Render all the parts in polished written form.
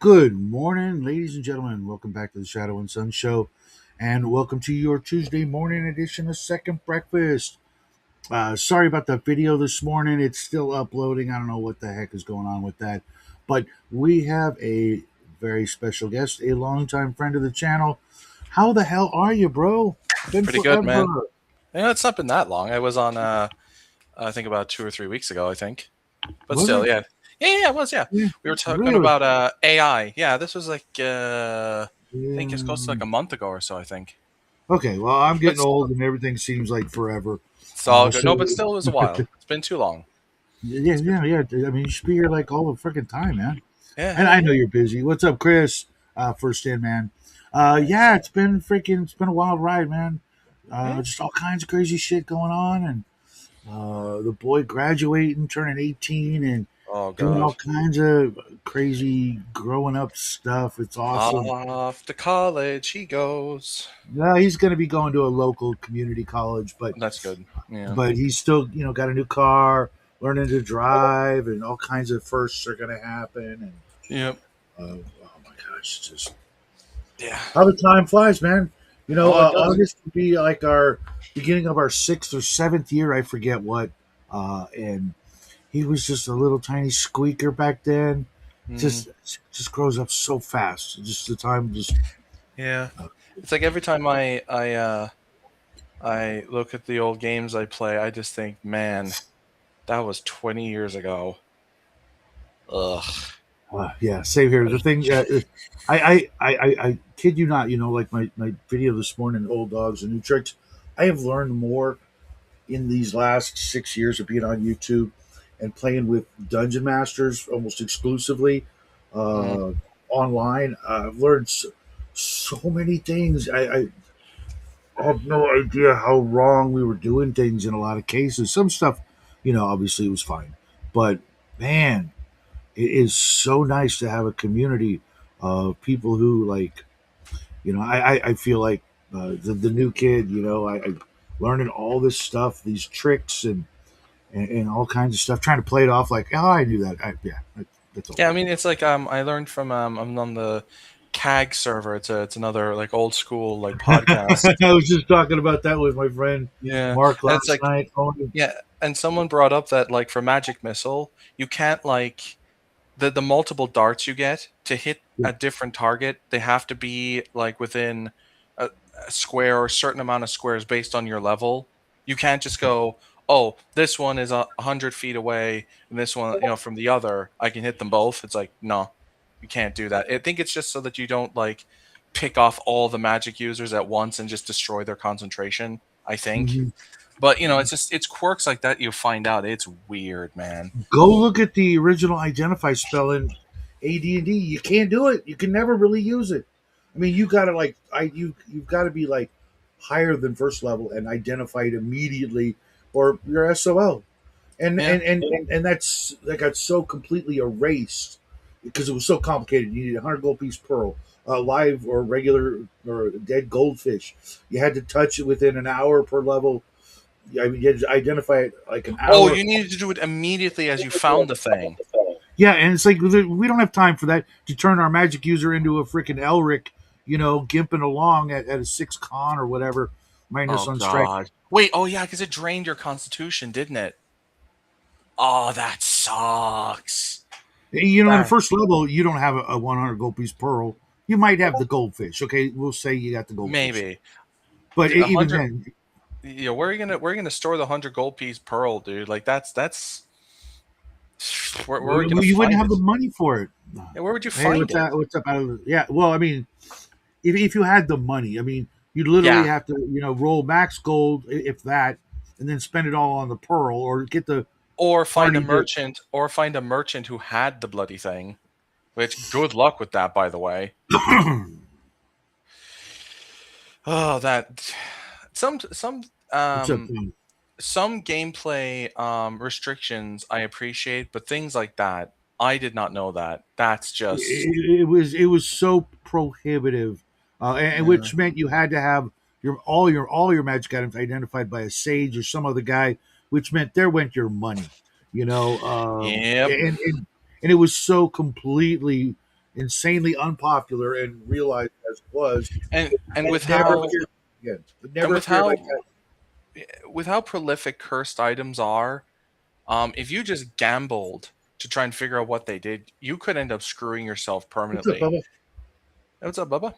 Good morning, ladies and gentlemen. Welcome back to the Shadow and Sun Show, and welcome to your Tuesday morning edition of Second Breakfast. Sorry about the video this morning. It's still uploading. I don't know what the heck is going on with that. But we have a very special guest, a longtime friend of the channel. How the hell are you, bro? Been Pretty good, man. forever. It's not been that long. I was on, I think about 2 or 3 weeks ago, I think. But Was still, it? yeah, it was, yeah. Yeah, We were talking really? about AI. Yeah, this was like, I think it's close to Yeah. like a month ago or so, I think. Okay, well, I'm But getting still, old and everything seems like forever. it's all good. So No, but still, it was a while. It's been too long. Yeah, It's been yeah, too yeah. long. I mean, you should be here like all the freaking time, man. Yeah, And hell I know yeah. you're busy. What's up, Chris? First in, man. Yeah, it's been a wild ride, man. Yeah. Just all kinds of crazy shit going on, and the boy graduating, turning 18, and Oh, doing all God. kinds of crazy growing up stuff. It's awesome. Off to college he goes. Yeah, he's going to be going to a local community college, That's good. Yeah. but he's still, got a new car, learning to drive, and all kinds of firsts are going to happen. Yep. Oh my gosh, just Yeah. how the time flies, man. Oh, it does. August would be like our beginning of our sixth or seventh year. I forget what. And he was just a little tiny squeaker back then. Mm, Just grows up so fast. Just the time just. yeah. It's like every time I look at the old games I play, I just think, man, that was 20 years ago. Ugh. Yeah, same here. The thing, I kid you not. Like my video this morning, old dogs and new tricks. I have learned more in these last 6 years of being on YouTube and playing with dungeon masters almost exclusively Mm, uh, online. I've learned so many things. I have no idea how wrong we were doing things in a lot of cases. Some stuff, obviously it was fine, but man, it is so nice to have a community of people who like, I feel like the new kid, I learning all this stuff, these tricks and all kinds of stuff, trying to play it off like, oh, I knew that. That's all yeah, I fine. mean, it's like I learned from I'm on the CAG server. It's another like old school like podcast. I was just talking about that with my friend Yeah, Mark and it's last like night. Oh, yeah, and someone brought up that like for Magic Missile, you can't like the multiple darts you get to hit yeah, a different target. They have to be like within a, a square or a certain amount of squares based on your level. You can't just go, oh, this one is 100 feet away, and this one, from the other, I can hit them both. It's like, no, you can't do that. I think it's just so that you don't like pick off all the magic users at once and just destroy their concentration. I think. mhm. But it's quirks like that you find out. It's weird, man. Go look at the original identify spell in AD&D. You can't do it. You can never really use it. I mean, you gotta like you've got to be like higher than first level and identify it immediately, or you're SOL. Yeah. And that got so completely erased because it was so complicated. You needed a 100 gold piece pearl, live or regular or dead goldfish. You had to touch it within an hour per level. I mean, you had to identify it like an Oh, hour. you needed to do it immediately as you found the thing. Yeah, and it's like we don't have time for that to turn our magic user into a freaking Elric, gimping along at a 6 con or whatever, minus Oh on strength. God. Wait. Oh yeah, because it drained your constitution, didn't it? Oh, that sucks. In the That first level, you don't have a 100 gold piece pearl. You might have the goldfish. Okay, we'll say you got the goldfish, maybe but a even hundred. then, Yeah, where are you gonna store the 100 gold piece pearl, dude? Like that's where are we gonna you wouldn't find have the it? money for it. Yeah, where would you Hey, find what's it? that? What's up? Out of yeah. Well, I mean, if you had the money, I mean, you'd literally Yeah, have to, roll max gold if that, and then spend it all on the pearl, or get the party to. or find a merchant who had the bloody thing. Which good luck with that, by the way. Oh, that some What's up, um Tom? some gameplay restrictions I appreciate, but things like that, I did not know that. That's just It was so prohibitive, and yeah. which meant you had to have all your magic items identified by a sage or some other guy, which meant there went your money, Yep. and it was so completely. insanely unpopular and realized as it was. And It with never how appeared again. It and never appeared like that. with how prolific cursed items are, if you just gambled to try and figure out what they did, you could end up screwing yourself What's up, permanently. Bubba? Hey, what's up, Bubba?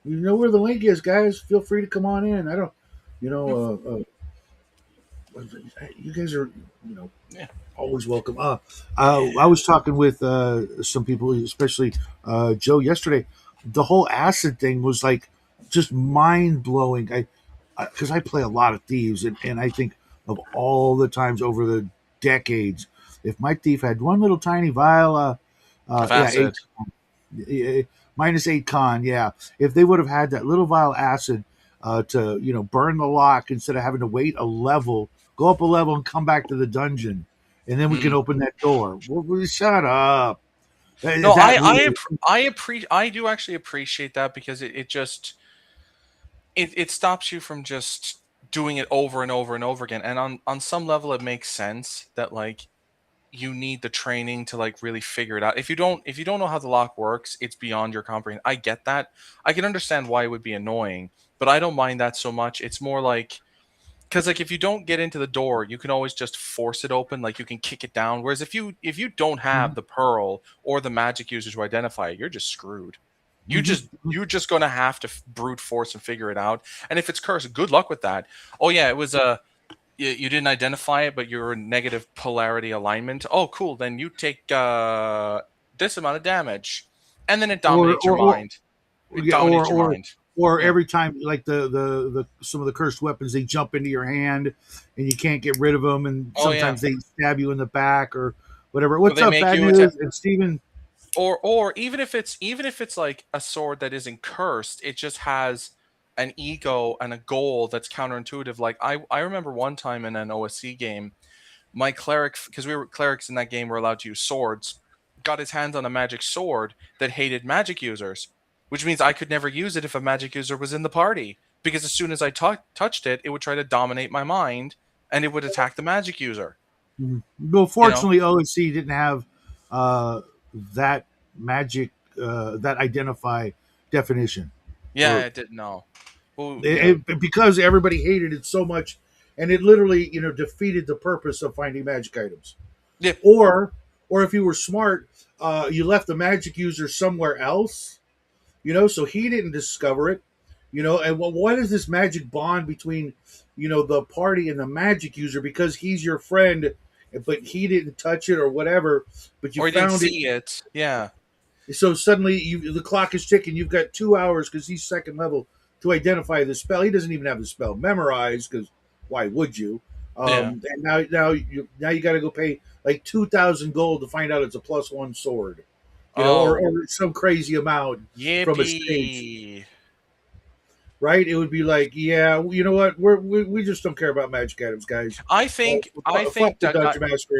You know where the link is, guys. Feel free to come on in. I don't, you Hmm, know, you guys are, you know, yeah, always welcome. yeah, I was talking with some people, especially Joe yesterday. The whole acid thing was like just mind blowing. Because I play a lot of thieves, and I think of all the times over the decades, if my thief had one little tiny vial, of yeah, acid. minus 8 con, yeah. If they would have had that little vial acid to burn the lock instead of having to wait a level, go up a level and come back to the dungeon, and then we can Mm. open that door. Well, shut up. No, That really. I do actually appreciate that because it just it stops you from just doing it over and over and over again. And on some level, it makes sense that like you need the training to like really figure it out. If you don't know how the lock works, it's beyond your comprehension. I get that. I can understand why it would be annoying, but I don't mind that so much. It's more like because like if you don't get into the door, you can always just force it open, like you can kick it down. Whereas if you don't have Mhm, the pearl or the magic user to identify it, you're just screwed. mhm, mhm. You're just gonna have to brute force and figure it out. And if it's cursed, good luck with that. Oh yeah, it was a you didn't identify it, but you're in negative polarity alignment. Oh, cool. Then you take this amount of damage, and then it or dominates your or, or mind. It yeah, dominates your mind. or Yeah. every time like the some of the cursed weapons, they jump into your hand and you can't get rid of them, and Oh yeah. sometimes they stab you in the back or whatever. Or What's they up, make bad you attack. news? And Steven. Or even if it's like a sword that isn't cursed, it just has an ego and a goal that's counterintuitive. Like I remember one time in an OSC game, my cleric, because we were clerics in that game, were allowed to use swords, got his hands on a magic sword that hated magic users, which means I could never use it if a magic user was in the party, because as soon as I touched it, it would try to dominate my mind and it would attack the magic user. Mhm. Well, You know? fortunately, OSC didn't have uh, that magic, that identify definition, Yeah, or I didn't know. Well, yeah, because everybody hated it so much, and it literally, defeated the purpose of finding magic items. yeah. Or, if you were smart, you left the magic user somewhere else, so he didn't discover it, and what is this magic bond between the party and the magic user, because he's your friend, but he didn't touch it or whatever, but you Or he didn't found it. see it. Yeah, So suddenly the clock is ticking. You've got 2 hours because he's second level to identify the spell. He doesn't even have the spell memorized, because why would you? yeah. And now you got to go pay like 2,000 gold to find out it's a +1 sword, Oh, or some crazy amount from a stage, yippee! right? It would be like, yeah, you know what? We just don't care about magic items, guys. I Fuck think the that dungeon master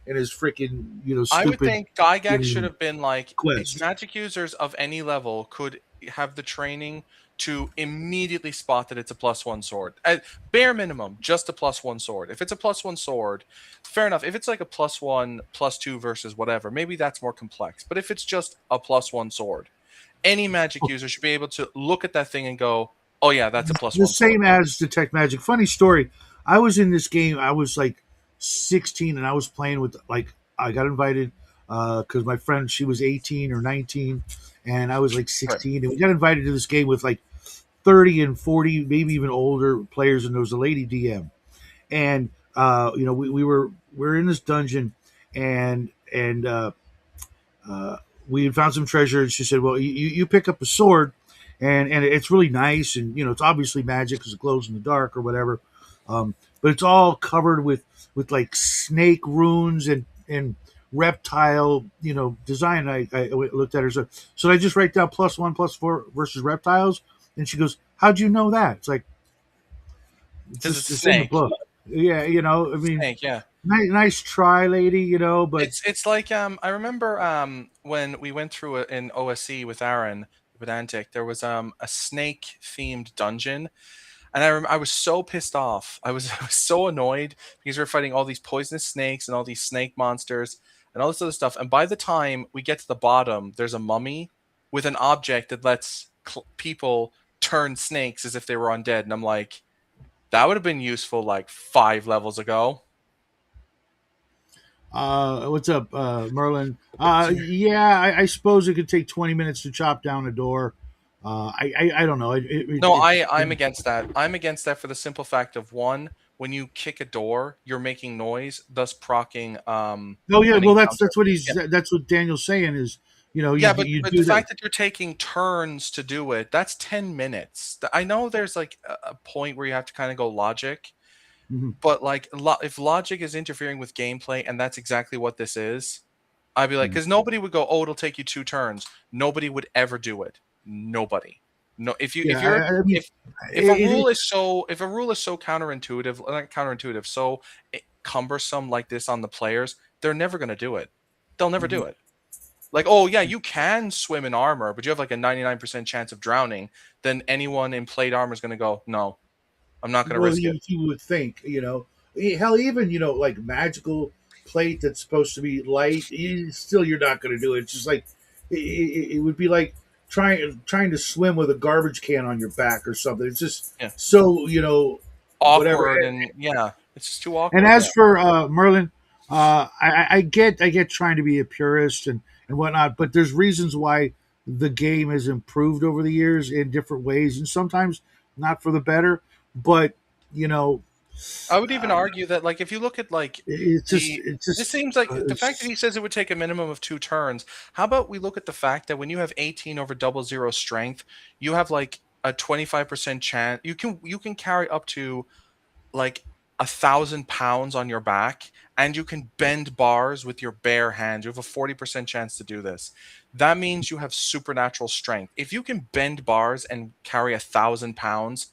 and his freaking I would stupid think Gygax should you have been like quest. magic users of any level could have the training to immediately spot that it's a +1 sword. At bare minimum, just a +1 sword. If it's a +1 sword, fair enough. If it's like a +1, +2 versus whatever, maybe that's more complex. But if it's just a +1 sword, any magic user should be able to look at that thing and go, "Oh yeah, that's a The +1 sword." same as Detect Magic. Funny story. I was in this game. I was like 16, and I was playing with like I got invited because my friend, she was 18 or 19, and I was like Right. 16, and we got invited to this game with like 30 and 40, maybe even older players, and there was a lady DM, and we were in this dungeon, and we had found some treasure, and she said, "Well, you pick up a sword, and it's really nice, and it's obviously magic because it glows in the dark or whatever, but it's all covered with like snake runes and reptile design." I looked at her, so I just write down +1 +4 versus reptiles, and she goes, "How'd you know that?" It's like Because it's a it's in the snake. book. Yeah, I mean, Snake, yeah. nice try, lady, but It's like I remember when we went through it in OSC with Aaron with Antic, there was a snake themed dungeon, and I was so pissed off. I was I was so annoyed because we were fighting all these poisonous snakes and all these snake monsters. and all this other stuff. And by the time we get to the bottom, there's a mummy with an object that lets people turn snakes as if they were undead. And I'm like, that would have been useful like 5 levels ago. What's up, Merlin? Yeah, I suppose it could take 20 minutes to chop down a door. I don't know. No, I'm against that. I'm against that for the simple fact of one, when you kick a door, you're making noise, thus procking Oh yeah, an well encounter. Yeah. that's what Daniel's saying is, Yeah, you but the do that. fact that you're taking turns to do it, that's 10 minutes. I know there's like a point where you have to kind of go logic, Mhm. but like if logic is interfering with gameplay and that's exactly what this is, I'd be like, Mhm. because nobody would go, oh, it'll take you 2 turns. Nobody would ever do it. Nobody. No, Yeah, I mean, if it, if a rule is so counterintuitive, not counterintuitive, so cumbersome like this on the players, they're never going to do it. They'll never do it, it. Like, oh yeah, you can swim in armor, but you have like a 99% chance of drowning. Then anyone in plate armor is going to go, no, I'm not going to well, risk it. you would think, hell, even like magical plate that's supposed to be light, still you're not going to do it. It's just like it would be like trying to swim with a garbage can on your back or something. It's just Yeah, so whatever. awkward and yeah, it's just too And awkward. Yeah, as for Merlin, I get trying to be a purist and whatnot, but there's reasons why the game has improved over the years in different ways, and sometimes not for the better. But you know, I would even uh, argue that like if you look at like it's this just seems like the fact that it's, he says it would take a minimum of 2 turns. How about we look at the fact that when you have 18 over 00 strength, you have like a 25% chance you can carry up to like 1,000 pounds on your back, and you can bend bars with your bare hands. You have a 40% chance to do this. That means you have supernatural strength. If you can bend bars and carry 1,000 pounds,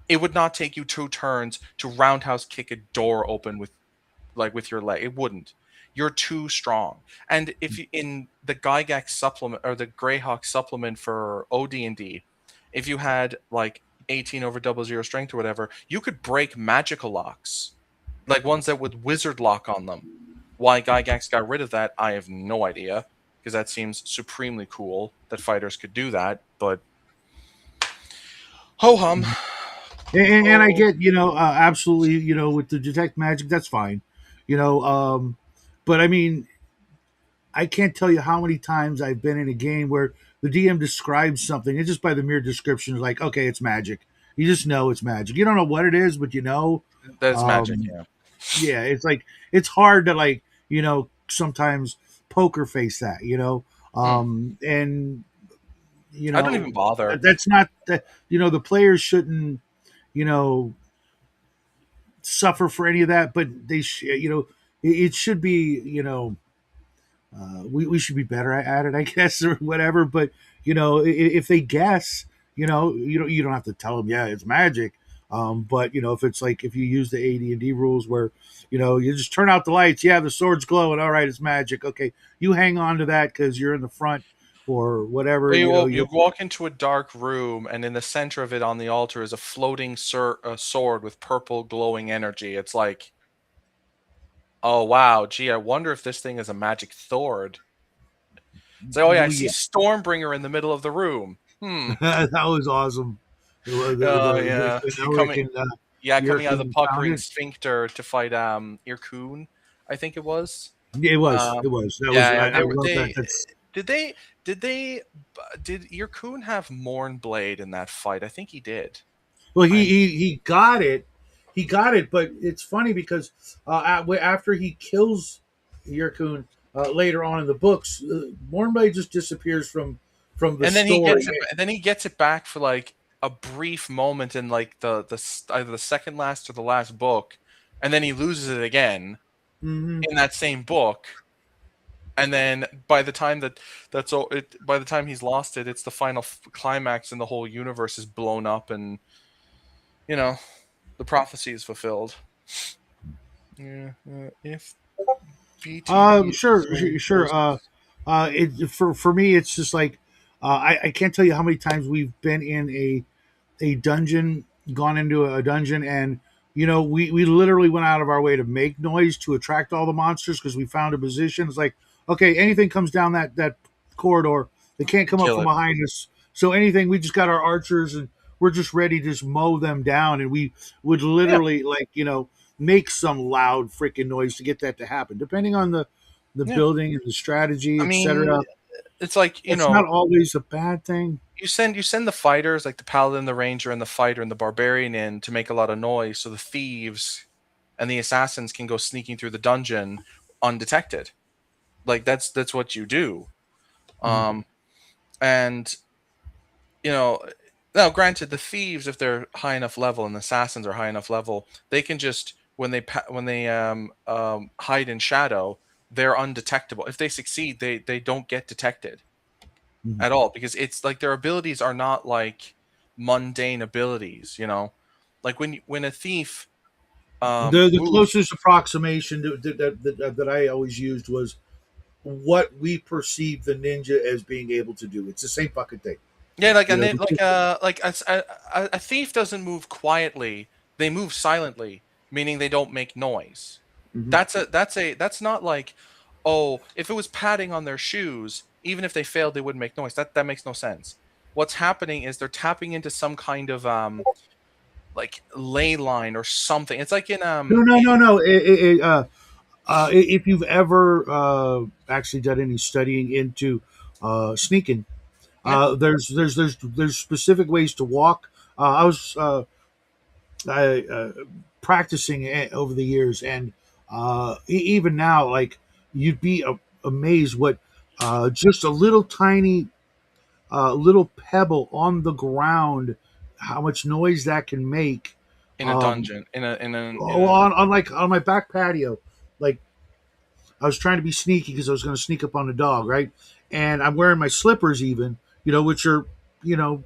it would not take you 2 turns to roundhouse kick a door open with with your leg. It wouldn't. You're too strong. And if you in the Gygax supplement or the Greyhawk supplement for OD&D, if you had like 18 over 00 strength or whatever, you could break magical locks, like ones that would wizard lock on them. Why Gygax got rid of that, I have no idea, because that seems supremely cool that fighters could do that. But ho hum, and I ho. get absolutely with the detect magic that's fine, you know, but I mean I can't tell you how many times I've been in a game where the DM describes something, and just by the mere description, is like, okay, it's magic. You just know it's magic. You don't know what it is, but you know. That's magic, Um, yeah. yeah, it's like it's hard to sometimes poker face that, Mm. and I don't even bother. that's not that the players shouldn't you know suffer for any of that, but it should be we should be better at it, I guess, or whatever. But if they guess, you don't have to tell them, yeah, it's magic. But if it's like if you use the AD&D rules where you just turn out the lights, yeah, the sword's glowing, all right, it's magic. Okay, you hang on to that because you're in the front or whatever. You walk into a dark room, and in the center of it on the altar is a floating sword with purple glowing energy. It's like, oh wow, gee, I wonder if this thing is a magic sword. It's like, oh yeah, I see Yeah, Stormbringer in the middle of the room. Hmm. that was awesome. Oh yeah, you coming? Yeah, The coming out of the Hurricane found puckering it. sphincter to fight Irkun, I think it was. Yeah, it was. Um, It was. That was. yeah, I they love that. they That's did they did they did Irkun have Mornblade in that fight? I think he did. Well, I'm he got it, but it's funny because after he kills Yurkun later on in the books, Mornblade just disappears from the and then he story. gets it. Then he gets it back for like a brief moment in like either the second last or the last book, and then he loses it again Hmm. in that same book. And then by the time that's all, by the time he's lost it, it's the final climax, and the whole universe is blown up, and you know the prophecy is fulfilled. Yeah, if VTB is Sure, so sure. close. For me, it's just like I can't tell you how many times we've been in a dungeon, gone into a dungeon, and we literally went out of our way to make noise to attract all the monsters because we found a position. It's like, okay, anything comes down that corridor, they can't come up Kill from it. behind us. So anything, we just got our archers and we're just ready to just mow them down. And we would Yeah. literally like make some loud freaking noise to get that to happen, depending on the Yeah. building and the strategy, I mean, etc. it's like, It's not always a bad thing. you send the fighters like the paladin, the ranger, and the fighter and the barbarian in to make a lot of noise, so the thieves and the assassins can go sneaking through the dungeon undetected. Like that's what you do. Mhm. Um, and you know, now granted, the thieves, if they're high enough level and the assassins are high enough level, they can just when they hide in shadow, they're undetectable. If they succeed, they don't get detected Mhm. at all because it's like their abilities are not like mundane abilities, you know? Like when a thief The moves. closest approximation that I always used was what we perceive the ninja as being able to do. It's the same fucking thing. Yeah, like You know, a thief doesn't move quietly. They move silently, meaning they don't make noise. Mhm. That's not like, oh, if it was padding on their shoes, even if they failed, they wouldn't make noise. That makes no sense. What's happening is they're tapping into some kind of like ley line or something. It's like No, no, no, in no. If you've ever actually done any studying into sneaking, yeah. there's specific ways to walk. I was practicing it over the years, and even now, like you'd be amazed what just a little tiny little pebble on the ground, how much noise that can make. In a Um, dungeon, in a on like on my back patio, like I was trying to be sneaky because I was going to sneak up on the dog, right? And I'm wearing my slippers, even which are you know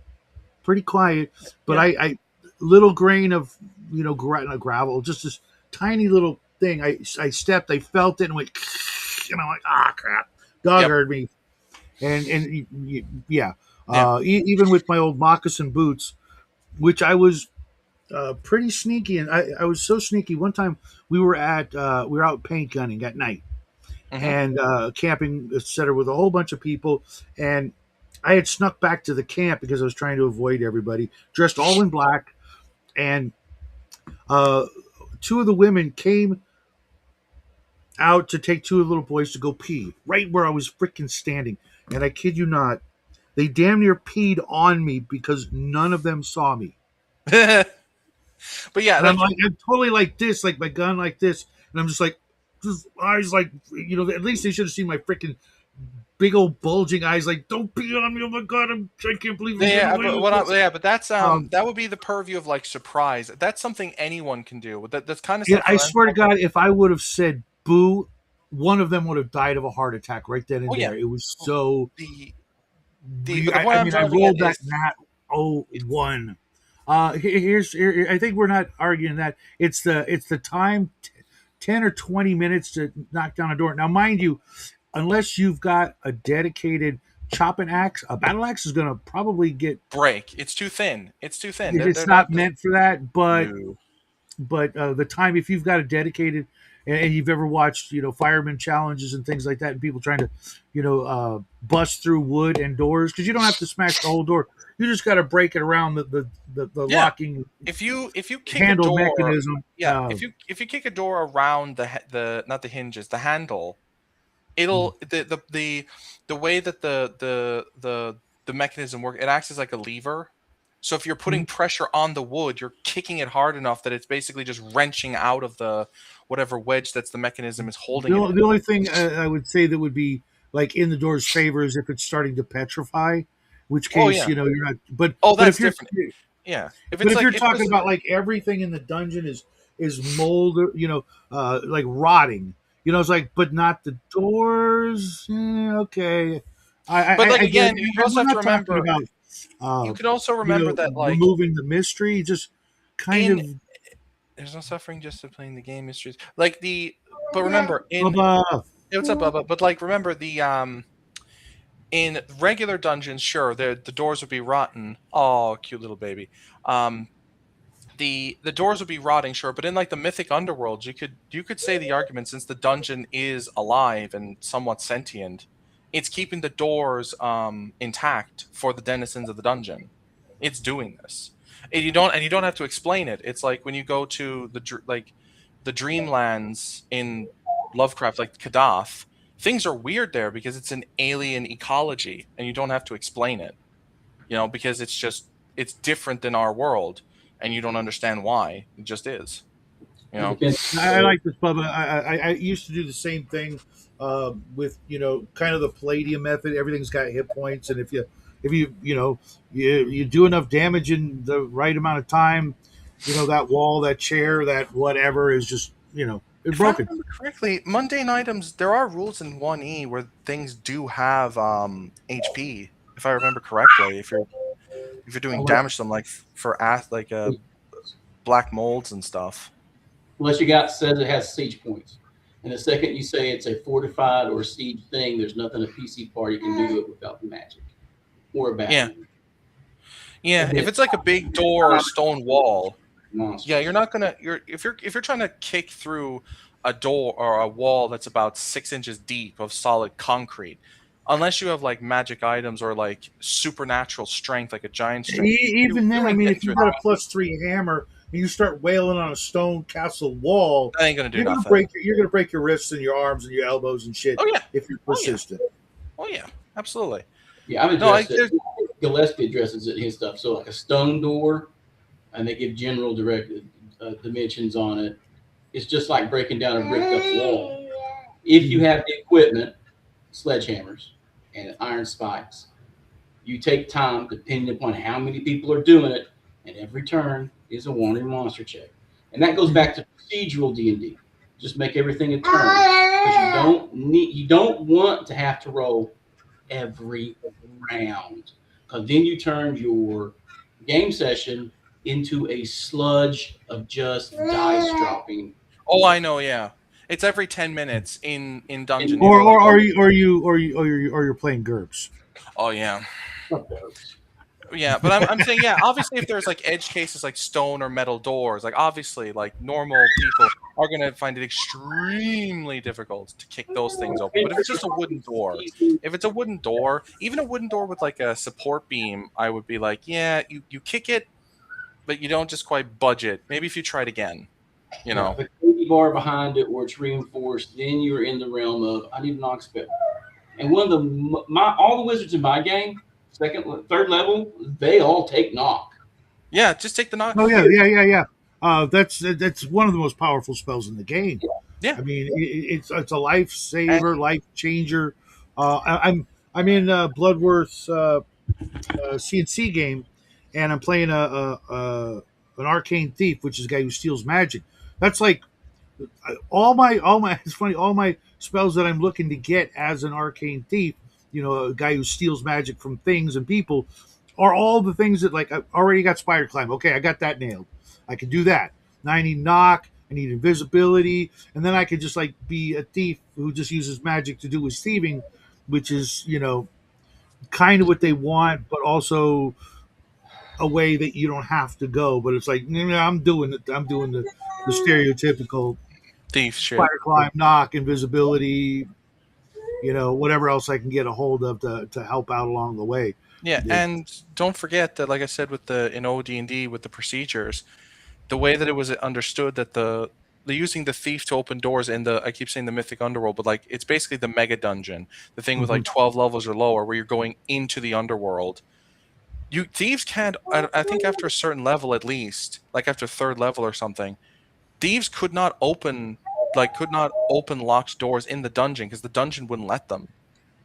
pretty quiet, but yeah. I little grain of not gravel, just this tiny little thing. I stepped, I felt it, and went, and I'm like, ah, crap, dog Yep. heard me, and yeah, Yeah. even with my old moccasin boots, which I was pretty sneaky, and I was so sneaky. One time we were out paint gunning at night Hmm. and camping, etc., with a whole bunch of people, and I had snuck back to the camp because I was trying to avoid everybody, dressed all in black, and uh, two of the women came out to take two of the little boys to go pee right where I was freaking standing, and I kid you not, they damn near peed on me because none of them saw me. But yeah, And like I'm totally like this, like my gun like this, and I'm just eyes like at least they should have seen my freaking big old bulging eyes, like don't pee on me. Oh my god, I can't believe I'm getting yeah, away but with this. but that's Um, that would be the purview of like surprise. That's something anyone can do. That's kind of yeah, stuff I your ancestors. swear to God, if I would have said boo, one of them would have died of a heart attack right then and Oh yeah, there. It was so the real. but the point I I'm mean, I driving at rolled is that nat 01. I think we're not arguing that. It's the time, 10 or 20 minutes to knock down a door. Now, mind you, unless you've got a dedicated chopping axe, a battle axe is going to probably get. break. It's too thin. It's too thin. It's They're not not meant for that, but new. the time, if you've got a dedicated, and you've ever watched fireman challenges and things like that, and people trying to bust through wood and doors, because you don't have to smash the whole door, you just got to break it around the Yeah, locking if you kick a handle door, mechanism. yeah, if you kick a door around the not the hinges, the handle, it'll the way that the mechanism works, it acts as like a lever. So if you're putting Mhm. pressure on the wood, you're kicking it hard enough that it's basically just wrenching out of the whatever wedge that's the mechanism is holding it The in. only thing I would say that would be like in the door's favor is if it's starting to petrify, which Oh case yeah. you're not. But Oh, but that's different. Yeah. if you're If it talking was about like everything in the dungeon is mold, like rotting, it's like, but not the doors. Okay, but like I get it. again, you And also we're have to not talking remember about you could also remember that like removing the mystery, just kind in of there's no suffering just to playing the game mysteries. Like the but remember in Bubba. what's up, Bubba? But like remember the in regular dungeons, sure, the doors would be rotten. Oh, cute little baby. Um the doors would be rotting, sure, but in like the mythic underworld, you could say the argument, since the dungeon is alive and somewhat sentient, it's keeping the doors intact for the denizens of the dungeon. It's doing this, and you don't have to explain it. It's like when you go to like the dreamlands in Lovecraft, like Kadath, things are weird there because it's an alien ecology, and you don't have to explain it, because it's different than our world, and you don't understand why. It just is, you It know. depends. I like this, Bubba. I used to do the same thing with kind of the Palladium method. Everything's got hit points, and if you do enough damage in the right amount of time, that wall, that chair, that whatever is just it's If I broken. remember correctly, mundane items, there are rules in 1E where things do have HP. If I remember correctly, if you're doing Unless, damage to them, like for black molds and stuff. unless you got says it has siege points. And the second you say it's a fortified or siege thing, there's nothing a PC party can do to it without the magic or a Yeah, Batman. yeah. And then If it's like a big door or stone wall, yeah, you're monsters. not gonna. If you're trying to kick through a door or a wall that's about 6 inches deep of solid concrete, unless you have like magic items or like supernatural strength, like a giant strength, you Even then, I ain't mean, getting if through you've got a that. +3 hammer and you start wailing on a stone castle wall, That ain't gonna do you're gonna nothing. break your wrists and your arms and your elbows and shit Oh yeah, if you're oh yeah, persistent. oh yeah, absolutely. Yeah, I've No, addressed it. Gillespie addresses it in his stuff. So like a stone door, and they give general direct dimensions on it. It's just like breaking down a bricked up wall. If you have the equipment, sledgehammers and iron spikes, you take time depending upon how many people are doing it, and every turn is a warning monster check. And that goes back to procedural D&D. Just make everything a turn because you don't want to have to roll every round because then you turn your game session into a sludge of just dice dropping. Oh, I know. Yeah, it's every 10 minutes in And dungeon. You Or go or like, are oh, you or you or you or you're playing GURPS? oh yeah. fuck those. Yeah, but I'm saying, yeah, obviously if there's like edge cases like stone or metal doors, like obviously like normal people are gonna find it extremely difficult to kick those things open. But if it's just a wooden door, if it's a wooden door, even a wooden door with like a support beam, I would be like, yeah, you kick it, but you don't just quite budge it. Maybe if you tried again, you Yeah, know. if a candy bar behind it or it's reinforced, then you're in the realm of I need an knock spell. And one of my all the wizards in my game, second, third level, they all take knock. Yeah, just take the knock. Oh yeah, yeah, yeah, yeah. That's one of the most powerful spells in the game. Yeah, I mean, it's a lifesaver, and life changer. I'm in Bloodworth's CNC game, and I'm playing an arcane thief, which is a guy who steals magic. That's like all my it's funny, all my spells that I'm looking to get as an arcane thief, a guy who steals magic from things and people, are all the things that, like, I already got spider climb. Okay, I got that nailed. I can do that. Now I need knock, I need invisibility, and then I could just like be a thief who just uses magic to do his thieving, which is kind of what they want, but also a way that you don't have to go. But it's like, I'm doing it. I'm doing the stereotypical thief shit. spider climb, knock, invisibility, whatever else I can get a hold of to help out along the way. Yeah, It, and don't forget that, like I said, with the in OD&D with the procedures, the way that it was understood that the using the thief to open doors in the, I keep saying the mythic underworld, but like it's basically the mega dungeon, the thing with Mhm. like 12 levels or lower, where you're going into the underworld. You thieves can't. I think after a certain level, at least, like after third level or something, thieves could not open locked doors in the dungeon because the dungeon wouldn't let them.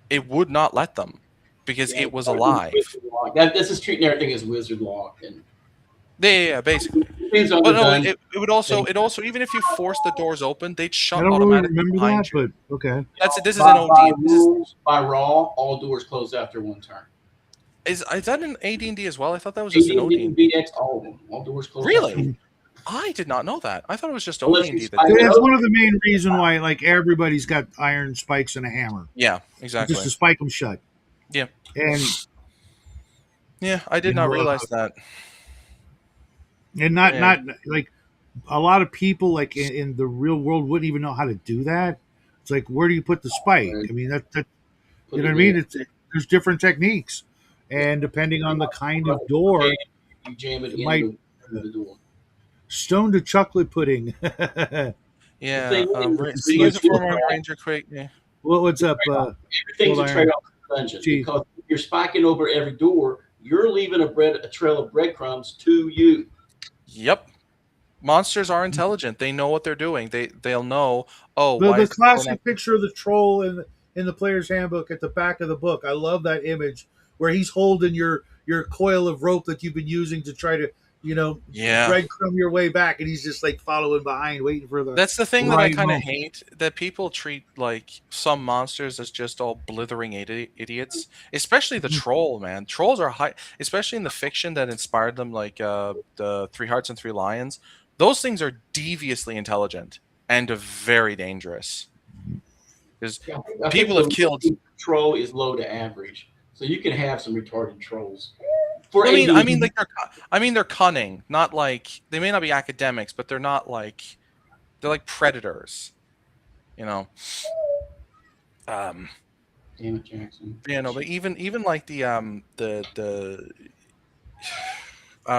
It would not let them because Yeah, it was alive. that's just treating everything as wizard lock, and Yeah, yeah, yeah, basically. depends on But the no, dungeon. it also even if you force the doors open, they'd I shut don't really automatically remember that, behind you. but okay. That's it. This is an By OD. This rules, by raw, all doors close after one turn. is that an AD&D as well? I thought that was just an AD&D, OD&D. BX, all of them. All doors close after Really? one. Mhm. I did not know that. I thought it was just Unless you OD&D that spike did it It's that. up. one of the main reason why, like, everybody's got iron spikes and a hammer, Yeah, just exactly. to spike them shut. Yeah. And Yeah, I you did not know, realize that. and Yeah, not like a lot of people like in the real world wouldn't even know how to do that. It's like, where do you put the spike? Right. I mean, that Put you know what it I in. mean. There's different techniques, It's and depending on the kind like of a jam. door, You jam it it in might the door. stone to chocolate pudding. The yeah. thing is, Being as a former Ranger quick, yeah. What's up, everything's Cold a Iron? trade-off in dungeon Gee, because if you're spiking over every door, you're leaving a trail of breadcrumbs to you. Yep. Monsters are intelligent. They know what they're doing. They'll know. Oh, the why the is the troll not? classic picture of the troll in the player's handbook at the back of the book. I love that image where he's holding your coil of rope that you've been using to try to Yeah, breadcrumb your way back, and he's just like following behind, waiting for the that's the thing that I right kind of moment. hate. That people treat like some monsters as just all blithering idiots. Especially the troll, man. Trolls are high, especially in the fiction that inspired them, like the Three Hearts and Three Lions. Those things are deviously intelligent and very dangerous because Yeah, I think people the have killed. troll is low to average, so you can have some retarded trolls for Well, AD. like I mean, they're cunning. Not like they may not be academics, but they're not like they're like predators. You know. Um. Damn it, Jackson. Yeah. No. But even like the I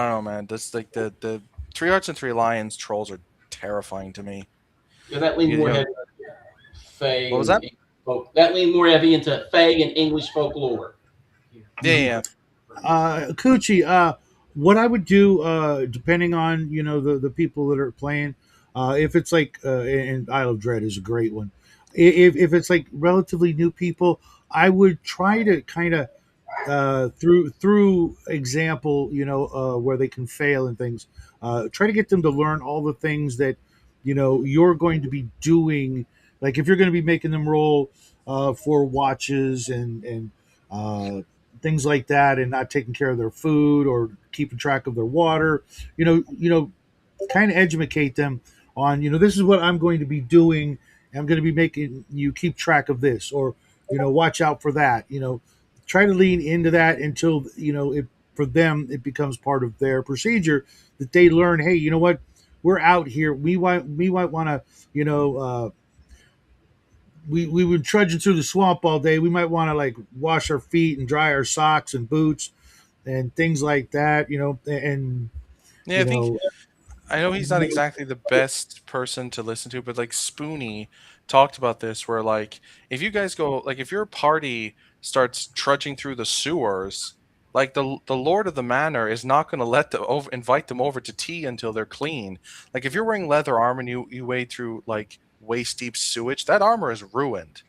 don't know, man. This like the Three Hearts and Three Lions trolls are terrifying to me. Yeah, that leans more You know heavy Fey what was and that? English folk. That leans more heavy into Fey and English folklore. Yeah. Yeah. Coochie, what I would do, depending on the people that are playing, if it's like and Isle of Dread is a great one. If it's like relatively new people, I would try to kind of through example, where they can fail and things. Try to get them to learn all the things that you're going to be doing. Like if you're going to be making them roll for watches and uh, things like that, and not taking care of their food or keeping track of their water, kind of educate them on this is what I'm going to be doing. I'm going to be making you keep track of this, or watch out for that. Try to lean into that until for them it becomes part of their procedure, that they learn, hey, you know what, we're out here, we might want to, we were trudging through the swamp all day, we might want to like wash our feet and dry our socks and boots and things like that, and Yeah. you know I know he's not exactly the best person to listen to, but like Spoonie talked about this, where like if you guys go, like if your party starts trudging through the sewers, like the Lord of the Manor is not going to let them invite them over to tea until they're clean. Like if you're wearing leather armor and you wade through like waist deep sewage, that armor is ruined.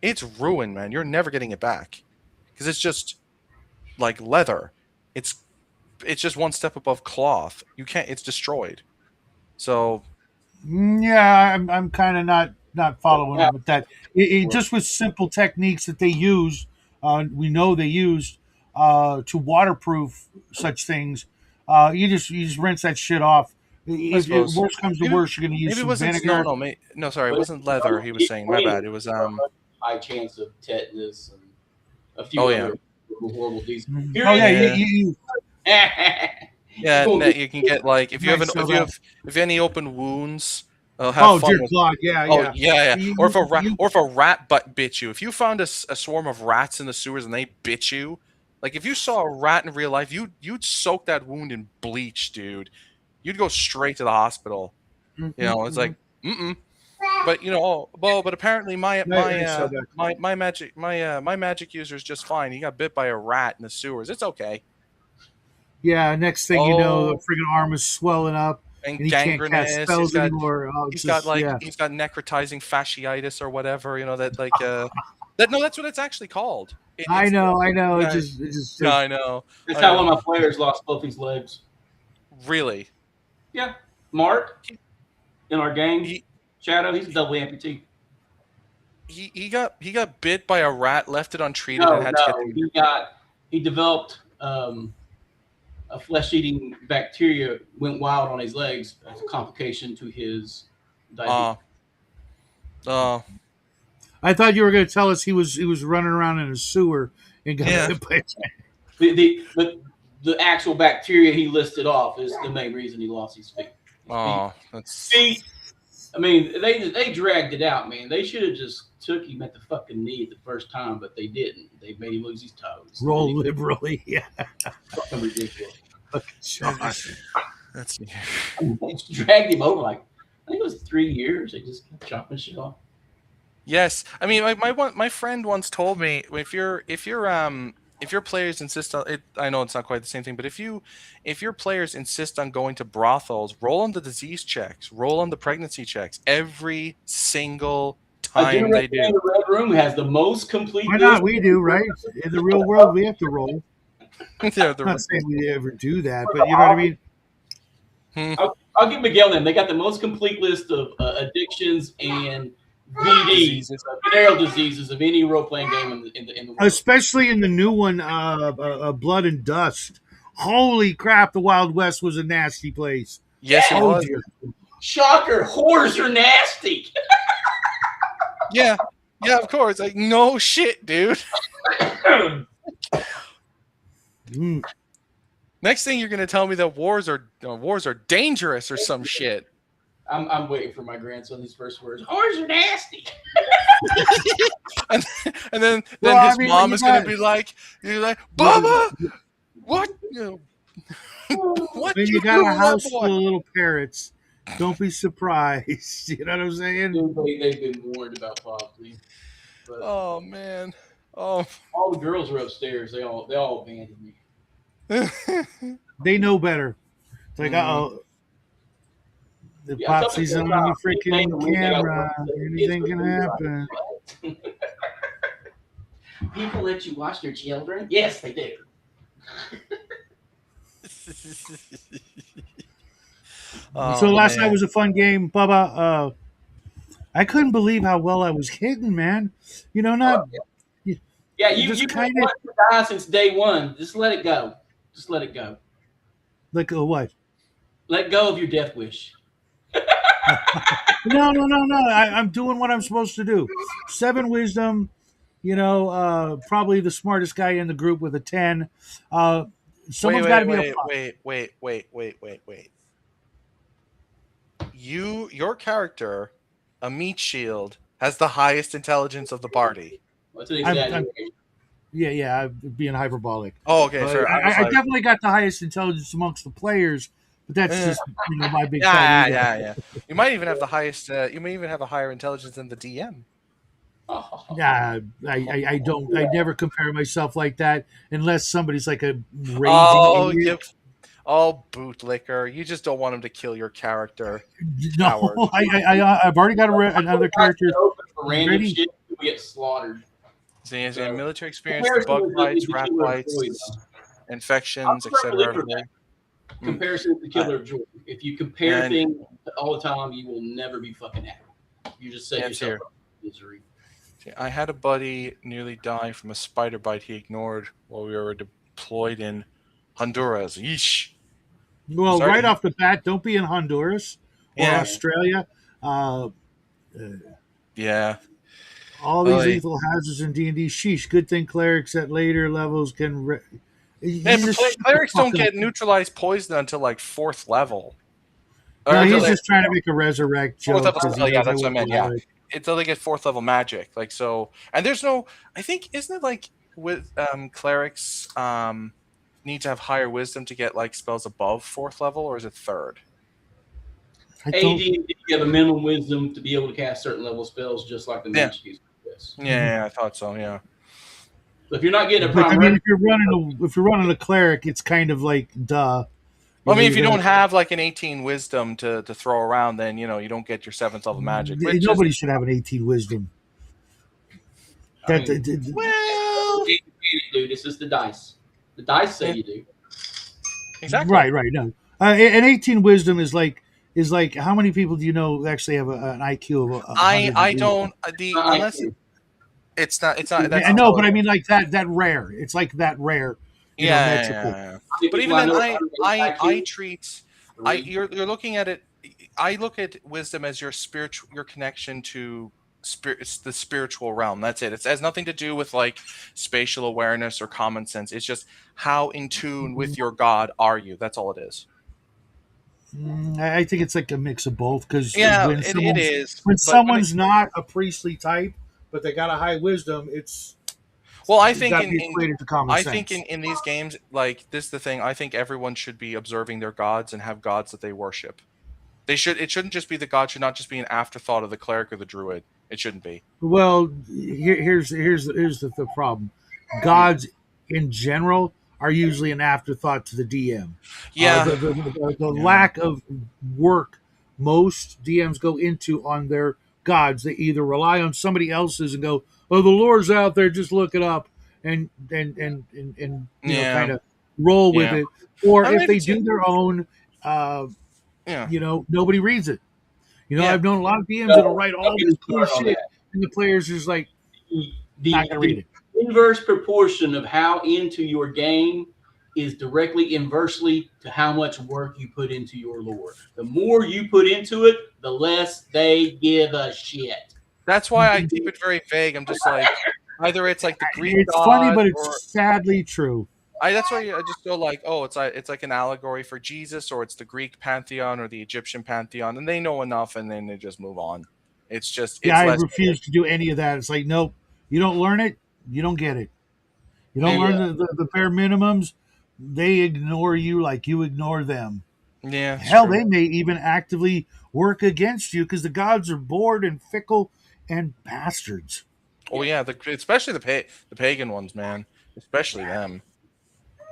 It's ruined, man. You're never getting it back because it's just like leather. It's it's just one step above cloth. You can't. It's destroyed. So Yeah, I'm kind of not following Yeah, them with that. Just with simple techniques that they use, we know they used to waterproof such things. You just rinse that shit off. I If suppose worst comes to maybe worst, you're going to use maybe it some wasn't no vinegar. no no sorry, it but if wasn't leather. He was saying my clean, bad. It was high chance of tetanus and a oh few yeah other horrible diseases. Mhm. Here Oh yeah, in yeah you're yeah. going to You can get like if you have nice. So if you that. have if you have any open wounds, have Oh fun dear with. God, yeah, Oh yeah. yeah, yeah. You, Or if you, you a rat butt bit you, if you found a swarm of rats in the sewers and they bit you, like if you saw a rat in real life, you'd soak that wound in bleach, dude. You'd go straight to the hospital. mhm, It's mhm. like mm-mm. But well, but apparently Nice. So that. my magic user is just fine. He got bit by a rat in the sewers. It's okay. Yeah, next thing you know, the Oh, freaking arm is swelling up, and and he can't cast gangrenous. spells anymore. Oh, it's just yeah. He's got necrotizing fasciitis or whatever. That like that no, that's what it's actually called. I It's know, I know. yeah, It just yeah, like, I know, That's I how one know. of my players lost both his legs. Really, Yeah, Mark in our game, he Shadow, he's a double amputee. he got bit by a rat, left it untreated, and No, had to get no, them. he developed a flesh-eating bacteria went wild on his legs as a complication to his diabetes. Uh, uh, I thought you were going to tell us he was running around in a sewer and got yeah. bit by. The the actual bacteria he listed off is the main reason he lost his feet. Oh, that's Feet. I mean, they dragged it out, man. They should have just took him at the fucking knee the first time, but they didn't. They made him lose his toes. Roll liberally. Yeah. Fucking ridiculous. that's They dragged him over like I think it was 3 years. They just kept chopping shit off. yes. I mean, my friend once told me if your players insist on it, I know it's not quite the same thing, but if your players insist on going to brothels, roll on the disease checks, roll on the pregnancy checks every single time they do. In the Red Room has the most complete. Why not? We do, right? In the real world, we have to roll. Yeah, I'm not saying we ever do that, but you know what I mean? I'll give Miguel them. They got the most complete list of addictions and VD, venereal diseases of any role playing game in the world. Especially in the new one, Blood and Dust. Holy crap! The Wild West was a nasty place. Yes, it was. Dear. Shocker! Whores are nasty. Yeah, of course. Like no shit, dude. Next thing you're gonna tell me that wars are dangerous or some shit. I'm waiting for my grandson's first words. Whores are nasty. and then his mom is gonna be like, Bubba, what? What? When you got a house full of little parrots, don't be surprised. You know what I'm saying? They've been warned about poverty. Oh man. Oh. All the girls were upstairs. They all abandoned me. They know better. It's like, the Popsy's on the freaking camera. Anything can happen. People let you watch their children? Yes, they do. So last night was a fun game, Bubba. I couldn't believe how well I was hitting, man. You know, not. Yeah, you've been wanting to die since day one. Just let it go. Just let it go. Like what? Let go of your death wish. No. I'm doing what I'm supposed to do. 7 wisdom. You know, probably the smartest guy in the group with a 10. Someone's got to be a wait. Your character, a meat shield, has the highest intelligence of the party. What's an exaggeration? Yeah, being hyperbolic. Oh, okay, sure. I definitely got the highest intelligence amongst the players, but that's just my big. Yeah. You might even have the highest. You may even have a higher intelligence than the DM. Yeah, I don't. I never compare myself like that unless somebody's like a raging idiot. Oh, bootlicker! You just don't want him to kill your character. No, I've already got another character. Random shit, we get slaughtered. So he has military experience, bug bites, rat bites, infections, etc. Comparison to Killer of Joy. If you compare things all the time, you will never be fucking happy. You just set yourself up for misery. I had a buddy nearly die from a spider bite he ignored while we were deployed in Honduras. Yeesh. Well, right off the bat, don't be in Honduras or Australia. Yeah. All these lethal hazards in D&D. Sheesh. Good thing clerics at later levels can... clerics don't get neutralized poison until like 4th level. No, he's just trying to make a resurrect joke. That's what I meant, yeah. Until they get 4th level magic. Like so, and there's no... I think, isn't it like with clerics need to have higher wisdom to get like spells above 4th level, or is it 3rd? You have a minimum wisdom to be able to cast certain level spells, just like the mage uses. Yeah, I thought so. Yeah. So if you're not getting if you're running a cleric, it's kind of like duh. Well, I mean, if you don't have like an 18 wisdom to throw around, then you don't get your 7th level magic. Nobody should have an 18 wisdom. Well, dude, it's just the dice. The dice say you do. Exactly. Right. No, an 18 wisdom is like how many people do you know actually have an IQ of? I don't. Unless it's not. I know, but I mean like that rare. It's like that rare. Yeah. But even then, I treat. You're looking at it. I look at wisdom as your connection to It's the spiritual realm. That's it. It has nothing to do with like spatial awareness or common sense. It's just how in tune with your God are you. That's all it is. I think it's like a mix of both because Yeah, it is. when But when it, someone's not a priestly type, but they got a high wisdom, it's well, I think got to be equated to common sense. in these games, like this is the thing. I think everyone should be observing their gods and have gods that they worship. They should. It shouldn't just be the god. Should not just be an afterthought of the cleric or the druid. It shouldn't be. Well, here's the problem. Mm. Gods in general are usually an afterthought to the DM. Yeah, The yeah, lack of work most DMs go into on their gods, they either rely on somebody else's and go, "Oh, the lore's out there, just look it up," and kind yeah, of roll with yeah. it, or I if might they even say, do their own, uh, yeah, nobody reads it. yeah, I've known a lot of DMs that'll No, write don't all get this me cool started on shit, that. and the players just like not The gonna read the it. inverse proportion of how into your game is directly inversely to how much work you put into your lore. The more you put into it, the less they give a shit. that's why I keep it very vague. I'm just like, either it's like the Greek It's funny, god, but or it's sadly true. I. That's why I just go like, oh, it's like an allegory for Jesus, or it's the Greek pantheon or the Egyptian pantheon, and they know enough, and then they just move on. It's just Yeah, it's I less. refuse to do any of that. It's like, nope, you don't learn it, you don't get it. You don't Yeah, learn Yeah. the bare minimums, they ignore you like you ignore them. yeah, it's Hell, true. they may even actively work against you because the gods are bored and fickle and bastards. Oh yeah, especially the pagan ones, man. Especially them.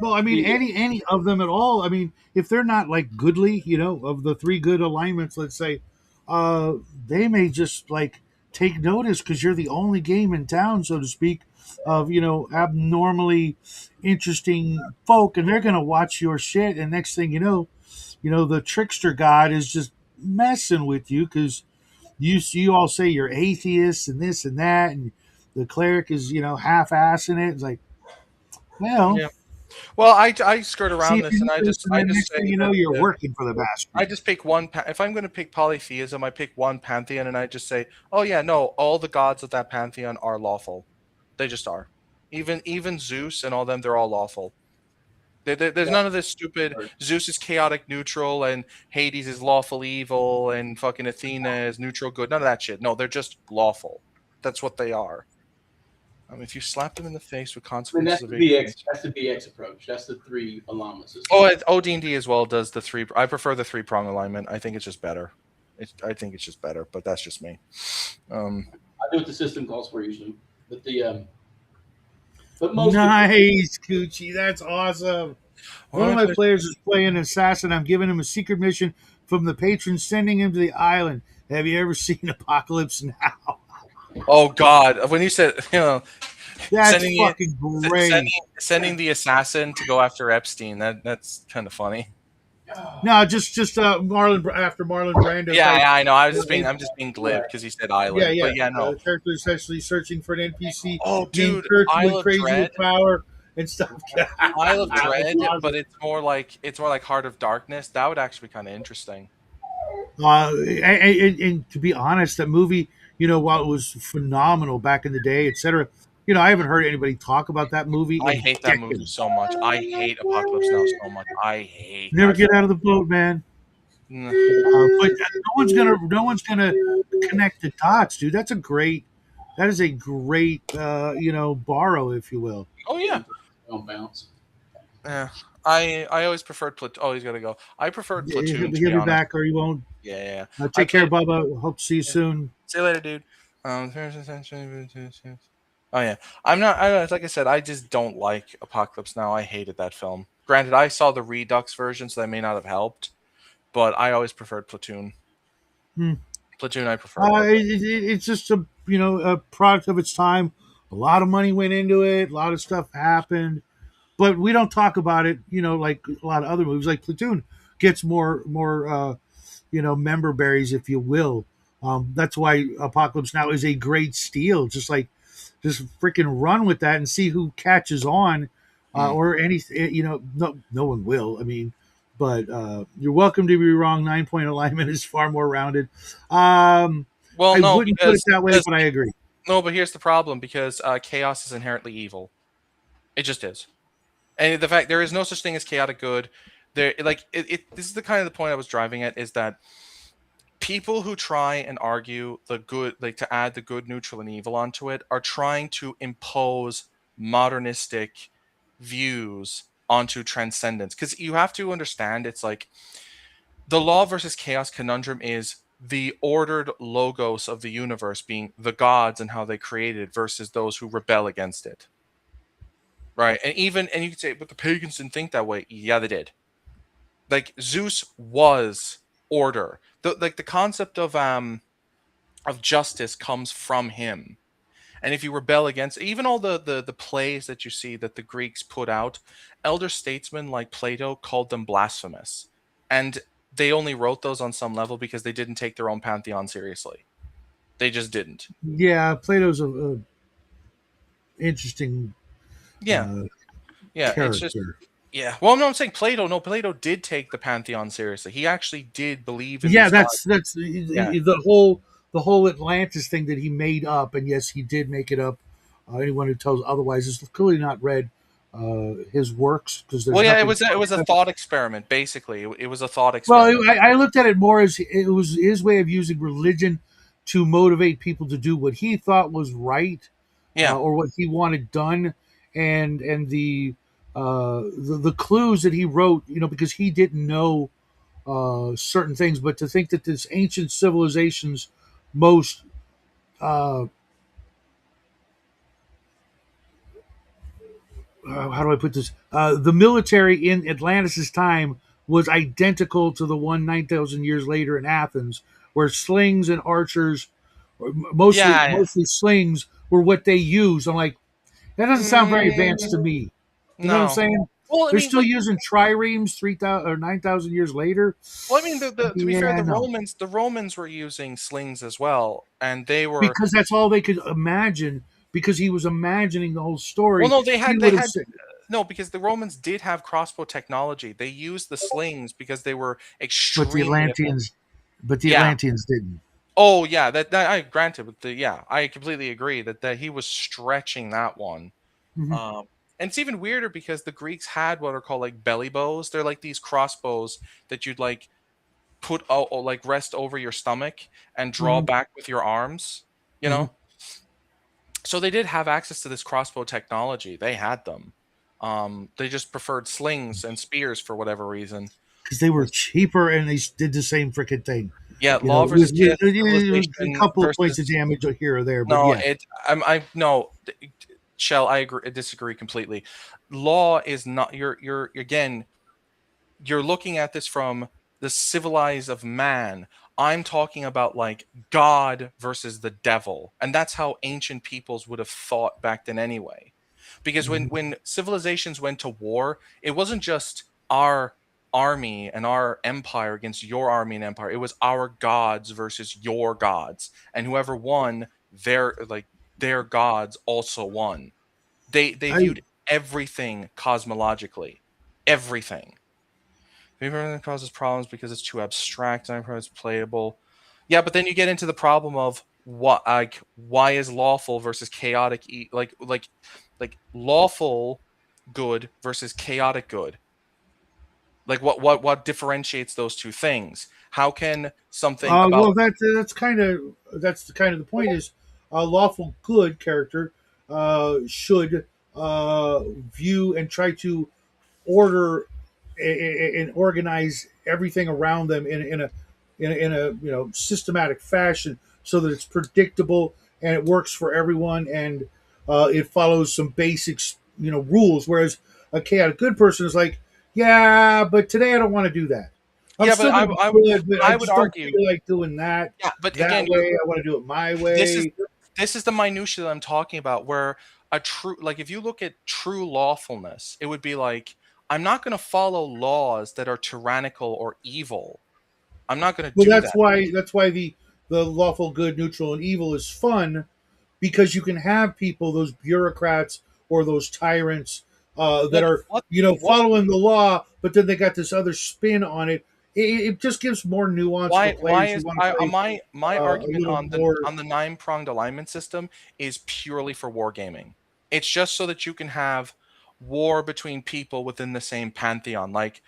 Well, I mean, The, any of them at all. I mean, if they're not like goodly, of the three good alignments, let's say, uh, they may just like take notice because you're the only game in town, so to speak, of abnormally interesting folk, and they're gonna watch your shit. And next thing the trickster god is just messing with you because you all say you're atheists and this and that, and the cleric is half assing it. It's like, well. Yeah. Well, I skirt See around if this, you and do this, and I then just next say thing you know, that you're working for the bastard. I just pick one. If I'm going to pick polytheism, I pick one pantheon, and I just say, oh yeah, no, all the gods of that pantheon are lawful. They just are. Even Zeus and all them, they're all lawful. There's none of this stupid Zeus is chaotic neutral and Hades is lawful evil and fucking Athena is neutral good. None of that shit. No, they're just lawful. That's what they are. If you slap them in the face with I mean, consequences of ignorance. That's the BX approach. That's the three alignment system. Oh, OD&D as well does the three. I prefer the three prong alignment. I think it's just better. I think it's just better, but that's just me. I do what the system calls for usually, but but most people, Nice, Coochie. That's awesome. One of my players is playing assassin. I'm giving him a secret mission from the patron, sending him to the island. Have you ever seen Apocalypse Now? Oh God, when you said That's sending it, fucking sending great. the assassin to go after Epstein, that's kind of funny. No, just Marlon after Marlon Brando Yeah, type. yeah, I know. uh, I'm just being glib right? because he said Yeah, island, yeah. but yeah, no. The character is essentially searching for an NPC Oh, named dude, Kurt who Isle went of crazy Dread, with power and stuff. Isle of That's Dread, but awesome. it's more like Heart of Darkness. That would actually be kind of interesting. And to be honest, that movie, while it was phenomenal back in the day, etc., I haven't heard anybody talk about that movie I in hate that movie decades. so much. I hate Apocalypse Now so much. I hate Never that get film. out of the boat, man. Mm. But no one's gonna connect the dots, dude. That is a great, borrow, if you will. Oh yeah, Don't bounce. yeah. I always preferred Platoon. Oh, he's gonna go. I preferred He'll Platoon be, to he'll be be honest. back, or he won't. Yeah, yeah, yeah. I Take care, played. Bubba. Hope to see you Yeah. soon. See you later, dude. Oh yeah, I'm not. Like I said, I just don't like Apocalypse Now. I hated that film. Granted, I saw the Redux version, so that may not have helped. But I always preferred Platoon. Hmm. Platoon, I preferred. It's just a product of its time. A lot of money went into it. A lot of stuff happened, but we don't talk about it. Like a lot of other movies, like Platoon gets more member berries, if you will. That's why Apocalypse Now is a great steal. Just freaking run with that and see who catches on, Mm. or any. No one will. I mean, but you're welcome to be wrong. 9-point alignment is far more rounded. Um, Well, I no, wouldn't put it that way, because but I agree. no, but here's the problem because chaos is inherently evil. It just is. And the fact there is no such thing as chaotic good. There, like this is the kind of the point I was driving at is that people who try and argue the good, like to add the good, neutral, and evil onto it, are trying to impose modernistic views onto transcendence. Because you have to understand, it's like the law versus chaos conundrum is the ordered logos of the universe being the gods and how they created versus those who rebel against it. Right. And you could say, but the pagans didn't think that way. Yeah, they did. Like Zeus was order. The concept of justice comes from him. And if you rebel against even all the plays that you see that the Greeks put out, elder statesmen like Plato called them blasphemous. And they only wrote those on some level because they didn't take their own pantheon seriously. They just didn't. Yeah, Plato's a interesting Yeah. uh, Yeah. It's just character. yeah. Well, no, I'm saying Plato. No, Plato did take the pantheon seriously. He actually did believe in Yeah, these that's gods. that's Yeah. the whole Atlantis thing that he made up, and yes, he did make it up. Anyone who tells otherwise has clearly not read his works because there's Well, yeah, nothing. it was a thought experiment. Basically, it was a thought Well, experiment. I looked at it more as it was his way of using religion to motivate people to do what he thought was right, Yeah. or what he wanted done, and the clues that he wrote, because he didn't know certain things, but to think that this ancient civilization's most how do I put this? The military in Atlantis' time was identical to the one 9,000 years later in Athens, where slings and archers, or mostly Yeah. mostly slings, were what they used. I'm like, that doesn't sound very advanced to Mm, me. You know what I'm no. saying? Well, I They're mean, still like, using triremes 3,000 or 9,000 years later. well, I mean, the to be fair, Yeah, no, The Romans were using slings as well, and they were. because that's all they could imagine. Because he was imagining the whole Well, story, no, he they would have had said. no, because the Romans did have crossbow technology. They used the slings because they were But the extremely effective. Atlanteans, but the Yeah. Atlanteans didn't. Oh, yeah. That I granted, but yeah, I completely agree that he was stretching that one. Mhm. Um, and it's even weirder because the Greeks had what are called like belly bows. They're like these crossbows that you'd like put like rest over your stomach and draw Mhm. back with your arms. You Mhm. know, so they did have access to this crossbow technology. They had them. They just preferred slings and spears for whatever reason. Because they were Was cheaper and they did the same freaking thing. yeah, You know, law versus chaos a civilization couple of points of versus damage here or there, but no. yeah. I no. Shell, I agree. I disagree completely. Law is not. You're again. You're looking at this from the civilized of man. I'm talking about like God versus the devil. And that's how ancient peoples would have thought back then anyway. Because Mhm. when civilizations went to war, it wasn't just our army and our empire against your army and empire. It was our gods versus your gods. And whoever won, their gods also won. They I viewed everything cosmologically. Everything. Everything causes problems because it's too abstract and it's playable. Yeah, but then you get into the problem of what like why is lawful versus chaotic like lawful good versus chaotic good. Like what differentiates those two things? How can something about well, that's the kind of the point is a lawful good character should view and try to order and organize everything around them in a systematic fashion so that it's predictable and it works for everyone and it follows some basics rules. Whereas a chaotic good person is like, yeah, but today I don't want to do that. I'm yeah, still going to be good, but I I would just don't argue feel like doing that yeah, but that again, way. I want to do it my this is way. this is the minutia that I'm talking about where a true like if you look at true lawfulness, it would be like I'm not going to follow laws that are tyrannical or evil. I'm not going to Well, do that. that's why the lawful good, neutral, and evil is fun because you can have people, those bureaucrats or those tyrants that Well, are what following the law, but then they got this other spin on it. it just gives more nuance for Why players who is want to play my a argument little on more. the nine-pronged alignment system is purely for wargaming. It's just so that you can have war between people within the same pantheon. Like,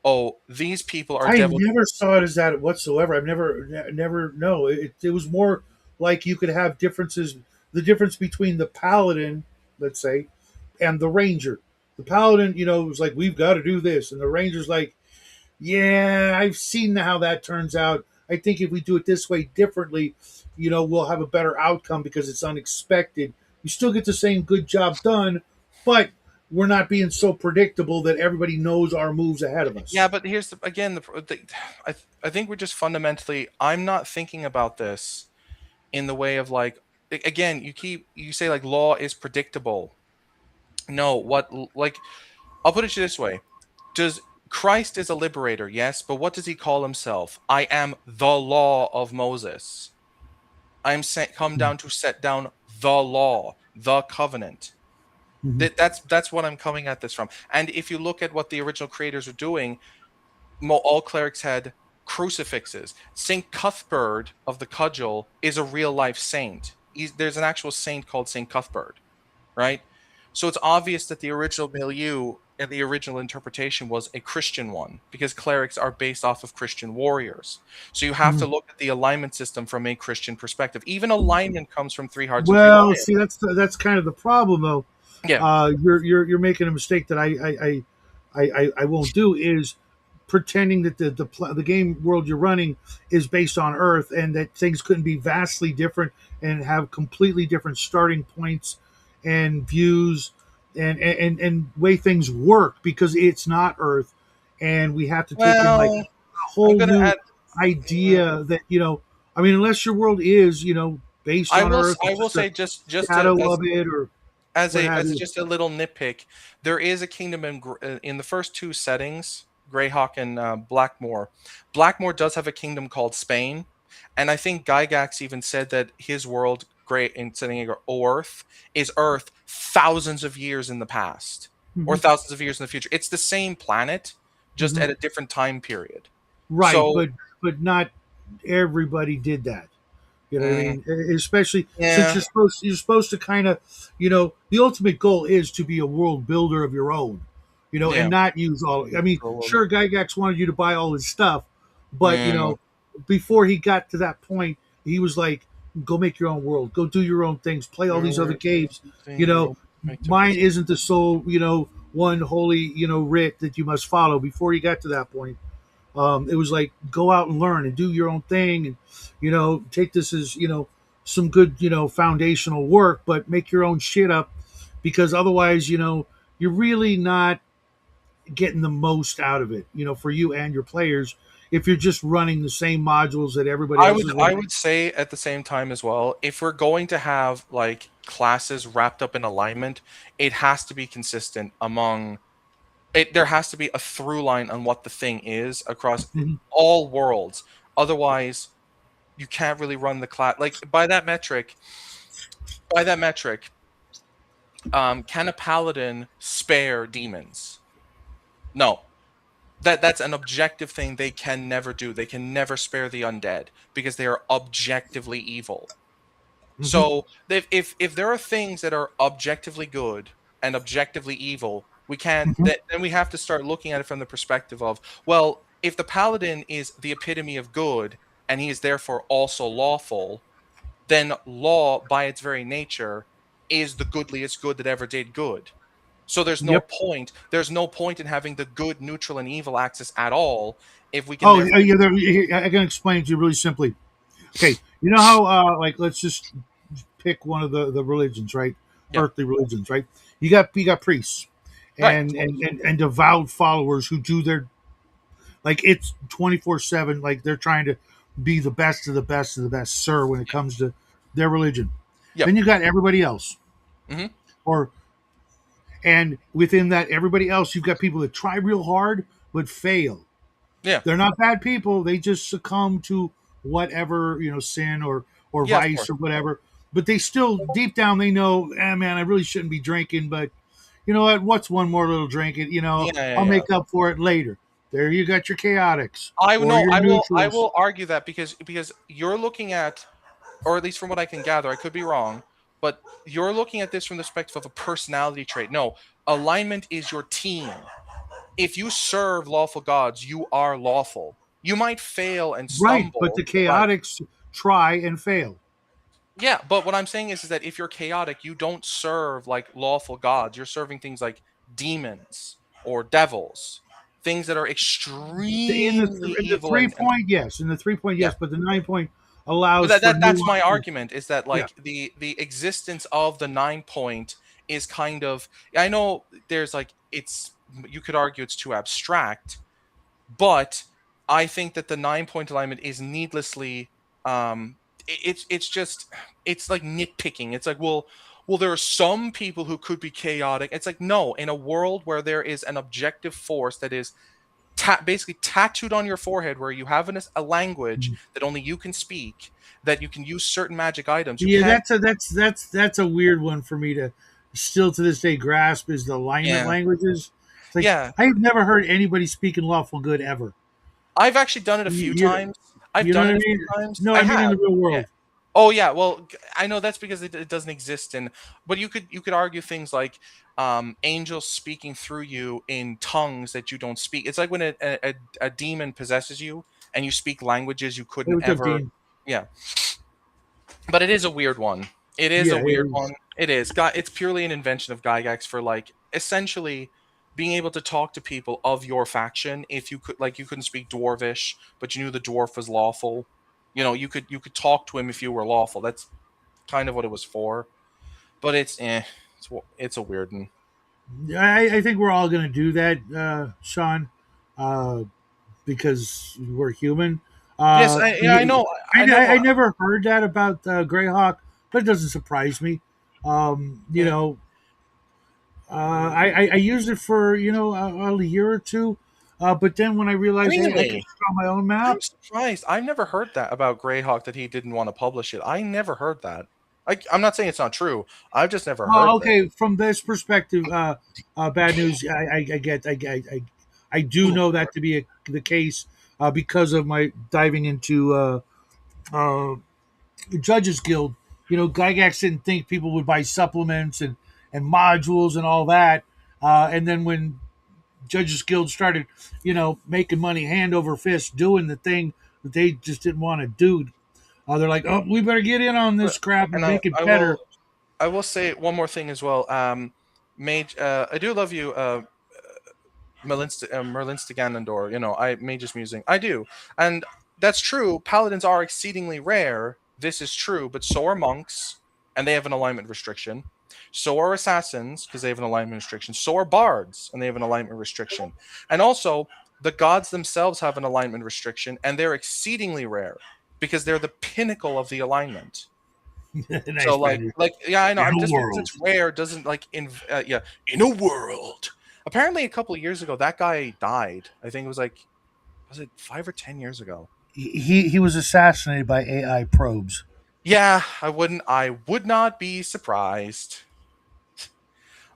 oh, these people are I devil. never saw it as that whatsoever. I've never no. It was more like you could have differences. The difference between the paladin, let's say, and the ranger. The paladin, was like, we've got to do this, and the ranger's like, yeah, I've seen how that turns out. I think if we do it this way differently, we'll have a better outcome because it's unexpected. You still get the same good job done, but we're not being so predictable that everybody knows our moves ahead of Yeah, us. but here's I think we're just fundamentally. I'm not thinking about this in the way of like again. You say like law is predictable. No, like I'll put it to you this way: Does Christ is a liberator? Yes, but what does he call himself? I am the law of Moses. I'm sent come down to set down the law, the covenant. Mhm. That's what I'm coming at this from. And if you look at what the original creators are doing, all clerics had crucifixes. Saint Cuthbert of the Cudgel is a real life saint. There's an actual saint called Saint Cuthbert, right? So it's obvious that the original milieu and the original interpretation was a Christian one because clerics are based off of Christian warriors. So you have to Mhm. look at the alignment system from a Christian perspective. Even alignment comes from three hearts and three Well, lions. see, that's kind of the problem, though. Yeah. You're making a mistake that I won't do is pretending that the game world you're running is based on Earth and that things couldn't be vastly different and have completely different starting points and views and way things work because it's not Earth and we have to take in like Well, a I'm whole gonna new add. mm, idea that I mean unless your world is based on Earth, I it's will just a say just to, shadow of it or what have as you. just a little nitpick, there is a kingdom in the first two settings, Greyhawk and Blackmoor. Blackmoor does have a kingdom called Spain, and I think Gygax even said that his world, Grey in setting Earth, is Earth thousands of years in the past or Mhm. thousands of years in the future. It's the same planet, just Mhm. at a different time period. Right, So, but not everybody did that. You know what I mm, mean? Especially since yeah, you're supposed to kind of, the ultimate goal is to be a world builder of your own, and yeah. not use all. I mean, sure, Gygax wanted you to buy all his stuff, but Mm, before he got to that point, he was like, "Go make your own world. Go do your own things. Play all these other games. You know, mine isn't the sole, one holy, writ that you must follow." Before he got to that point, it was like go out and learn and do your own thing, and take this as some good foundational work, but make your own shit up because otherwise you're really not getting the most out of it for you and your players if you're just running the same modules that everybody else is I running. would say at the same time as well, if we're going to have like classes wrapped up in alignment, it has to be consistent among it. There has to be a through line on what the thing is across Mhm. all worlds. Otherwise, you can't really run the class like by that metric. By that metric, can a paladin spare demons? No, that's an objective thing they can never do. They can never spare the undead because they are objectively evil. Mhm. So if there are things that are objectively good and objectively evil, we can't. Mhm. Then we have to start looking at it from the perspective of, well, if the paladin is the epitome of good and he is therefore also lawful, then law by its very nature is the goodliest good that ever did good. So there's no Yep. point. There's no point in having the good, neutral, and evil axis at all if we can Oh therefore. yeah, I can explain it to you really simply. Okay, you know how like let's just pick one of the religions, right? Yeah. Earthly religions, right? You got priests Right. and devout followers who do their like it's 24/7, like they're trying to be the best of the best of the best, sir, when it Yeah. comes to their religion. Then Yep. you got everybody else, Hmm. or and within that everybody else, you've got people that try real hard but fail. Yeah. They're not bad people. They just succumb to whatever sin or Yeah. Of vice course. or whatever. But they still deep down they know, man, I really shouldn't be drinking. But you know what? What's one more little drink? Yeah. Yeah. I'll Yeah. make up for it later. There you got your chaotics I or know your I neutrals. will argue that because you're looking at, or at least from what I can gather, I could be wrong, but you're looking at this from the perspective of a personality trait. No, alignment is your team. If you serve lawful gods, you are lawful. You might fail and Right, but stumble, the right? chaotics try and fail. Yeah, but what I'm saying is that if you're chaotic, you don't serve like lawful gods. You're serving things like demons or devils, things that are extremely In the evil and 3 point, yes. In the 3 point, yeah. yes. But the 9 point But allows for that's my nuances. argument is that Yeah, like the existence of the 9 point is kind of, I know there's like it's, you could argue it's too abstract, but I think that the 9 point alignment is needlessly it's just, it's like nitpicking. It's like, well there are some people who could be chaotic. It's like, no, in a world where there is an objective force that is basically tattooed on your forehead, where you have a language that only you can speak, that you can use certain magic items. You yeah. can't. That's a weird one for me to still to this day grasp is the alignment Yeah, languages. It's like yeah. I've never heard anybody speak in lawful good ever. I've actually done it a few You, times. I've you know done what it I a few mean? times. No, I I mean in have. the real Yeah. world. Oh yeah. Well, I know that's because it doesn't exist in. But you could argue things like angels speaking through you in tongues that you don't speak. It's like when a demon possesses you and you speak languages you Hey, couldn't what's up, ever. Dean? Yeah. But it is a weird one. It is a Yeah, it weird is. one. It is. It's purely an invention of Gygax for like essentially being able to talk to people of your faction. If you could, like, you couldn't speak Dwarvish, but you knew the dwarf was lawful. You could talk to him if you were lawful. That's kind of what it was for. But it's a weird one. I think we're all going to do that, Sean, uh, because we're human. Yes, Uh, yeah, I know, I know. I never heard that about Greyhawk, but it doesn't surprise me. You Yeah, know, I used it for a year or two, but then when I realized, hey, I can really. draw my own I'm map. surprised. I've never heard that about Greyhawk, that he didn't want to publish it. I never heard that. I'm not saying it's not true. I've just never heard Well, that. okay, from this perspective, bad news. I do Ooh, know that to be the case because of my diving into uh, Judges Guild. Gygax didn't think people would buy supplements and modules and all that. And then when Judges Guild started, making money hand over fist doing the thing that they just didn't want to do, they're like, oh, we better get in on this crap and and make it I better. will say one more thing as well. Mage, I do love you, Merlinsta Ganondorf. I Mage's musing. I do, and that's true. Paladins are exceedingly rare. This is true, but so are monks, and they have an alignment restriction. So are assassins, because they have an alignment restriction. So are bards, and they have an alignment restriction. And also, the gods themselves have an alignment restriction, and they're exceedingly rare because they're the pinnacle of the alignment. Nice, So bad like news. like yeah, I know. In I'm a just because world. it's rare doesn't like yeah, in a world. Apparently, a couple of years ago, that guy died. I think it was like, was it 5 or 10 years ago? He was assassinated by AI probes. Yeah, I would not be surprised.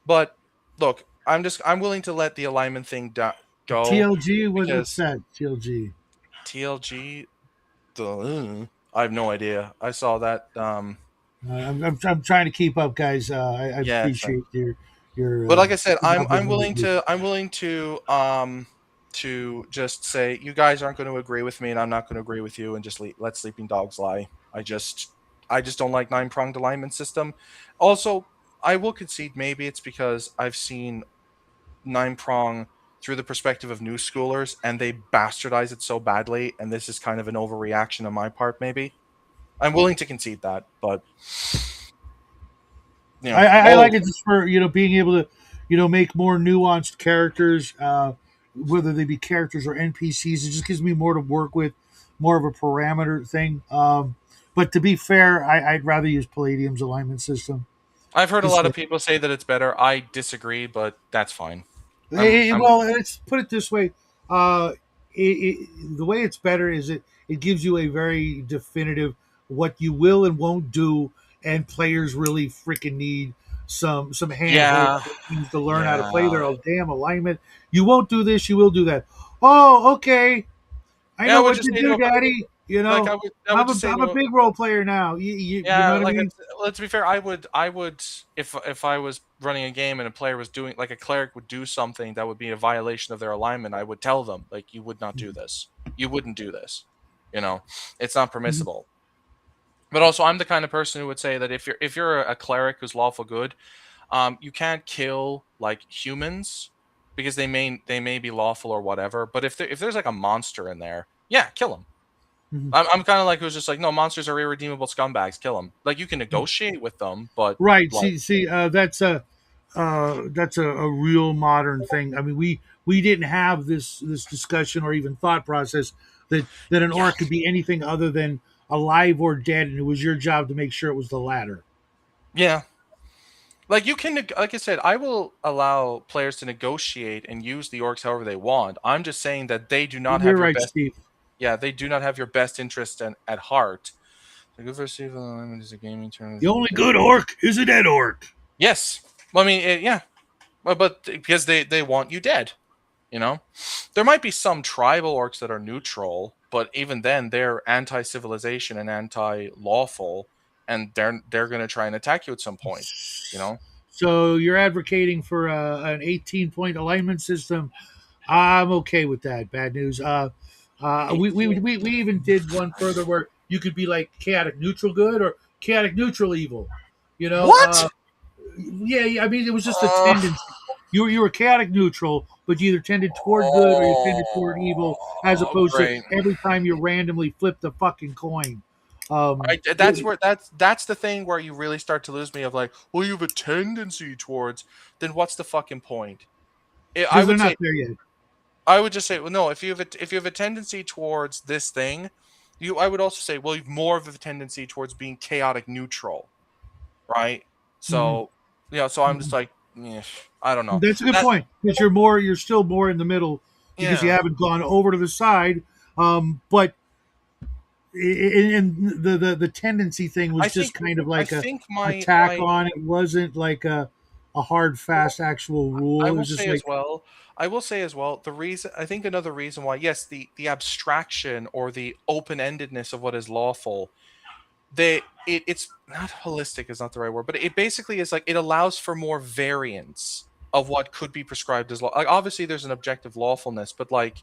But look, I'm willing to let the alignment thing go TLG, what's because that? TLG. TLG. I have no idea. I saw that. I'm trying to keep up, guys. I Yeah, same. appreciate your But like I said, I'm cooperating with willing me. to just say you guys aren't going to agree with me, and I'm not going to agree with you, and just let sleeping dogs lie. I just don't like nine pronged alignment system. Also, I will concede maybe it's because I've seen nine prong through the perspective of new schoolers, and they bastardize it so badly, and this is kind of an overreaction on my part. Maybe I'm willing to concede that, but I oh, like it just for being able to make more nuanced characters, whether they be characters or NPCs. It just gives me more to work with, more of a parameter thing. But to be fair, I'd rather use Palladium's alignment system. I've heard a Just lot of people say that it's better. I disagree, but that's fine. I'm well, let's put it this way. Uh, the way it's better is it gives you a very definitive what you will and won't do, and players really freaking need some hand holding Yeah, things to learn how to play yeah, their damn alignment. You won't do this, you will do that. Oh, okay. I yeah. I know would what just to say do, to Daddy. like I would just say I'm a to big role player now. You know yeah, what I like mean? let's be fair. I would if I was running a game and a player was doing like a cleric would do something that would be a violation of their alignment. I would tell them like you would not do this. You wouldn't do this. You know, it's not Mhm. permissible. But also, I'm the kind of person who would say that if you're a cleric who's lawful good, you can't kill like humans because they may be lawful or whatever. But if there's like a monster in there, yeah, kill them. Mhm. I'm kind of like who's just like no, monsters are irredeemable scumbags. Kill them. Like you can negotiate with them, but Right. like That's a real modern thing. I mean, we didn't have this discussion or even thought process that an yeah, orc could be anything other than alive or dead, and it was your job to make sure it was the latter. yeah. Like you can, like I said, I will allow players to negotiate and use the orcs however they want. I'm just saying that they do not You're have your right, best. Steve. Yeah, they do not have your best interest at heart. So good for Steve Alignment is a gaming term. The only good orc is a dead orc. Yes, well, I mean, yeah, but because they want you dead. You know, there might be some tribal orcs that are neutral, but even then, they're anti-civilization and anti-lawful, and they're going to try and attack you at some point. You know, So you're advocating for an 18-point alignment system. I'm okay with that. Bad news. We even did one further where you could be like chaotic neutral good or chaotic neutral evil. You know, what? yeah, yeah. I mean, it was just a Uh, tendency. You were chaotic neutral, but you either tended toward good or you tended toward evil, as oh, opposed to great. every time you randomly flip the fucking coin. Um, That's where that's the thing where you really start to lose me of like, well, you have a tendency towards. Then what's the fucking point? I because they're would not say there yet. I would just say, well, no. If you have a tendency towards this thing, I would also say, well, you've more of a tendency towards being chaotic neutral, right? Mhm, So, yeah. So I'm just mhm. like, eh, I don't know. That's a good That point because you're still more in the middle because you yeah. haven't gone over to the side. But and the tendency thing was I just think kind of I like think a my tack my on. It wasn't like a hard fast actual I rule. It will was just say as like well. I will say as well. The reason I think another reason why, yes, the abstraction or the open endedness of what is lawful it's not holistic is not the right word, but it basically is like it allows for more variance of what could be prescribed as law. Like obviously there's an objective lawfulness, but like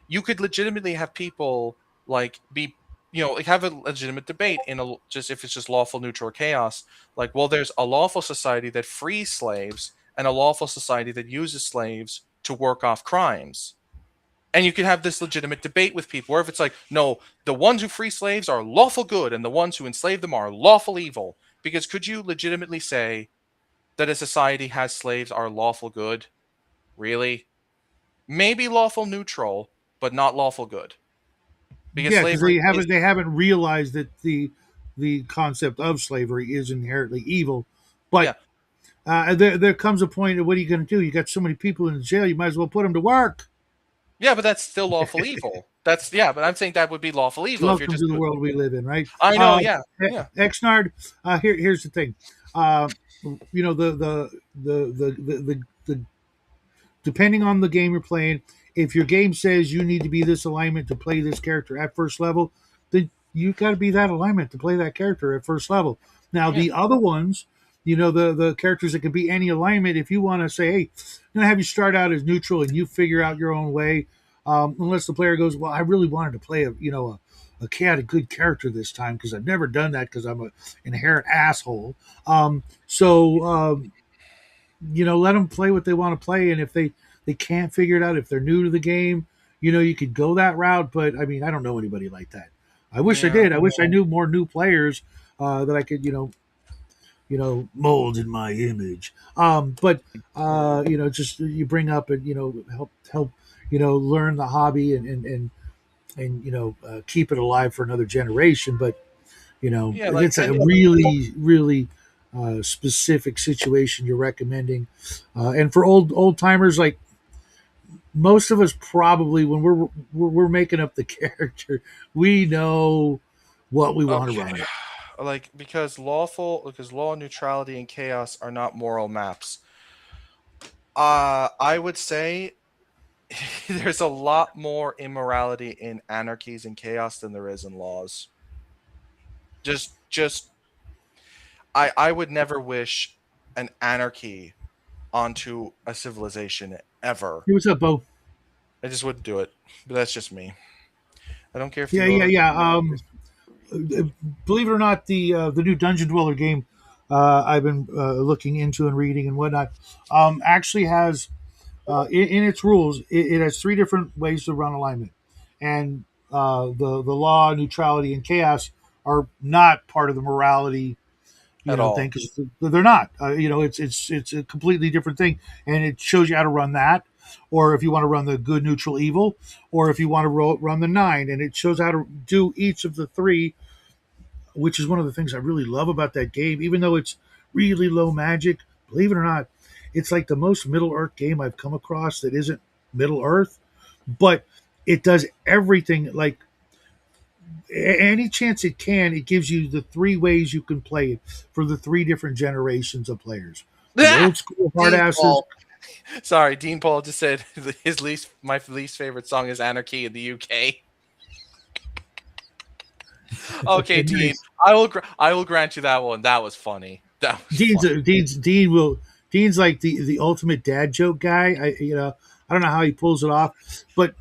you could legitimately have people like be like have a legitimate debate in a just if it's just lawful, neutral, or chaos. Like, well, there's a lawful society that frees slaves and a lawful society that uses slaves to work off crimes, and you can have this legitimate debate with people where if it's like no, the ones who free slaves are lawful good and the ones who enslave them are lawful evil, because could you legitimately say that a society has slaves are lawful good? Really? Maybe lawful neutral, but not lawful good, because yeah, because slavery is they haven't realized that the concept of slavery is inherently evil. But yeah, there comes a point of what are you going to do? You got so many people in the jail, you might as well put them to work. yeah, but that's still lawful evil. That's yeah, but I'm saying that would be lawful evil if you're Welcome just to the world we live in, right? I know, yeah, yeah, Exnard, here's the thing. Uh, you know the depending on the game you're playing, if your game says you need to be this alignment to play this character at first level, then you got to be that alignment to play that character at first level. Now yeah, the other ones, the characters that can be any alignment. If you want to say, hey, I'm gonna have you start out as neutral and you figure out your own way, unless the player goes, well, I really wanted to play a chaotic good character this time because I've never done that because I'm an inherent asshole. Let them play what they want to play, and if they can't figure it out, if they're new to the game, you could go that route. But I mean, I don't know anybody like that. I wish I yeah, did. I wish I knew more new players that I could mold in my image. But just you bring up and help learn the hobby and keep it alive for another generation. But yeah. Like it's a really, really specific situation you're recommending. And for old timers, like most of us, probably when we're making up the character, we know what we want to okay, run it. like because law, neutrality, and chaos are not moral maps. I would say there's a lot more immorality in anarchies and chaos than there is in laws. Just I would never wish an anarchy onto a civilization ever. Hey, what's up, Bo? I just wouldn't do it. But that's just me. I don't care if you Yeah, vote yeah, on yeah. this. Believe it or not, the new Dungeon Dweller game I've been looking into and reading and whatnot actually has in its rules it has three different ways to run alignment, and the law, neutrality, and chaos are not part of the morality At thing all. because they're not. It's a completely different thing, and it shows you how to run that. Or if you want to run the good, neutral, evil, or if you want to run the nine, and it shows how to do each of the three, which is one of the things I really love about that game. Even though it's really low magic, believe it or not, it's like the most Middle Earth game I've come across that isn't Middle Earth, but it does everything like any chance it can. It gives you the three ways you can play it for the three different generations of players. The old school hard Dean asses. Paul. Sorry, Dean Paul just said my least favorite song is Anarchy in the UK. Okay, Okay, Dean, nice. I will grant you that one. That was funny. That was funny. Dean's like the ultimate dad joke guy. I don't know how he pulls it off, but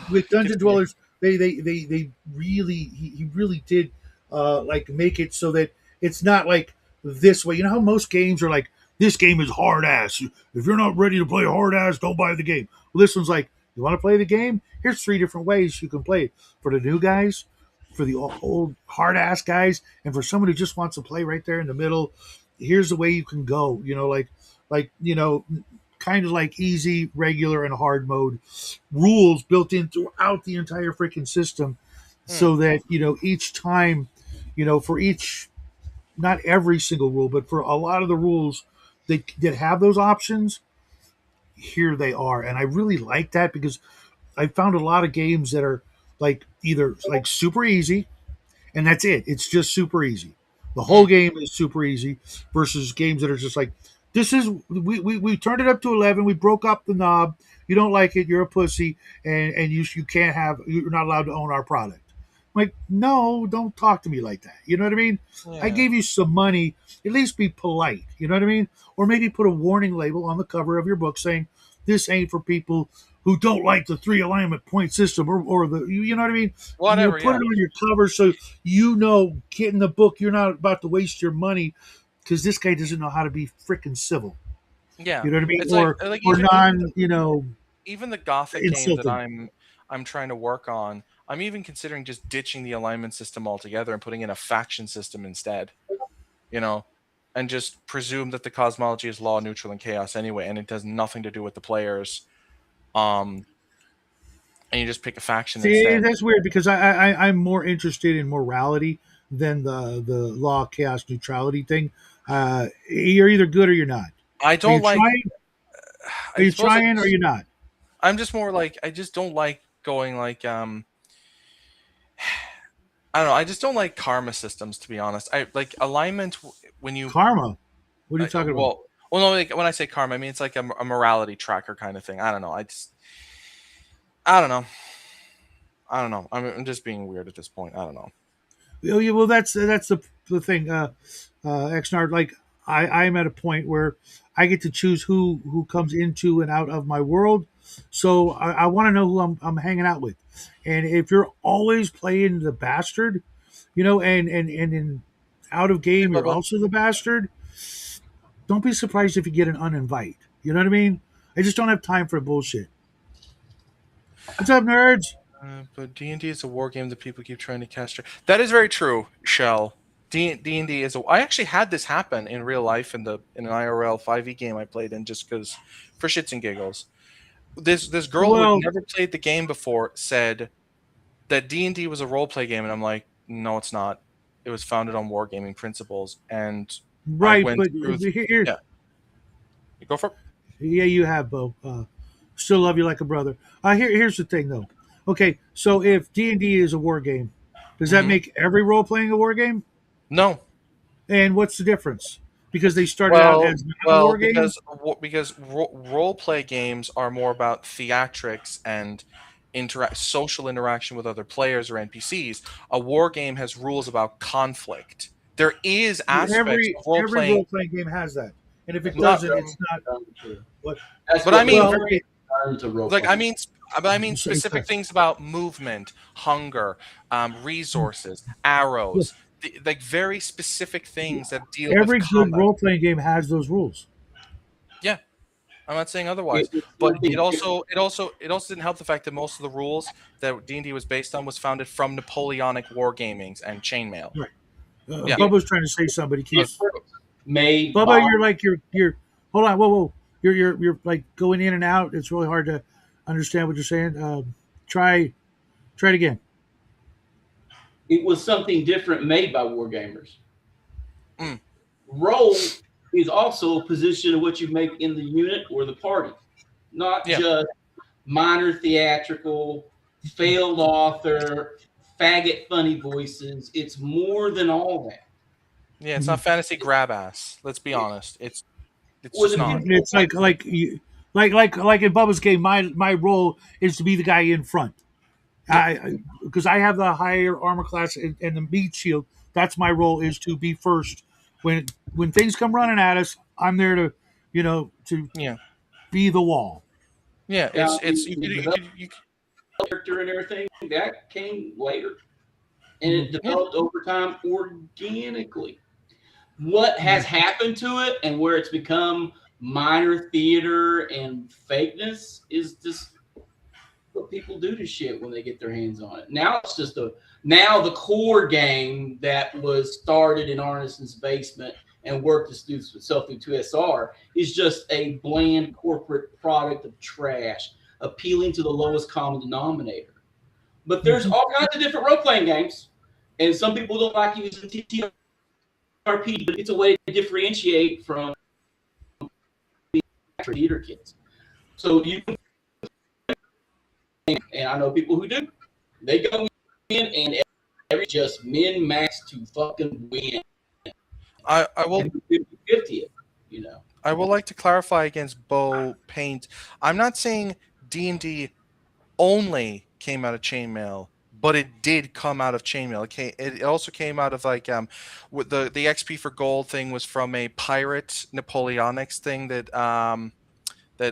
with Give Dungeon it to me. Dwellers, they really he really did like make it so that it's not like this way. You know how most games are like this game is hard ass. If you're not ready to play hard ass, don't buy the game. Well, this one's like you want to play the game. Here's three different ways you can play it for the new guys, for the old hard ass guys, and for someone who just wants to play right there in the middle. Here's the way you can go. Like kind of like easy, regular, and hard mode rules built in throughout the entire freaking system, Hmm. so that each time, for each not every single rule, but for a lot of the rules that have those options, here they are, and I really like that because I found a lot of games that are like either like super easy and that's it. It's just super easy. The whole Hmm. game is super easy versus games that are just like, this is we turned it up to 11. We broke up the knob. You don't like it. You're a pussy, and you can't have. You're not allowed to own our product. I'm like, no, don't talk to me like that. You know what I mean? I Yeah. gave you some money. At least be polite. You know what I mean? Or maybe put a warning label on the cover of your book saying this ain't for people who don't like the three alignment point system or the you know what I mean? Whatever. Put it Yeah. on your cover so get in the book. You're not about to waste your money because this guy doesn't know how to be freaking civil. Yeah. You know what I mean? It's like Or even non, even the gothic games that insulting. I'm trying to work on. I'm even considering just ditching the alignment system altogether and putting in a faction system instead. You know, and just presume that the cosmology is law, neutral, and chaos anyway, and it has nothing to do with the players. Um, and you just pick a faction See, instead. that's weird because I'm more interested in morality than the law chaos neutrality thing. You're either good or you're not. I Are you don't like. trying? Are I you suppose trying or you're not? I'm just more like I just don't like going like I don't know. I just don't like karma systems, to be honest. I like alignment when you Karma. What are you talking about? no, like when I say karma, I mean it's like a morality tracker kind of thing. I don't know. I don't know. I don't know. I'm just being weird at this point. I don't know. Oh, yeah, well, that's the thing. Xnard, like I'm at a point where I get to choose who comes into and out of my world, so I want to know who I'm hanging out with, and if you're always playing the bastard, and in out of Hey, game you're Bubba. also the bastard, don't be surprised if you get an uninvite. You know what I mean? I just don't have time for bullshit. What's up, nerds? But D&D is a war game that people keep trying to castrate. That is very true, Shell. D&D is a. I actually had this happen in real life in an IRL 5e game I played in just because for shits and giggles. This girl who had Well, never played the game before said that D&D was a role play game, and I'm like, no, it's not. It was founded on wargaming principles, and I right, went but through. here, Yeah, you go for it. yeah, you have, Bo. Still love you like a brother. Here's the thing, though. Okay, so if D&D is a war game, does that Hmm. make every role playing a war game? No. And what's the difference? Because they started out Well, as non-war because games. role play games are more about theatrics and social interaction with other players or NPCs. A war game has rules about conflict. There is aspects Every of role every playing, role playing game has that, and if it not, doesn't, it's not what. That's but I what mean, moves Well, okay, into role like playing. I mean so, specific things about movement, hunger, resources, yeah, arrows, like very specific things that deal with every good combat. role playing game has those rules. Yeah, I'm not saying otherwise, It's but something different. it also didn't help the fact that most of the rules that D&D was based on was founded from Napoleonic wargamings and chainmail. Right. Yeah. Yeah, Bubba's trying to say somebody keeps. different made Bubba, by you're like you're. Hold on, whoa. You're like going in and out. It's really hard to understand what you're saying. Try try it again. it was something different made by wargamers. Mm, Role is also a position of what you make in the unit or the party, not yeah. just minor theatrical, failed author, faggot funny voices. It's more than all that. Yeah, it's not Mhm. fantasy grab ass. Let's be honest. It's Or just the not. people It's like in Bubba's game. My role is to be the guy in front. Yeah. I because I have the higher armor class and the meat shield. That's my role is to be first when things come running at us. I'm there to to Yeah. be the wall. Yeah, now it's the development character and everything that came later, and Mhm. it yeah. developed over time organically. What has Mhm. happened to it and where it's become minor theater and fakeness is just what people do to shit when they get their hands on it. Now it's just a now the core game that was started in Arneson's basement and worked itself through 2SR is just a bland corporate product of trash, appealing to the lowest common denominator. But there's Mhm. all kinds of different role playing games, and some people don't like using TTRP, but it's a way to differentiate from theater kids. So you and I know people who do. They go in and every just min max to fucking win I will and 50 it, you know. I would like to clarify against Bo Paint. I'm not saying D&D only came out of chainmail, but it did come out of chainmail. It also came out of like with the XP for gold thing was from a pirate Napoleonics thing that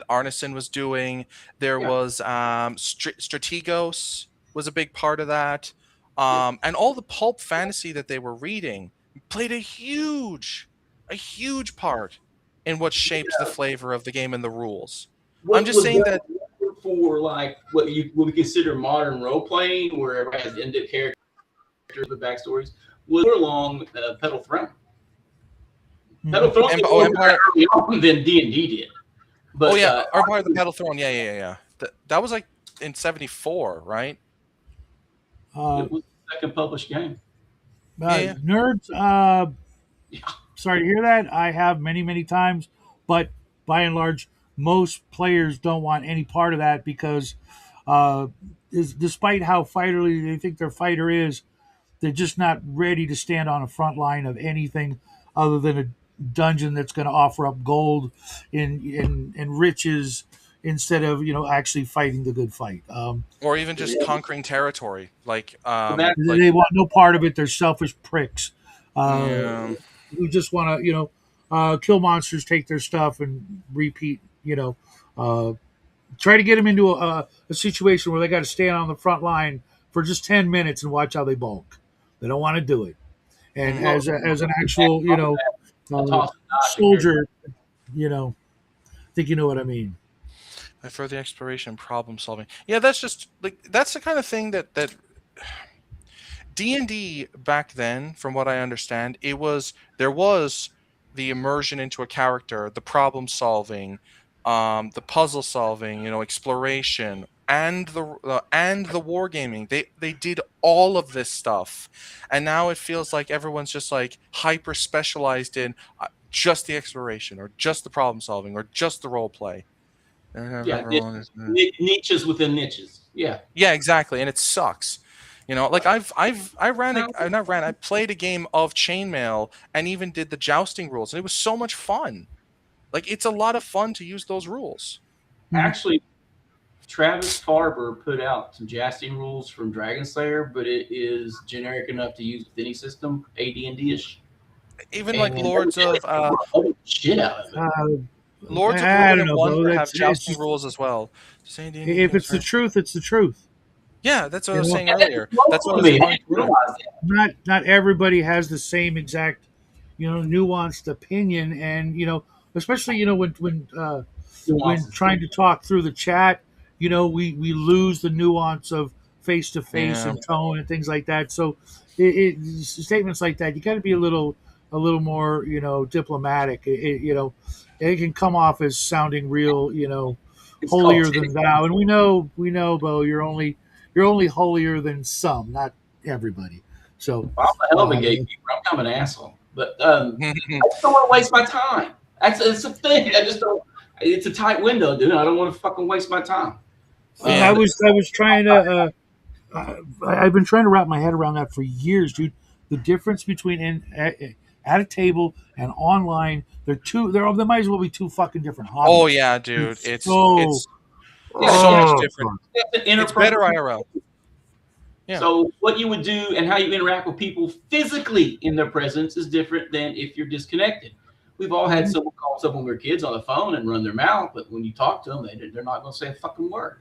Arneson was doing. There Yeah, was Strategos was a big part of that. yeah. And all the pulp fantasy that they were reading played a huge part in what shaped the flavor of the game and the rules. I'm What just was saying that that for like what we consider modern role playing, where everybody has ended characters with backstories, was more along Pedal Throne. Pedal Mhm. Throne did more of that Empire. early on than D&D did. Oh But yeah, Empire of the Battle Throne. Yeah. That was like in '74, right? Uh, it was the second published game. Yeah. nerds. Yeah, Sorry to hear that. I have many times, but by and large, most players don't want any part of that because, despite how fighterly they think their fighter is, they're just not ready to stand on a front line of anything other than a dungeon that's going to offer up gold in riches instead of actually fighting the good fight. Or even just yeah. conquering territory, Well, that They want no part of it. They're selfish pricks uh, yeah. who just want to kill monsters, take their stuff, and repeat. Uh, try to get them into a situation where they got to stand on the front line for just 10 minutes and watch how they bulk. They don't want to do it. And Mhm. as an actual I uh, tossed a dodge a character. soldier, I think you know what I mean. I prefer the exploration problem solving. Yeah, that's just like that's the kind of thing that D&D back then, from what I understand, there was the immersion into a character, the problem solving, the puzzle solving, exploration, and the wargaming. They did all of this stuff, and now it feels like everyone's just like hyper specialized in just the exploration, or just the problem solving, or just the role play. Yeah, Everyone is niches within niches. Yeah, yeah, exactly, and it sucks. You know, like I played a game of chainmail and even did the jousting rules, and it was so much fun. Like it's a lot of fun to use those rules. Mhm. Actually, Travis Farber put out some jousting rules from Dragon Slayer, but it is generic enough to use with any system, AD&D ish, Even and like they love the shit out of it. Uh, Lords of I Ruin don't and know, Bo. Wonder have It's jousting just, rules as well. Same D&D if games, it's the right? truth, it's the truth. Yeah, that's what I You was know, saying And that's earlier. That's what I local to was me. I going didn't through. realize that. not everybody has the same exact, nuanced opinion, and especially when Nuances. trying to talk through the chat, we lose the nuance of face to face Yeah. and tone and things like that. So, statements like that, you got to be a little more, diplomatic. It can come off as sounding real, It's called holier titty. than thou, and we know, Bo, you're only holier than some, not everybody. So, I'm a hell of a uh, gatekeeper. I'm kind of an asshole, but I just don't want to waste my time. That's the thing. I just don't. It's a tight window, dude. I don't want to fucking waste my time. I Yeah. The, was trying to. I've been trying to wrap my head around that for years, dude. The difference between at a table and online, they might as well be two fucking different Oh hobbies. yeah, dude. It's It's so it's yeah, so yeah, much oh different. God. it's an It's better interpersonal. IRL. Yeah. So what you would do and how you interact with people physically in their presence is different than if you're disconnected. We've all had someone call us up when we were kids on the phone and run their mouth, but when you talk to them, they're not going to say a fucking word.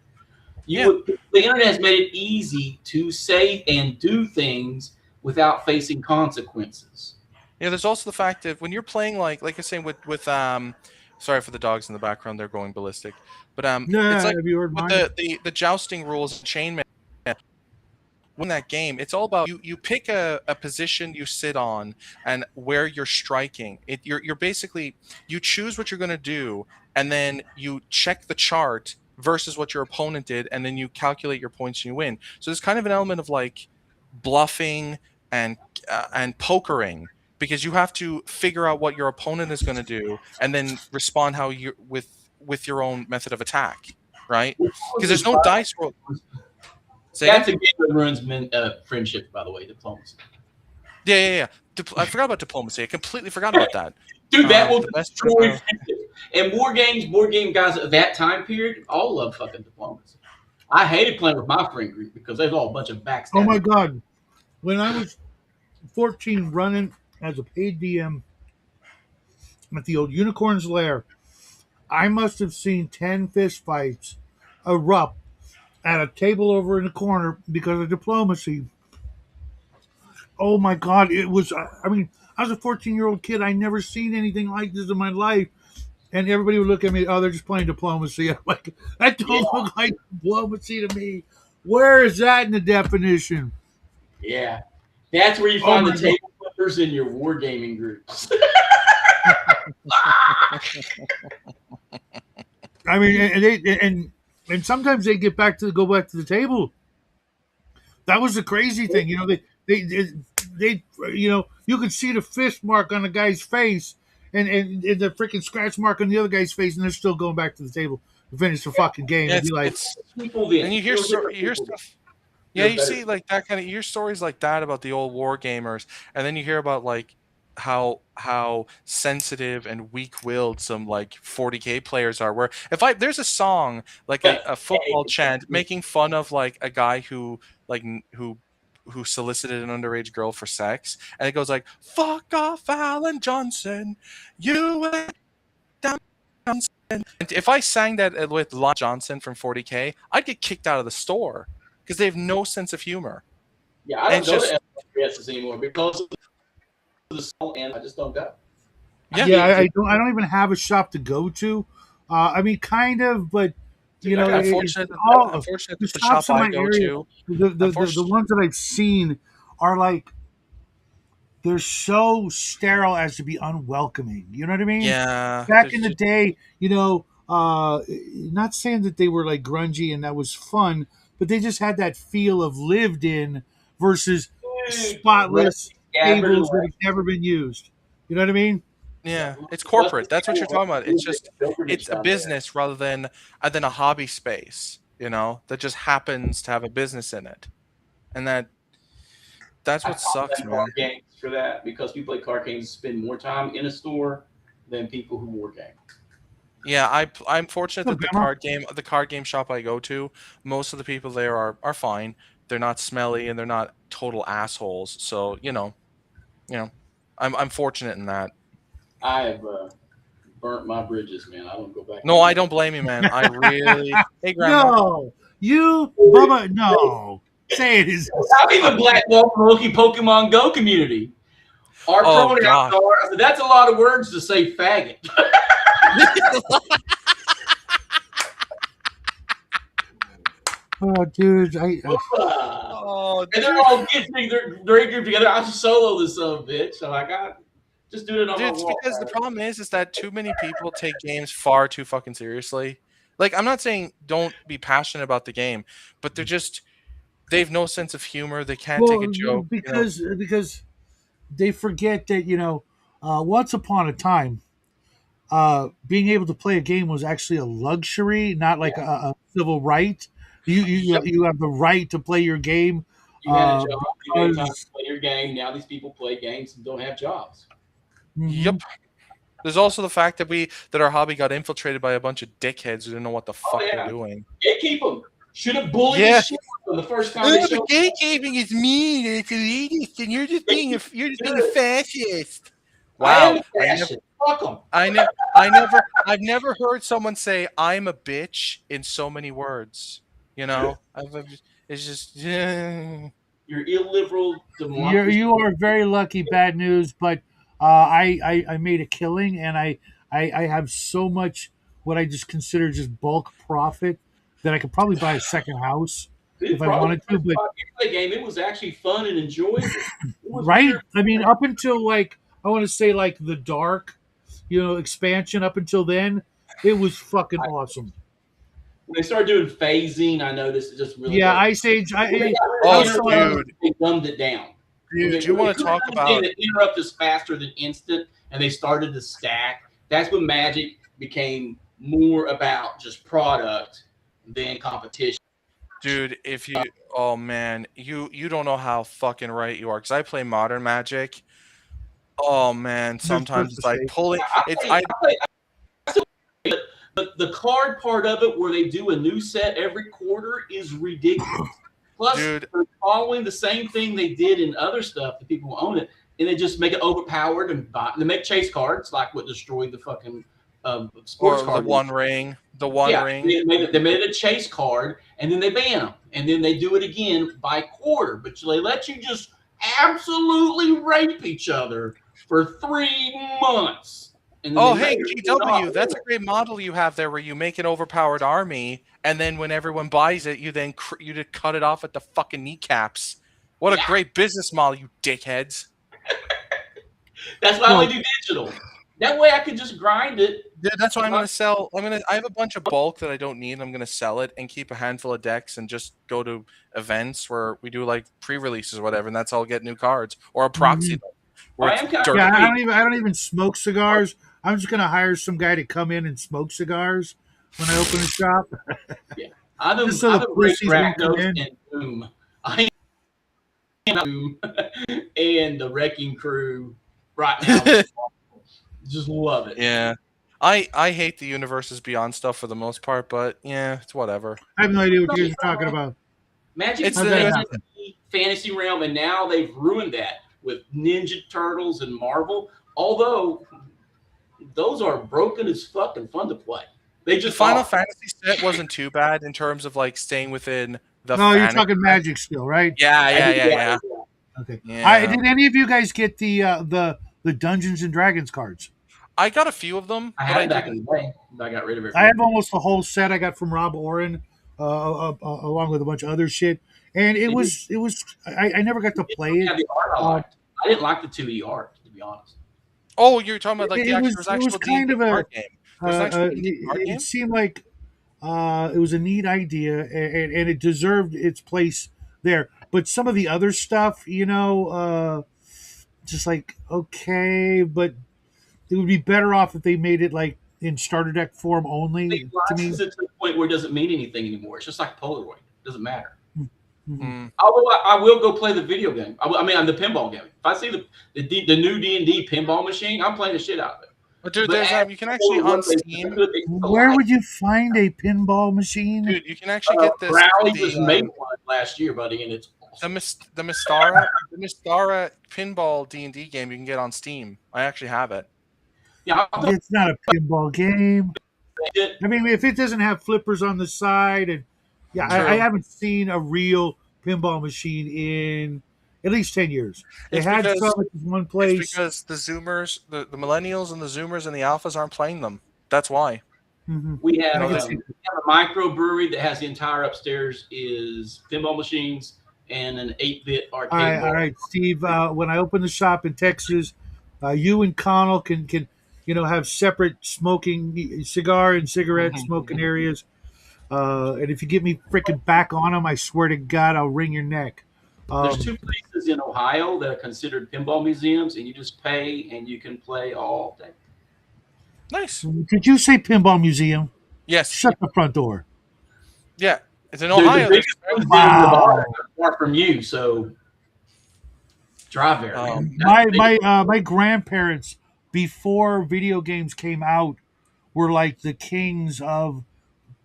Yeah. The internet has made it easy to say and do things without facing consequences. Yeah, there's also the fact that when you're playing like you're saying with sorry for the dogs in the background, they're going ballistic. But it's Yeah, like have you heard with mine? the jousting rules, chainmail, win that game, it's all about you pick a position you sit on and where you're striking. You're basically you choose what you're gonna do and then you check the chart versus what your opponent did, and then you calculate your points and you win. So there's kind of an element of like bluffing and and pokering because you have to figure out what your opponent is going to do and then respond how you with your own method of attack, right? Which Because was there's this no dice roll. Say again? That's a game that ruins friendships, by the way, diplomacy. Yeah, yeah, yeah. I forgot about diplomacy. I completely forgot about that. Dude, that will The best friends destroy are. friendships. And board game guys at that time period all love fucking diplomacy. I hated playing with my friend group because they was all a bunch of Oh my backstabbing. God! When I was 14, running as a paid DM at the old Unicorn's Lair, I must have seen 10 fist fights erupt at a table over in the corner because of diplomacy. Oh my God, it was, I mean, I was a 14-year-old kid. I never seen anything like this in my life. And everybody would look at me, oh, they're just playing diplomacy. I'm like, that Yeah, don't look like diplomacy to me. Where is that in the definition? yeah. That's where you Oh find the my God. table flippers in your wargaming groups. I mean, and sometimes they go back to the table. That was the crazy thing, they you could see the fist mark on the guy's face, and the freaking scratch mark on the other guy's face, and they're still going back to the table to finish the fucking game. Yeah, I'd be like, it's People then. and Feel different you hear people then. stuff. Yeah, Feel you better. see like that kind of you hear stories like that about the old war gamers, and then you hear about like how sensitive and weak-willed some like 40K players are. Where if I there's a song like Yeah. a football chant making fun of like a guy who like who solicited an underage girl for sex, and it goes like "fuck off, Alan Johnson, you ain't down." And if I sang that with Lon Johnson from 40K, I'd get kicked out of the store because they have no sense of humor. Yeah, I And don't it's go to just, LPSs anymore because of the song, and I just don't go. I yeah, yeah, can't do it. I don't even have a shop to go to. I mean, kind of, but Dude, I got it's all unfortunate the that the shop shops in I my go area. to, The unfortunately, ones that I've seen are like they're so sterile as to be unwelcoming. You know what I mean? yeah, Back there's in the just, day, not saying that they were like grungy and that was fun, but they just had that feel of lived in versus Dude, spotless Rusty Scabbard and tables that have never been used. You know what I mean? yeah, yeah, it's Rusty corporate. That's what you're Scabbard talking about. was It's just, a pilgrimage it's a down there. business rather than a hobby space, that just happens to have a business in it. And that That's I what call sucks, them card man. games for that because people play card games spend more time in a store than people who war game. Yeah, I'm fortunate Oh, that Bama. the card game shop I go to, most of the people there are fine. They're not smelly and they're not total assholes. So, you know, I'm fortunate in that. I have burnt my bridges, man. I don't go back No, in I there. don't blame you, man. I really. Hey, grandma. No, you, Bubba. No, say it is. I'm even blackballed from the Loki Pokemon Go community. Our Oh pronouns God. are, that's a lot of words to say faggot. Oh, dude, Oh, And they're dude. all getting they're grouped together. I just solo this son of a bitch. So I got just doing it on my Dude, it's walk. because the problem is that too many people take games far too fucking seriously. Like, I'm not saying don't be passionate about the game, but they've no sense of humor. They can't take a well, joke. because they forget that once upon a time, being able to play a game was actually a luxury, not like Yeah. a civil right. You have the right to play your game You had a job, you made time to because play your game. Now these people play games and don't have jobs. mhm. Yep. There's also the fact that our hobby got infiltrated by a bunch of dickheads who didn't know what the Oh fuck they're yeah. doing. Gatekeep them. Should have bullied the Yeah. shit out of them the first time they Oh, showed but gatekeeping is mean and it's elitist, and you're just being a up. fascist. I am Wow. a fascist. Fuck them. I've never heard someone say I'm a bitch in so many words. It's just You're illiberal You're democracy. you are very lucky. Bad news, but I made a killing, and I have so much what I just consider just bulk profit that I could probably buy a second house if It I probably wanted the to. first But 5 years of the game, it was actually fun and enjoyable. It was right, weird. I mean, up until like I want to say like the dark, expansion. Up until then, it was fucking awesome. When they started doing phasing, I noticed it just really Yeah, got. Ice Age. When they got rid I of oh, was telling interrupt, dude, they dumbed it down. dude, you When they want to couldn't talk understand about that interrupt is faster than instant, and they started to stack. That's when Magic became more about just product than competition. dude? If you, oh man, you don't know how fucking right you are. Because I play Modern Magic. Oh man, just sometimes to it's like say, pulling. I It's play, I I play, the card part of it, where they do a new set every quarter, is ridiculous. Plus, dude. they're following the same thing they did in other stuff. The people who own it, and they just make it overpowered and they make chase cards like what destroyed the fucking sports Or the card. One Ring, the One Yeah, Ring. they made it a chase card, and then they ban them, and then they do it again by quarter. But they let you just absolutely rape each other for 3 months, and then Oh, they hey, later get GW, that's a great model you have there where you make an overpowered army, and then when everyone buys it, you just cut it off at the fucking kneecaps. What a Yeah, great business model, you dickheads. that's why I only well, do digital. That way I could just grind it. Yeah, that's why I'm gonna sell. I have a bunch of bulk that I don't need. I'm gonna sell it and keep a handful of decks and just go to events where we do like pre-releases or whatever, and that's how I'll get new cards or a proxy mhm. where I it's am kind of dirt. Yeah, wait. I don't even smoke cigars. I'm just gonna hire some guy to come in and smoke cigars when I open a shop, Yeah, just so I've the embraced pussies won't come Rakdos in. and Doom. I am Doom and the Wrecking Crew right now. Just love it. Yeah. I hate the universes beyond stuff for the most part, but yeah, it's whatever. I have no idea what No, you guys are talking about. Magic It's is How'd a that the happen? fantasy realm, and now they've ruined that with Ninja Turtles and Marvel. Although those are broken as fuck and fun to play. They the just Final are. Fantasy set wasn't too bad in terms of like staying within the No, you're fantasy. talking magic still, right? Yeah, I yeah, did yeah, that. yeah. Okay. I Yeah. did any of you guys get the Dungeons and Dragons cards? I got a few of them, I but had I it back didn't. in the day, but I got rid of it. I have almost the whole set I got from Rob Oren, along with a bunch of other shit. And They did I never got to play it. have the art I Um, liked. I didn't like the 2E art, to be honest. Oh, you're talking about like it there was was actual D and kind D of a card game. There was an actual D&D card it game. seemed like it was a neat idea, and it deserved its place there. But some of the other stuff, just like okay, but it would be better off if they made it like in starter deck form They only. To me, licensed it to the point where it doesn't mean anything anymore. It's just like Polaroid. It doesn't matter. Mhm. Mm. Although I will go play the video game. I mean, the pinball game. If I see the new D&D pinball machine, I'm playing the shit out of it. But dude, But there's as you can actually for on what they Steam, do, it's Where alike. would you find a pinball machine? dude, you can actually get this Crowley the just made one last year, buddy, and it's awesome. The Mistara pinball D&D game you can get on Steam. I actually have it. Yeah, I'll play It's not a pinball game. it. I mean, if it doesn't have flippers on the side, and yeah, I True. haven't seen a real pinball machine in at least 10 years. They It's had some because at this one it's place. because the Zoomers, the millennials and the Zoomers and the alphas aren't playing them. That's why. Hmm. We You have, I know can that. see. we have a microbrewery that has the entire upstairs is pinball machines and an 8-bit arcade All bar. right, Steve. When I open the shop in Texas, you and Connell can have separate smoking cigar and cigarette smoking areas. And if you get me freaking back on them, I swear to God, I'll wring your neck. There's Um, two places in Ohio that are considered pinball museums, and you just pay and you can play all day. Nice. did you say pinball museum? Yes. Shut the front door. Yeah. It's in They're the Ohio. There's biggest ones in Wow. Nevada, far from you, so drive there, man. That's the biggest My grandparents before video games came out were like the kings of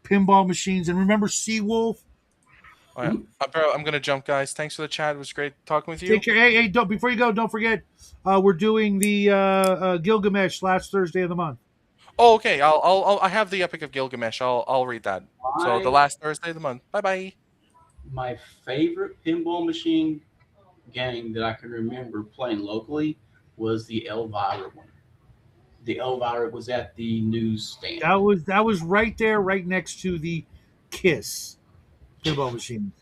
pinball machines. And remember Seawolf? Oh, yeah. Bro, I'm gonna jump, guys. Thanks for the chat. It was great talking with you. Take care. Hey, don't before you go, don't forget we're doing the Gilgamesh last Thursday of the month. Oh, okay. I have the Epic of Gilgamesh. I'll read that. So the My, last Thursday of the month. Bye bye. my favorite pinball machine game that I can remember playing locally was the Elvira one. The Elvira was at the newsstand. That was right there, right next to the Kiss pinball machine.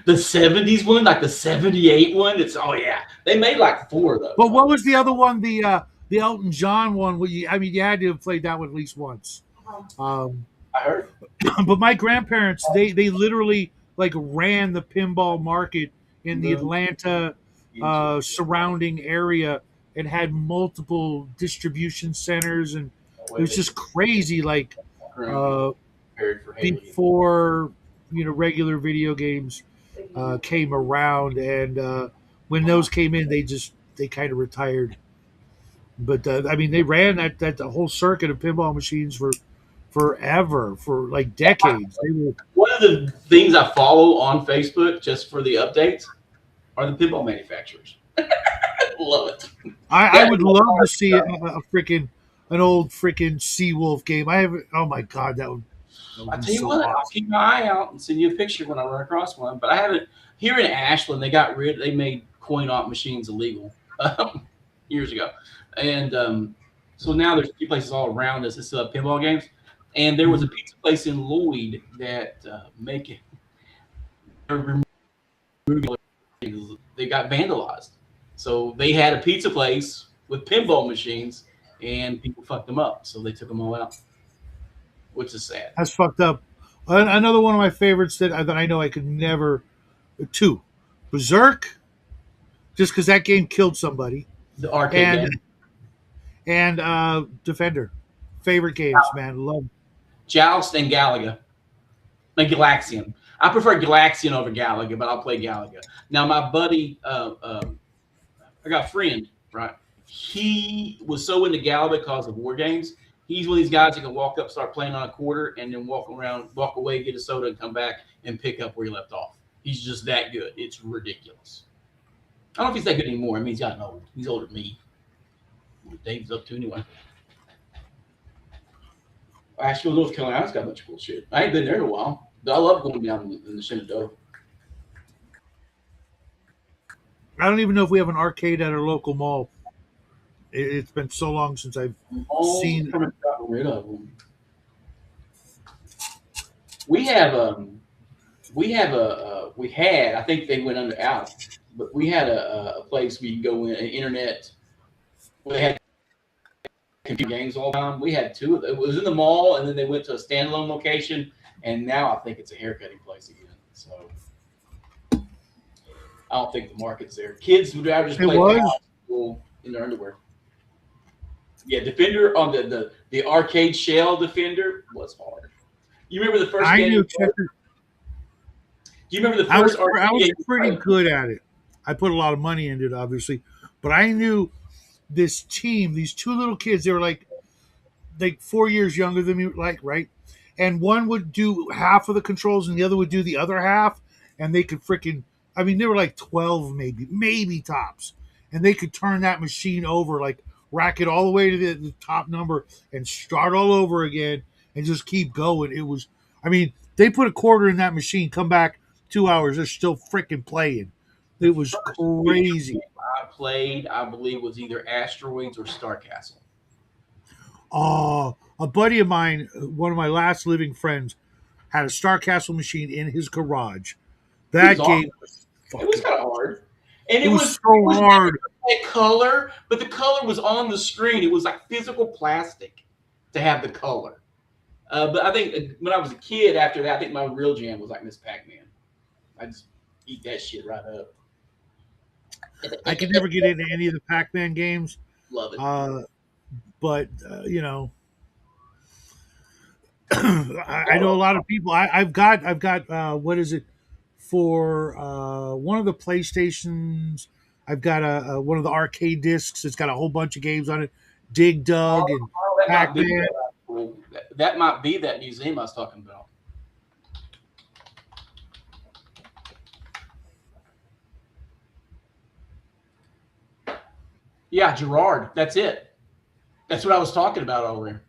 The 70s one, like the 78 one. It's oh yeah. They made like four of those. But what was the other one? The Elton John one. Where you had to have played that one at least once. Um, I heard. but my grandparents, they literally like ran the pinball market in the Atlanta surrounding area and had multiple distribution centers, and it was just crazy. Like uh, Prepared for Haley. before regular video games came around, and when those came in, they kind of retired. But I mean, they ran that the whole circuit of pinball machines for forever, for like decades. They were. One of the things I follow on Facebook just for the updates are the pinball manufacturers. Love it. I would love to see an old freaking Seawolf game. I have. Oh my god, that would I be tell you so what, I'll awesome. keep my eye out and send you a picture when I run across one. But I haven't here in Ashland. They made coin-op machines illegal years ago, and so now there's a few places all around us that still have pinball games. And there was a pizza place in Lloyd that make it. They got vandalized, so they had a pizza place with pinball machines, and people fucked them up, so they took them all out, which is sad. That's fucked up. Another one of my favorites that I know I could never. Two, Berserk, just because that game killed somebody, The arcade and game. Defender, favorite games, man. Love. Joust and Galaga. And Galaxian. I prefer Galaxian over Galaga, but I'll play Galaga. Now, my buddy, I got a friend, right? He was so into Galaga because of war games. He's one of these guys that can walk up, start playing on a quarter, and then walk away, get a soda, and come back and pick up where he left off. He's just that good. It's ridiculous. I don't know if he's that good anymore. I mean, he's gotten old. He's older than me. What Dave's up to anyway. Asheville, North Carolina's got a bunch of cool shit. I ain't been there in a while. But I love going down in the Shenandoah. I don't even know if we have an arcade at our local mall. It's been so long since I've seen. Got rid of them. We had. I think they went out, but we had a place where you go in, an internet. They had computer games all the time. We had two of them. It was in the mall, and then they went to a standalone location, and now I think it's a haircutting place again. So I don't think the market's there. Kids would rather just It play was? basketball in their underwear. Yeah, Defender on the arcade shell Defender was hard. You remember the first I game? knew Checker. Do you remember the I was first I arcade was game you pretty played? good at it. I put a lot of money into it, obviously, but I knew this team, these two little kids. They were like 4 years younger than me, like right, and one would do half of the controls and the other would do the other half, and they could freaking. I mean, they were like 12, maybe tops, and they could turn that machine over, like rack it all the way to the top number and start all over again and just keep going. It was, I mean, they put a quarter in that machine, come back 2 hours, they're still freaking playing. The It was first video crazy. game I played, I believe, was either Asteroids or Star Castle. Oh, a buddy of mine, one of my last living friends, had a Star Castle machine in his garage. It was That game awesome. was It was fucking. kind of hard, and It it was was so hard. never a color, but the color was on the screen. It was like physical plastic to have the color. But I think when I was a kid, after that, I think my real jam was like Miss Pac-Man. I just eat that shit right up. I could never get into any of the Pac-Man games, Love it. uh, but I know a lot of people. I've got what is it for one of the PlayStations? I've got one of the arcade discs. It's got a whole bunch of games on it. Dig Dug and Oh, that might be Pac-Man. that might be that museum I was talking about. Yeah, Gerard. That's it. That's what I was talking about over here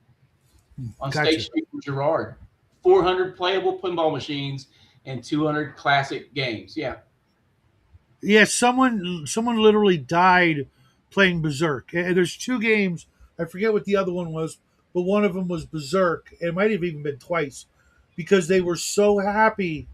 on State Gotcha. Street with Gerard. 400 playable pinball machines and 200 classic games. Yeah. Yeah, someone literally died playing Berserk. And there's two games. I forget what the other one was, but one of them was Berserk. It might have even been twice because they were so happy.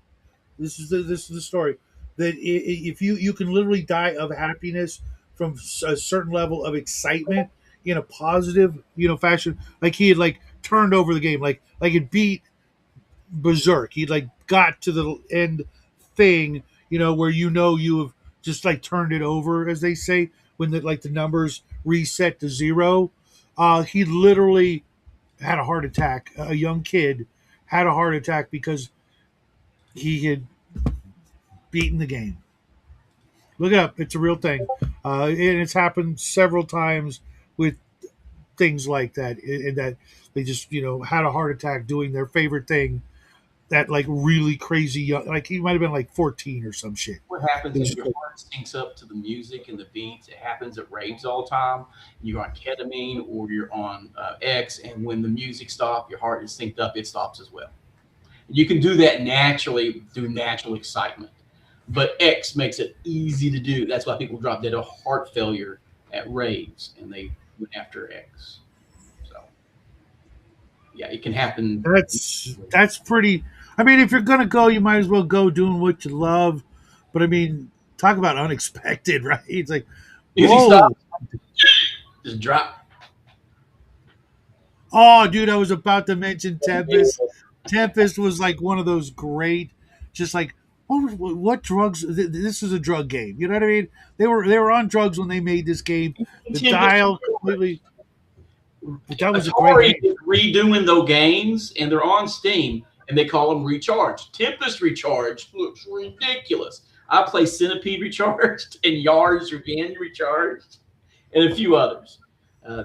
This is the story that if you can literally die of happiness from a certain level of excitement in a positive fashion. Like he had like turned over the game, like it beat berserk. He like got to the end thing, where you have just like turned it over, as they say, when the numbers reset to zero. He literally had a heart attack. A young kid had a heart attack because he had beaten the game. Look it up; it's a real thing, and it's happened several times with things like that. And that they just had a heart attack doing their favorite thing that like really crazy young, like he might have been like 14 or some shit. What happens It was is just your like, heart syncs up to the music and the beats. It happens at raves all the time. You're on ketamine or you're on X, and when the music stops, your heart is synced up. It stops as well. You can do that naturally through natural excitement, but X makes it easy to do. That's why people drop dead of heart failure at raves, and they went after X. So yeah, it can happen. that's pretty. I mean, if you're gonna go, you might as well go doing what you love. But I mean, talk about unexpected, right? It's like, Easy stop, whoa, just drop. oh, dude, I was about to mention Tempest. Tempest was like one of those great, just like what drugs? This is a drug game. You know what I mean? They were on drugs when they made this game. The Tempest dial completely, but that was a great Atari game. is redoing those games, and they're on Steam, and they call them Recharge. Tempest Recharge looks ridiculous. I play Centipede Recharged and Yards Revenge Recharged, and a few others.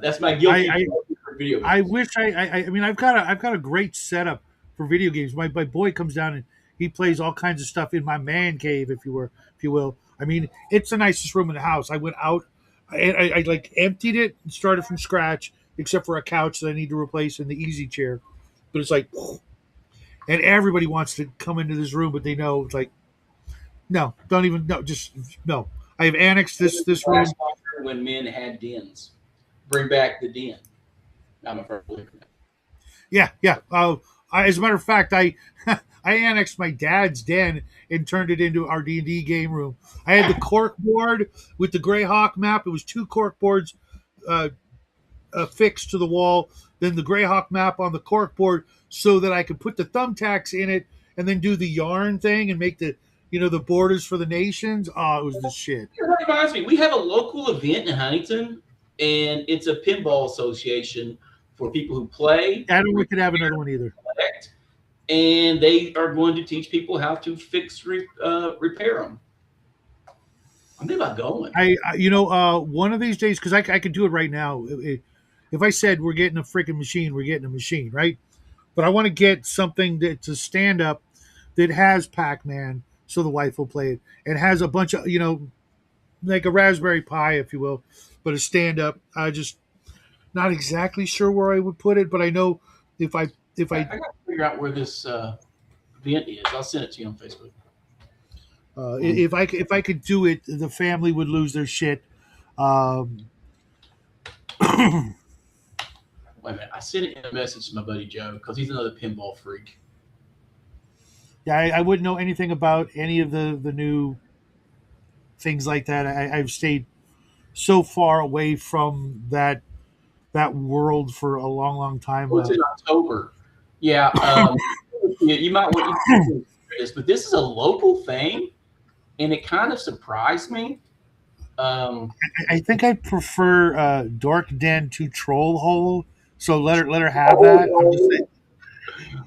That's my guilty I pleasure for video I games. wish I mean I've got a great setup for video games. My boy comes down and he plays all kinds of stuff in my man cave, if you will. I mean, it's the nicest room in the house. I went out and I like emptied it and started from scratch, except for a couch that I need to replace and the easy chair. But it's like, and everybody wants to come into this room, but they know it's like, no, don't even no, just no. I have annexed this room. Last summer when men had dens, bring back the den. I'm a firm believer in that. Yeah, yeah. As a matter of fact, I I annexed my dad's den and turned it into our D&D game room. I had the cork board with the Greyhawk map. It was two cork boards uh, affixed to the wall, then the Greyhawk map on the cork board, so that I could put the thumbtacks in it and then do the yarn thing and make the borders for the nations. Oh, it was the shit. That reminds me, we have a local event in Huntington, and it's a pinball association for people who play, I don't know if we could have another one either. collect, and they are going to teach people how to repair them. I'm thinking about going. One of these days, because I could do it right now. If I said we're getting a freaking machine, we're getting a machine, right? But I want to get something that's a stand up that has Pac Man, so the wife will play it, and has a bunch of like a Raspberry Pi, if you will, but a stand up. I just not exactly sure where I would put it, but I know if I if I I got to figure out where this event is. I'll send it to you on Facebook. if I could do it, the family would lose their shit. Um, Wait a minute. I sent it in a message to my buddy Joe because he's another pinball freak. yeah, I wouldn't know anything about any of the new things like that. I've stayed so far away from that world for a long, long time. Oh, it's in October. Yeah. You might want you this, but this is a local thing, and it kind of surprised me. Um, I think I prefer Dork Den to Troll Hole. So let her have that. I'm just saying, you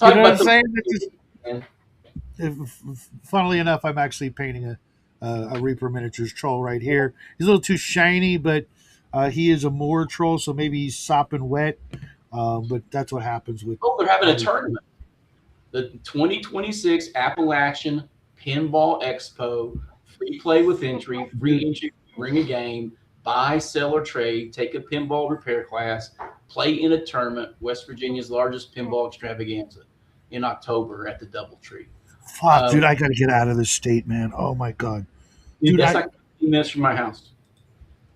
talk know what I'm about the saying? It's just, man. funnily enough, I'm actually painting a Reaper miniatures troll right here. He's a little too shiny, but he is a Moor troll, so maybe he's sopping wet. But that's what happens with. Oh, they're having a tournament. The 2026 Appalachian Pinball Expo. Free play with entry. Free entry. Bring a game. Buy, sell, or trade. Take a pinball repair class. Play in a tournament. West Virginia's largest pinball extravaganza in October at the DoubleTree. Fuck, dude, I gotta get out of this state, man. Oh my god, dude, That's like 15 minutes from my house.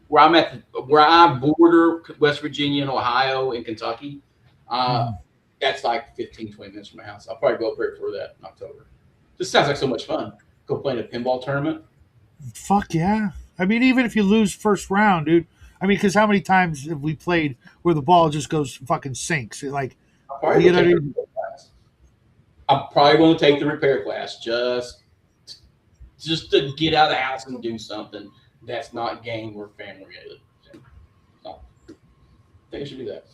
Where I'm at, where I border West Virginia and Ohio and Kentucky, that's like 15, 20 minutes from my house. I'll probably go up there for that in October. This sounds like so much fun. Go play in a pinball tournament. fuck yeah. I mean, even if you lose first round, dude. I mean, because how many times have we played where the ball just goes fucking sinks? Like, I'll probably you go know what I take the mean? repair class. I'm probably going to take the repair class just to get out of the house and do something that's not game or family related. So, I think I should do that.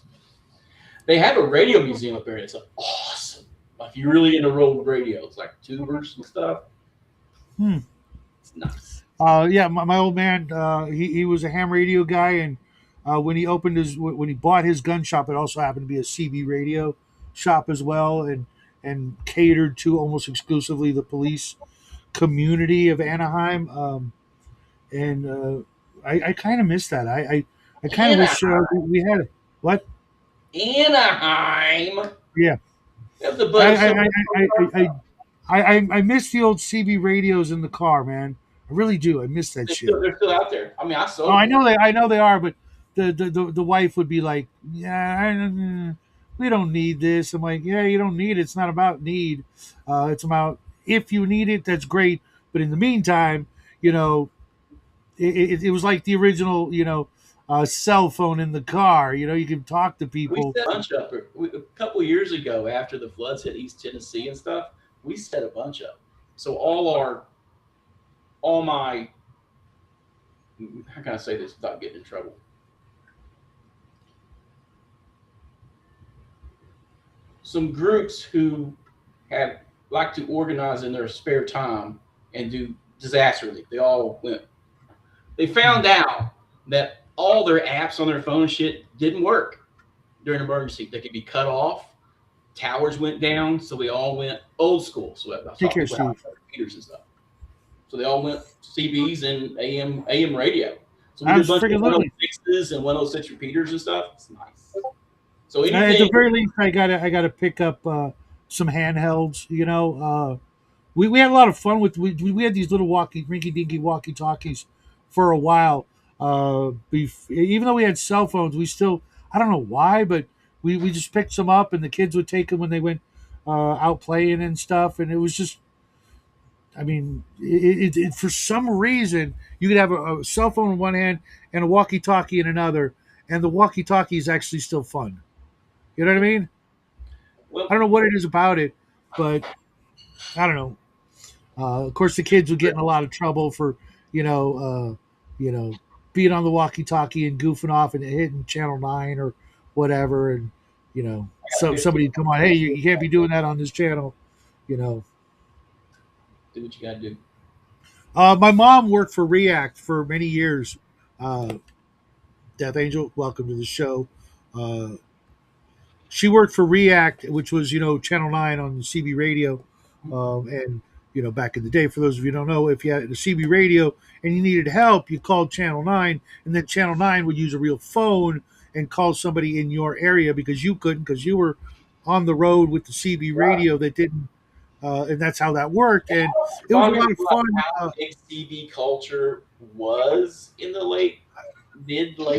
They have a radio museum up there. It's awesome. If you're really into road radio, it's like tubers and stuff. Hmm. It's nice. Yeah, my old man, he was a ham radio guy, and when he bought his gun shop, it also happened to be a CB radio shop as well, and catered to almost exclusively the police community of Anaheim. And I kind of miss that. I kind of wish we had it. What? Anaheim. Yeah. That's a I bunch I, of I miss the old CB radios in the car, man. I really do. I miss that shit. they're still out there. I mean, I Oh, sold them. I know they are, but the wife would be like, "Yeah, we don't need this." I'm like, "Yeah, you don't need it. It's not about need. It's about if you need it, that's great. But in the meantime, you know, it was like the original, cell phone in the car. You know, you can talk to We people. set a bunch up a couple years ago after the floods hit East Tennessee and stuff. We set a bunch up. So all my, how can I say this without getting in trouble? Some groups who have like to organize in their spare time and do disaster relief. They all went. They found out that all their apps on their phone shit didn't work during an emergency. They could be cut off. Towers went down, so we all went old school. So I Take saw care, people out Steve. on computers and stuff. So they all went CBs and AM radio. So we did a bunch Absolutely. of 106s and 106 repeaters and stuff. It's nice. So At the anything very least, I gotta pick up some handhelds. We had a lot of fun with we had these little rinky dinky walkie talkies for a while. Even though we had cell phones, we still I don't know why, but we just picked some up, and the kids would take them when they went out playing and stuff, and it was just. I mean, for some reason, you could have a cell phone in one hand and a walkie-talkie in another, and the walkie-talkie is actually still fun. You know what I mean? well, I don't know what it is about it, but I don't know. Of course, the kids would get in a lot of trouble for you know, you know, being on the walkie-talkie and goofing off and hitting channel 9 or whatever, and I got Somebody come on, hey, you can't be doing that on this channel. You know, do what you got to do. my mom worked for React for many years. Uh, Death Angel, welcome to the show. Uh, she worked for React, which was Channel 9 on the CB radio, and back in the day. For those of you who don't know, if you had a CB radio and you needed help, you called Channel 9, and then Channel 9 would use a real phone and call somebody in your area because you couldn't, because you were on the road with the CB Right. radio that didn't, and that's how that worked. And it was a Remind me of lot of like fun. how big CB culture was in the The late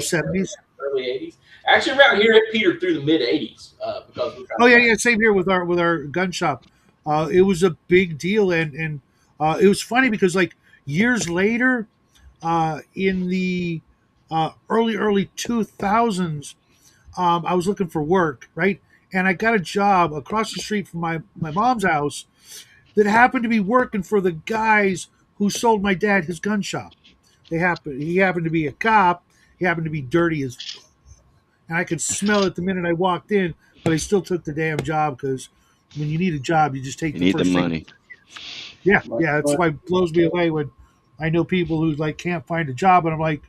70s. early 80s. Actually, around here it petered through the mid 80s because we're kind Oh of yeah, back. yeah. Same here with our gun shop. It was a big deal, and it was funny because like years later, in the early 2000s, I was looking for work, right, and I got a job across the street from my mom's house that happened to be working for the guys who sold my dad his gun shop. He happened to be a cop. He happened to be dirty as, and I could smell it the minute I walked in. But I still took the damn job because when you need a job, you just take You the need the first thing. money. Yeah, Much yeah. That's fun. why it blows me away when I know people who like can't find a job, and I'm like,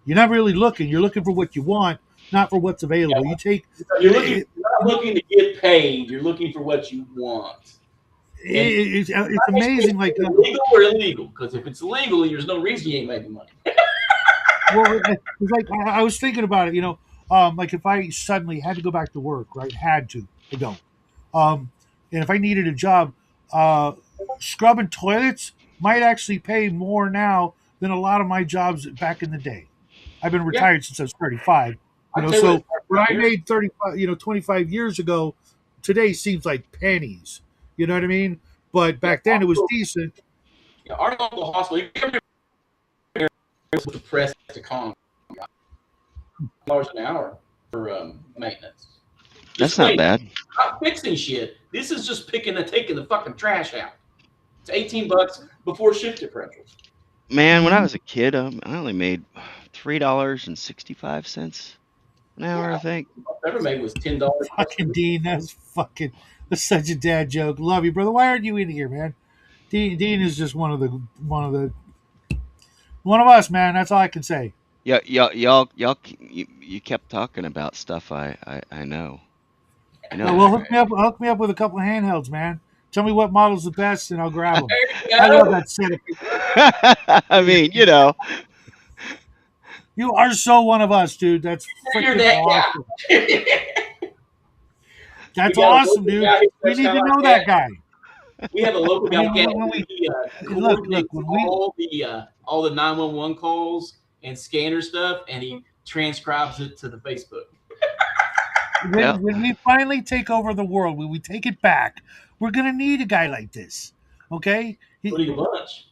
you're not really looking. You're looking for what you want, not for what's Yeah, available. You take you're it. looking. it, You're not looking to get paid. You're looking for what you want. And it's amazing. Like, legal or illegal? Because if it's illegal, there's no reason you ain't making money. well, it's like I was thinking about it. Like if I suddenly had to go back to work, right? Had to. I don't. And if I needed a job, uh, scrubbing toilets might actually pay more now than a lot of my jobs back in the day. I've been Yeah, retired since I was 35. I tell you what, it's So like what around I here. made 35, 25 years ago, today seems like pennies. You know what I mean? But Yeah, back then it was decent. yeah, our local hospital. You can was depressed to con dollars an hour for maintenance. Just That's not wait, bad. not fixing shit. This is just picking and taking the fucking trash out. It's $18 before shift differentials. Man, when I Mhm. was a kid, I only made $3.65 an hour, Yeah, I think. most I ever made was $10 plus Fucking Dean, that's such a dad joke. Love you, brother. Why aren't you in here, man? Dean is just one of us, man. That's all I can say. Yeah, you kept talking about stuff I know. You know Well, that, right? hook me up with a couple of handhelds, man. Tell me what model's the best, and I'll grab them. you I love go. that setup. I mean, you know, You are so one of us, dude. That's You're freaking that awesome. guy. We That's got a awesome, local dude. guy who We does need kind to of like know that. that guy. We have a local I guy mean, like that. when we He look coordinates when we all the 911 calls and scanner stuff, and he transcribes it to the Facebook. yeah. when we finally take over the world, when we take it back, we're gonna need a guy like this. Okay? What do you lunch?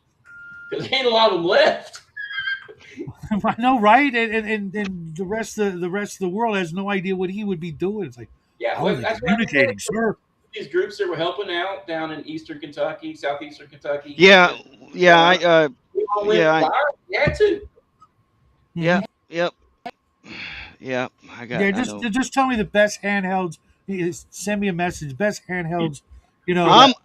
Because there ain't a lot of them left. I know, right? And the rest of the world has no idea what he would be doing. It's like, Yeah, how are well, they that's what I said. communicating, sir? These groups that were helping out down in Eastern Kentucky, Southeastern Kentucky, Yeah, and yeah, Carolina, we all yeah, went live. You had to. yeah, Hmm. yep. Yeah, Yeah, I just know. just tell me the best handhelds. Send me a message. Best You, handhelds. we got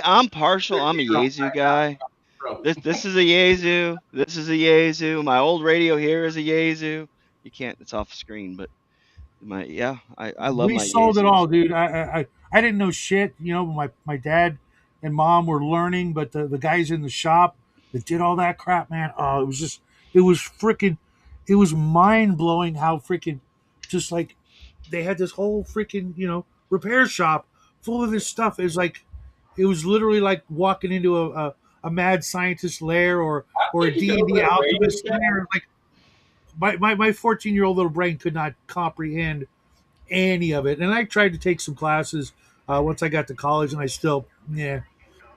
I'm partial. I'm a Yaesu guy. trouble. This is a Yaesu. This is a Yaesu. My old radio here is a Yaesu. You can't. It's off screen, but I love We my sold it Yaesus. all, dude. I didn't know shit. My dad and mom were learning, but the guys in the shop that did all that crap, man. Oh, it was freaking, it was mind blowing how freaking, just like, they had this whole freaking repair shop full of this stuff. It was literally like walking into a mad scientist lair, I or a think you can D&D open a Radio alchemist Shack. lair. Like my 14-year-old little brain could not comprehend any of it. And I tried to take some classes once I got to college, and I still, yeah.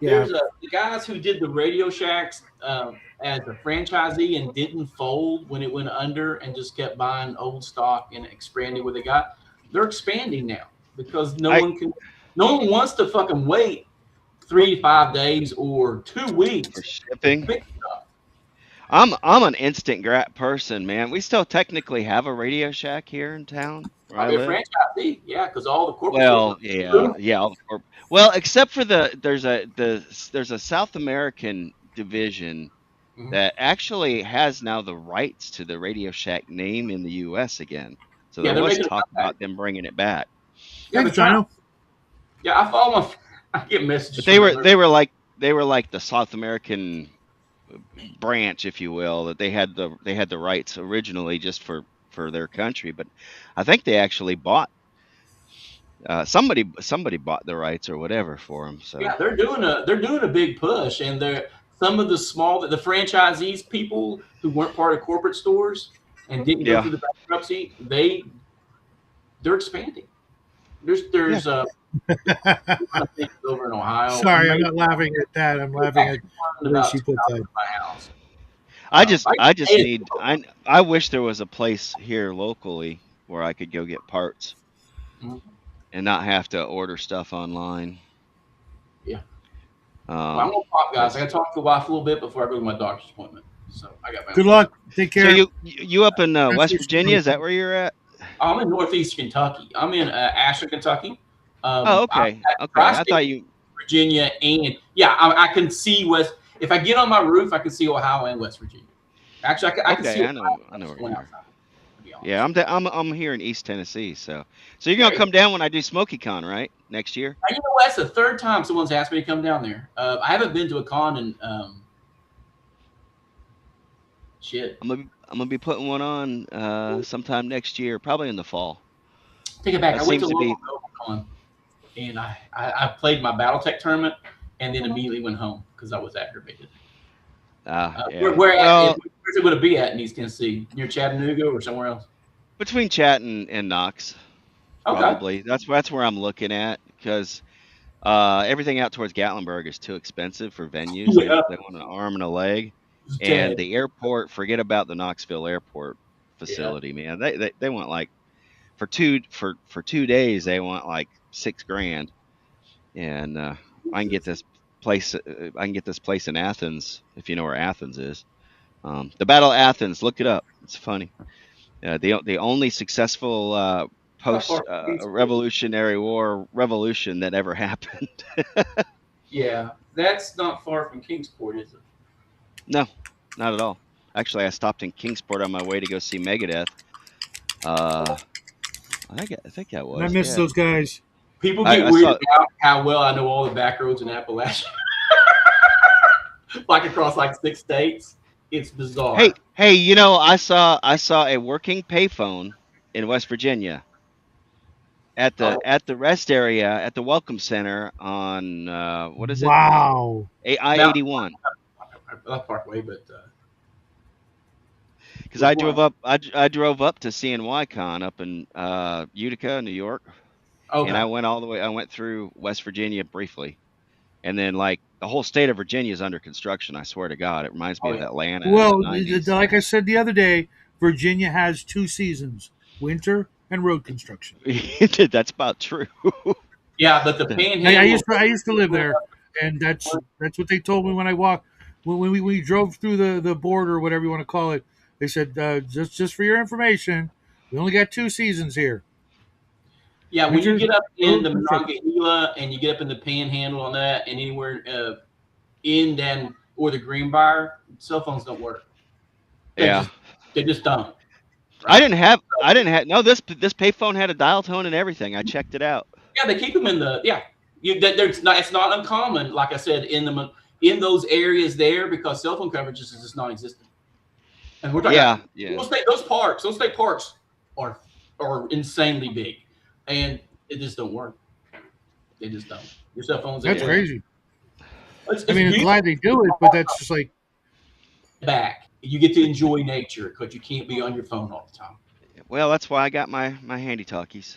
There's the guys who did the Radio Shacks as a franchisee and didn't fold when it went under and just kept buying old stock and expanding what they got. They're expanding now because I no one wants to fucking wait 3 to 5 days or 2 weeks for to shipping. fix stuff. I'm an instant grat person, man. We still technically have a Radio Shack here in town. where I Probably a live. franchisee, yeah, because all the corporate stores Well, want to do yeah, yeah. All the well, except for there's a South American division Mhm. that actually has now the rights to the Radio Shack name in the U.S. again. So Yeah, there they're was making a talk comeback. about them bringing it back, Yeah, Thanks, they're trying. Dino. Yeah, I follow them. I get but messages from them. they were like the South American branch, if you will, that they had the rights originally just for their country. But I think they actually bought somebody bought the rights or whatever for them. Yeah, So they're doing a big push, and they're some of the franchisees people who weren't part of corporate stores and didn't go yeah, through the bankruptcy, they're expanding. yeah. There's I think it's over in Ohio, Sorry, I'm maybe not laughing at that. I'm laughing at actually one the way about she 2 put miles that. from my house. I just Hey, need I wish there was a place here locally where I could go get parts mhm, and not have to order stuff online. yeah. Well, I'm Um, gonna pop, guys. I because gotta talk to the wife a little bit before I go to my doctor's appointment. So I got my own Good stuff. luck. Take so care. you up in West Translation Virginia? road. Is that where you're at? I'm in Northeast Kentucky. I'm in Ashland, Kentucky. Oh, I'm okay, at okay. I Tri-State thought you. Virginia, and yeah, I can see West. If I get on my roof, I can see Ohio and West Virginia. Actually, I can see Okay, Ohio I know just where going you are. outside. To be Yeah, honest. I'm here in East Tennessee, so you're gonna Great. come down when I do SmokyCon, right? Next year. Now, you know what? That's the third time someone's asked me to come down there. I haven't been to a con in shit. I'm gonna be putting one on sometime next year, probably in the fall. Take it back. That I went to seems a to be local con, and I played my BattleTech tournament, and then immediately went home because I was aggravated. yeah. Where's Well, it going to be at in East Tennessee? Near Chattanooga or somewhere else? between Chat and Knox, Okay. probably. That's where I'm looking at because everything out towards Gatlinburg is too expensive for venues. Yeah. They want an arm and a leg, It's and dead. the airport. Forget about the Knoxville airport Yeah. facility, man. They want like for 2 days they want like 6 grand, and I can get this I can get this place in Athens if you know where Athens is. The Battle of Athens. Look it up. It's funny. The only successful Not far post from Kingsport. Revolutionary War revolution that ever happened. Yeah. That's not far from Kingsport, is it? No, not at all. Actually, I stopped in Kingsport on my way to go see Megadeth. Uh, I think that And I was, miss yeah. those guys. People get I weirded saw. out how well I know all the back roads in Appalachia, like across like 6 states. It's Hey, bizarre. hey, I saw a working payphone in West Virginia Oh, at the rest area at the Welcome Center on what is it? Wow. I Mount 81. not Parkway, but Because which one? I drove up to CNYCon up in Utica, New York, and Okay. I went through West Virginia briefly, and then like the whole state of Virginia is under construction. I swear to God, it reminds me Oh of yeah. Atlanta in the Well, '90s. like I said the other day, Virginia has two seasons: winter and road construction. That's about true. Yeah, but the Panhandle. I used to live there, and that's what they told me when I walked when we drove through the border, or whatever you want to call it. They said just for your information, we only got two seasons here: Yeah, when you winter, get up in road the construction. Monongahela and you get up in the Panhandle on that, and anywhere in then or the Greenbrier, cell phones don't work. They Yeah, just they just don't. Right. I didn't have no this payphone had a dial tone and everything. I checked it out. Yeah, they keep them in the yeah. There's not. It's not uncommon, like I said, in those areas there because cell phone coverage is just non-existent. And we're talking about Yeah, yeah, those state parks are insanely big, and it just don't work. They just don't. Your cell phones, That's yeah. crazy. I it's mean, I'm beautiful glad they do it, but that's just like back. You get to enjoy nature because you can't be on your phone all the time. Well, that's why I got my handy talkies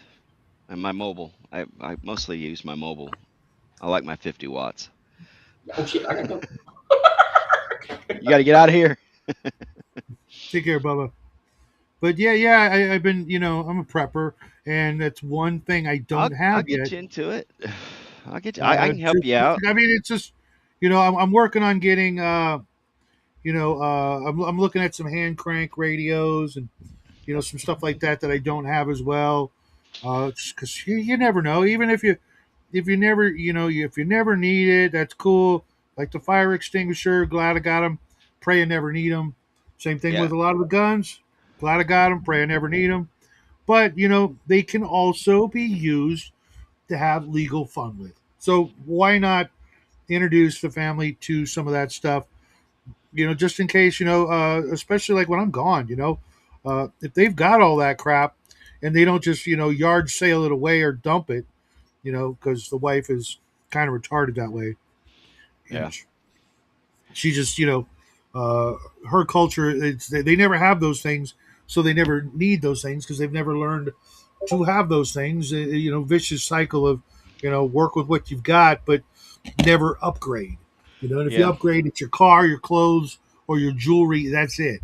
and my mobile. I mostly use my mobile. I like my 50 watts. Oh shit, I gotta go. You got to get out of here. take care, Bubba. But yeah, I've been, I'm a prepper, and that's one thing I don't I'll have get yet. you into it. I can help Just, you out. I mean, it's just, I'm working on getting, I'm looking at some hand crank radios and some stuff like that I don't have as well. Because you never know. Even if you never if you never need it, that's cool. Like the fire extinguisher, glad I got them. Pray I never need them. Same thing Yeah, with a lot of the guns. Glad I got them. Pray I never need them. But they can also be used to have legal fun with. So why not introduce the family to some of that stuff? Just in case, especially like when I'm gone. If they've got all that crap and they don't just yard sale it away or dump it, because the wife is kind of retarded that way. yeah, She just, uh, her culture, they never have those things, so they never need those things because they've never learned to have those things. Vicious cycle of, work with what you've got, but never upgrade. And if you yeah. upgrade, it's your car, your clothes, or your jewelry. That's it.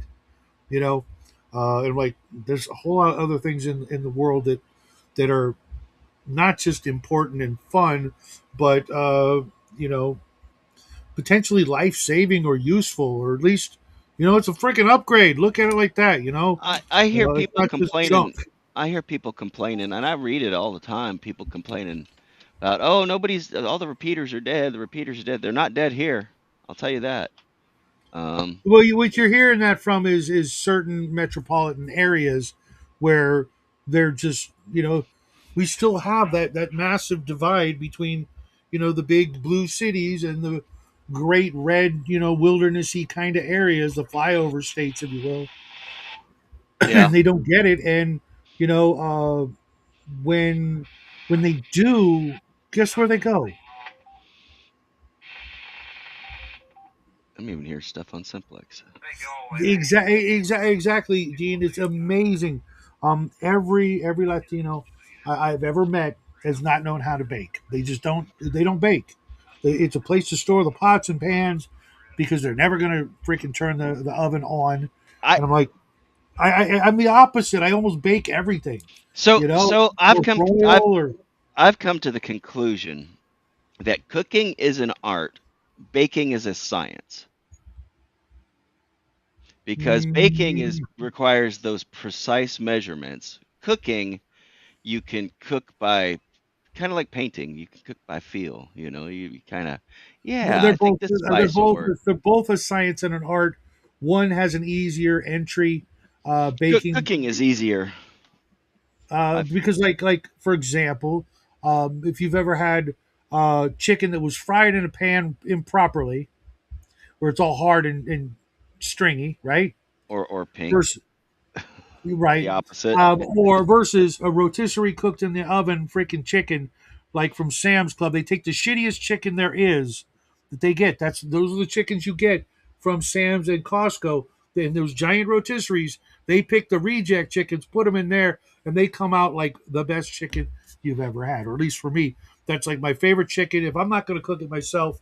You know, and like there's a whole lot of other things in the world that are not just important and fun, but you know, potentially life saving or useful, or at least it's a freaking upgrade. Look at it like that. I hear It's people not just junk. complaining. I hear people complaining, and I read it all the time. People complaining about, oh, nobody's, all the repeaters are dead. The repeaters are dead. They're not dead here. I'll tell you that. Um, Well, what you're hearing that from is certain metropolitan areas where they're just we still have that massive divide between the big blue cities and the great red wildernessy kind of areas, the flyover states, if you will. yeah. And they don't get it. And you know when they do, guess where they go? I'm even hear stuff on Simplex. Exactly, Dean. It's amazing. Every Latino I've ever met has not known how to bake. They just don't. They don't bake. It's a place to store the pots and pans because they're never going to freaking turn the oven on. I And I'm like, I'm the opposite. I almost bake everything, so you know, so or broil or. I've come to the conclusion that cooking is an art, baking is a science. Because baking is Mm, requires those precise measurements. Cooking, you can cook by kind of like painting. You can cook by feel. You kind of, yeah, they're I think both this spice will work. they're both a science and an art. One has an easier entry, baking, Cooking is easier. I f- because like for example, if you've ever had chicken that was fried in a pan improperly, where it's all hard and stringy, right? or pink, Versus the right, opposite. or versus a rotisserie cooked in the oven, freaking chicken, like from Sam's Club. They take the shittiest chicken there is that they get. Those are the chickens you get from Sam's and Costco. And those giant rotisseries, they pick the reject chickens, put them in there, and they come out like the best chicken you've ever had. Or at least for me, that's like my favorite chicken. If I'm not going to cook it myself,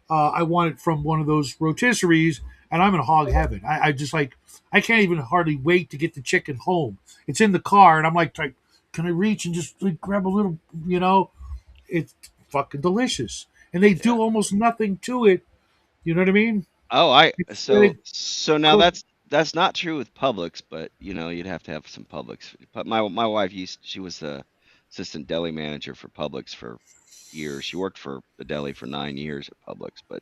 I want it from one of those rotisseries, and I'm in hog heaven. I just like I can't even hardly wait to get the chicken home. It's in the car, and I'm like, can I reach and just like, grab a little? You know, it's fucking delicious, and they Yeah. do almost nothing to it. You know what I mean? Oh, I It's so so now cooked. that's not true with Publix, but you'd have to have some Publix. But my wife she was the assistant deli manager for Publix for years. She worked for the deli for 9 years at Publix, but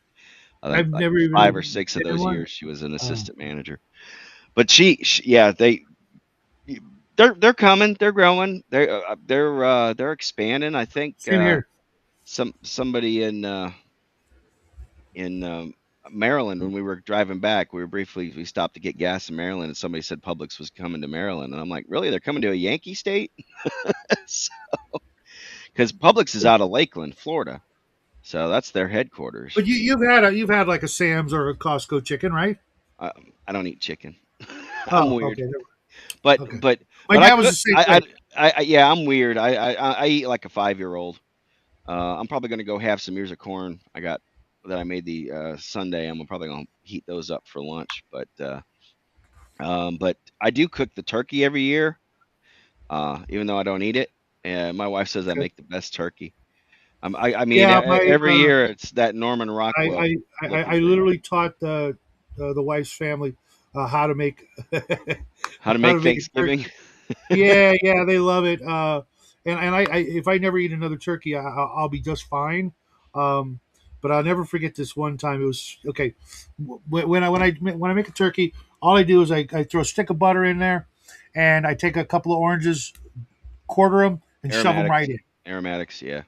I think I've like never 5 or 6 of been in those one. years she was an Uh, assistant manager. But yeah, they're coming, they're growing, they're expanding. I think Same here. somebody in Maryland when we were driving back. We stopped to get gas in Maryland, and somebody said Publix was coming to Maryland, and I'm like, really? They're coming to a Yankee state? Because Publix is out of Lakeland, Florida, so that's their headquarters. But you've had like a Sam's or a Costco chicken, right? I don't eat chicken. I'm Oh, weird, okay, but okay. but My but I dad was cook. the same way. Yeah, I'm weird. I eat like a 5 year old. I'm probably gonna go have some ears of corn that I made the Sunday. I'm probably gonna heat those up for lunch. But I do cook the turkey every year, even though I don't eat it. And my wife says I Okay. make the best turkey. I mean, Yeah, my every year it's that Norman I, Rockwell I looking thing. literally taught the wife's family how to make How to how make to make a turkey. Thanksgiving? Yeah, yeah, they love it. and I if I never eat another turkey, I'll be just fine. Um, but I'll never forget this one time. It was okay when I make a turkey. All I do is I throw a stick of butter in there, and I take a couple of oranges, quarter them, and shove them Aromatics, right in. aromatics, yeah.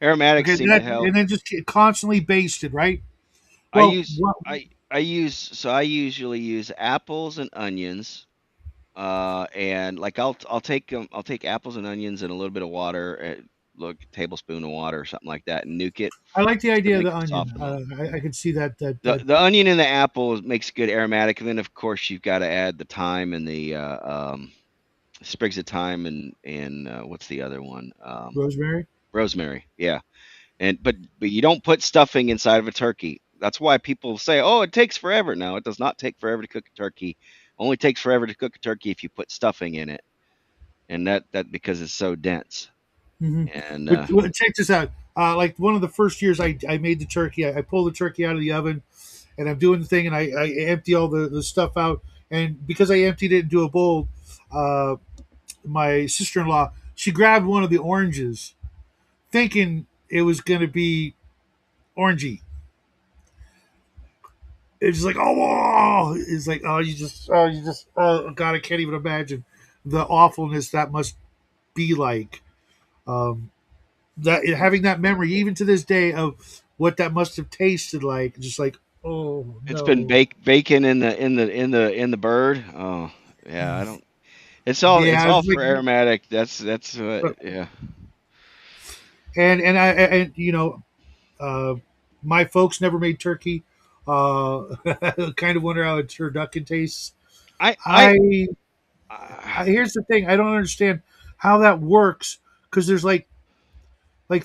Aromatics Okay, seem to help. and then just constantly basted, right? I Well, use I usually use apples and onions. And like I'll take apples and onions and a little bit of water, look, tablespoon of water or something like that, and nuke it I like the just to idea of make the it onion. soften up. I can see that. The onion and the apple makes good aromatic, and then of course you've got to add the thyme and the sprigs of thyme and what's the other one? Rosemary. Rosemary. Yeah. And but you don't put stuffing inside of a turkey. That's why people say, "Oh, it takes forever." No, it does not take forever to cook a turkey. Only takes forever to cook a turkey if you put stuffing in it, and that because it's so dense. Hmm. And But check this out. Like one of the first years I made the turkey, I pulled the turkey out of the oven, and I'm doing the thing, and I empty all the stuff out. And because I emptied it into a bowl, uh, my sister in law she grabbed one of the oranges, thinking it was going to be orangey. It's just like oh, it's like oh God, I can't even imagine the awfulness that must be like. Um, that having that memory even to this day of what that must have tasted like, just like oh it's been no. bacon in the bird. Oh yeah, I don't. It's Yeah, all it's for like aromatic. That's what. Yeah, and uh, my folks never made turkey. Kind of wonder how a turducken tastes. I I. I, Uh, I here's the thing: I don't understand how that works because there's like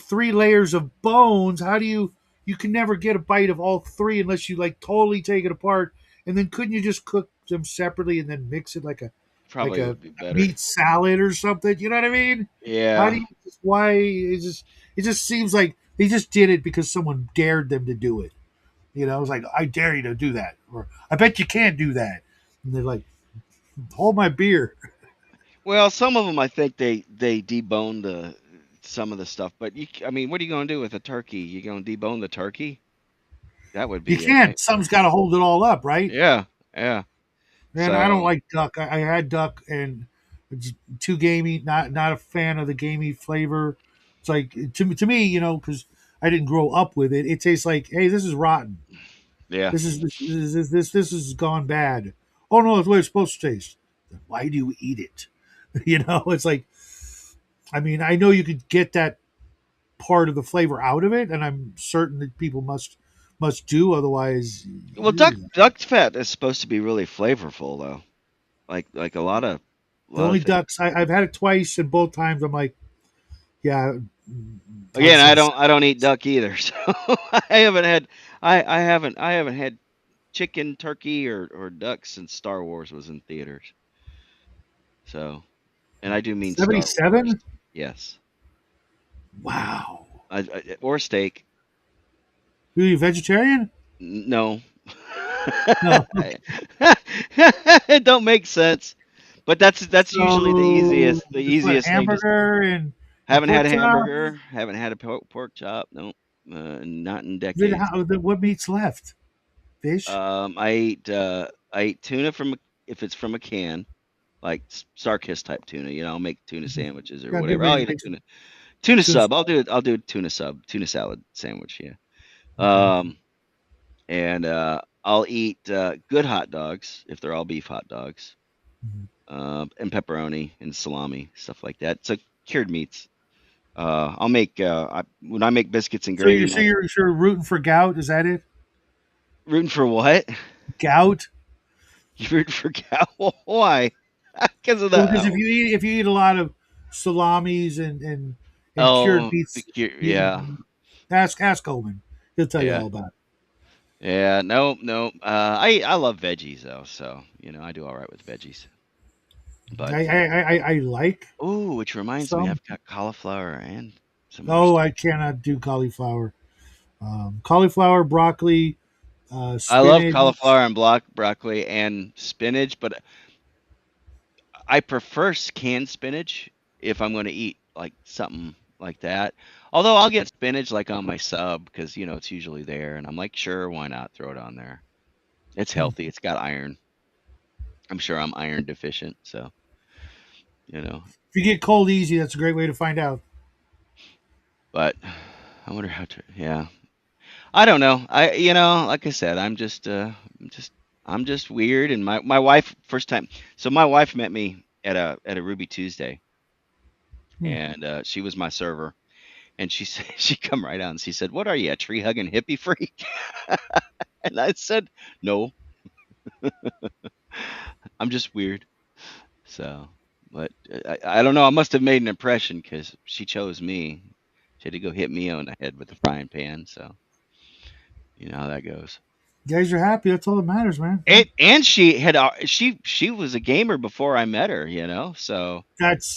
three layers of bones. How do you can never get a bite of all three unless you like totally take it apart. And then couldn't you just cook them separately and then mix it like Probably a would be better. meat salad or something? You know what I mean? How do Yeah. you why it just seems like they just did it because someone dared them to do it. It was like I dare you to do that, or I bet you can't do that. And they're like, hold my beer. Well, some of them I think they debone the some of the stuff, but I mean, what are you going to do with a turkey? You going to debone the turkey? That would You be a can't. Something's got to hold it all up, right? yeah, yeah. And I don't So like duck. I had duck and it's too gamey. Not a fan of the gamey flavor. It's like to me, because I didn't grow up with it. It tastes like, hey, this is rotten. yeah. This has gone bad. Oh no, that's the way it's supposed to taste. Then why do you eat it? It's like, I mean, I know you could get that part of the flavor out of it, and I'm certain that people must do otherwise. Well, duck fat is supposed to be really flavorful though. Like a The lot of only things. ducks I've had it twice, and both times I'm like, yeah, Again, ducks have. I don't eat duck either, so I haven't had I haven't had chicken, turkey, or duck since Star Wars was in theaters. So, and I do mean Star Wars. 77? Yes, Wow. or steak. Are you vegetarian? No, No. it don't make sense. But that's usually So the just what, easiest thing. Just hamburger and haven't had pork a chop? hamburger, haven't had a pork chop. No, not in Then decades. what meat's left? Fish? I eat tuna if it's from a can, like Starkist type tuna. I'll make tuna sandwiches or Got a good whatever. I'll way to eat a make some tuna tuna sub. salad. I'll do a tuna sub, tuna salad sandwich. Yeah. Okay. And I'll eat good hot dogs if they're all beef hot dogs, Mhm. and pepperoni and salami, stuff like that. So cured meats. I'll make when I make biscuits and So you're gravy. so you're sure rooting for gout? Is that it? Rooting for what? Gout? You rooting for cow? Why? Because of Well, the because if you eat a lot of salamis and cured oh, meats, yeah, ask Coleman. He'll tell you yeah, all about it. yeah. No, no. I love veggies though, so I do all right with veggies. But I like oh, which reminds me, some. I've got cauliflower and some other Oh, stuff. I cannot do cauliflower. Cauliflower, broccoli, I love spinach. cauliflower and broccoli and spinach, but I prefer canned spinach if I'm going to eat like something like that. Although I'll get spinach like on my sub because it's usually there, and I'm like, sure, why not throw it on there? It's Hmm. healthy. It's got iron. I'm sure I'm iron deficient, so you know. If you get cold easy, that's a great way to find out. But I wonder how to. Yeah, I don't know. Like I said, I'm just weird. And my wife first time. So my wife met me at a Ruby Tuesday, Hmm. and she was my server. And she said she come right out and she said, "What are you, a tree hugging hippie freak?" And I said, "No, I'm just weird." So, but I don't know. I must have made an impression because she chose me. She had to go hit me on the head with the frying pan. So you know how that goes. You guys are happy. That's all that matters, man. Huh? And she had she was a gamer before I met her. So That's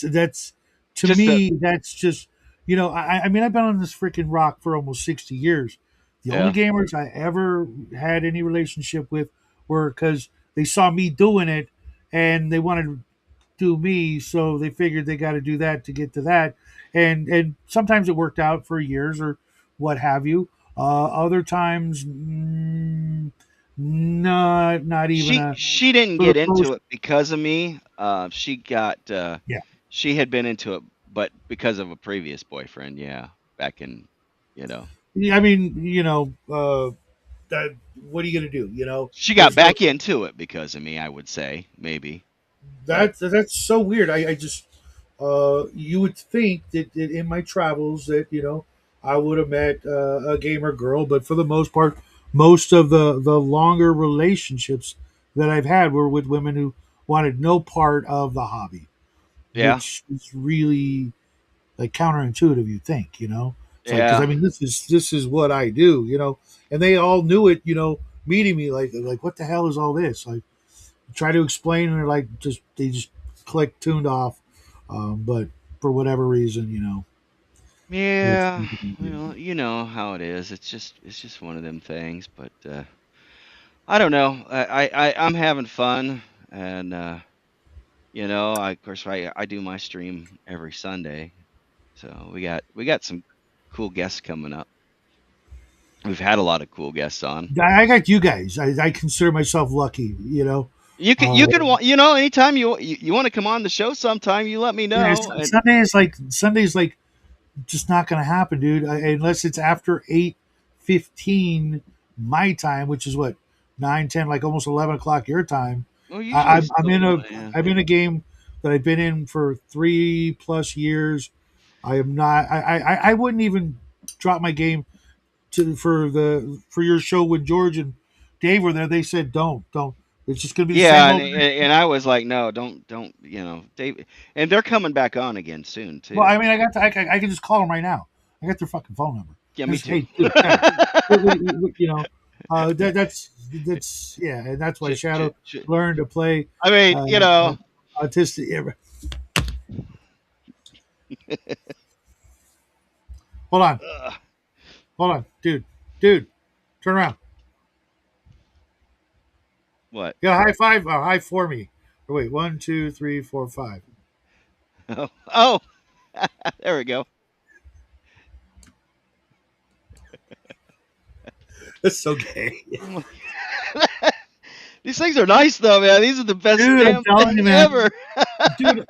to just a me. That's just I mean, I've been on this freaking rock for almost 60 years. The only yeah gamers I ever had any relationship with were because they saw me doing it and they wanted to do me, so they figured they got to do that to get to that, and sometimes it worked out for years or what have you. Other times, not even a she didn't for the get into most. it because of me. Yeah, She had been into it, but because of a previous boyfriend. Yeah, back in you know I mean, that, what are you gonna do? she got There's no back into it because of me. I would say maybe, but that's so weird. I just you would think that in my travels that I would have met a gamer girl, but for the most part, most of the longer relationships that I've had were with women who wanted no part of the hobby, yeah, which is really like counterintuitive. You think, it's like because yeah. I mean this is what I do, and they all knew it, meeting me like what the hell is all this like try to explain and they're like they just click tuned off, but for whatever reason, it's Yeah, well, you know how it is. It's just one of them things. But I don't know. I'm having fun, and of course, I do my stream every Sunday, so we got some cool guests coming up. We've had a lot of cool guests on. I got you guys. I consider myself lucky, You uh, can anytime you want to come on the show sometime, you let me yeah, know. And Sunday is like just not going to happen, dude, unless it's after 8:15 my time, which is what 9:10, like almost 11 o'clock your time. well, I, usually I'm I'm still in a yeah. I'm in a game that I've been in for 3+ years. I am not. I wouldn't even drop my game for your show when George and Dave were there. They said don't. It's just going to be the Yeah, same and, old. and and I was like, no, don't, Dave, and they're coming back on again soon Well, too. I mean, I can just call them right now. I got their fucking phone number. Yeah, I me just too. hey, dude, Shadow, that's yeah, and that's why Sh- sh- Shadow sh- learned to play I mean, uh, uh, autistic. Yeah, hold on, ugh, dude, turn around. what? You got a high five, high for me. Or wait, 1, 2, 3, 4, 5. Oh, there we go. That's so gay, These things are nice though, man. These are the best dude. I'm damn telling you, thing man. ever. Dude,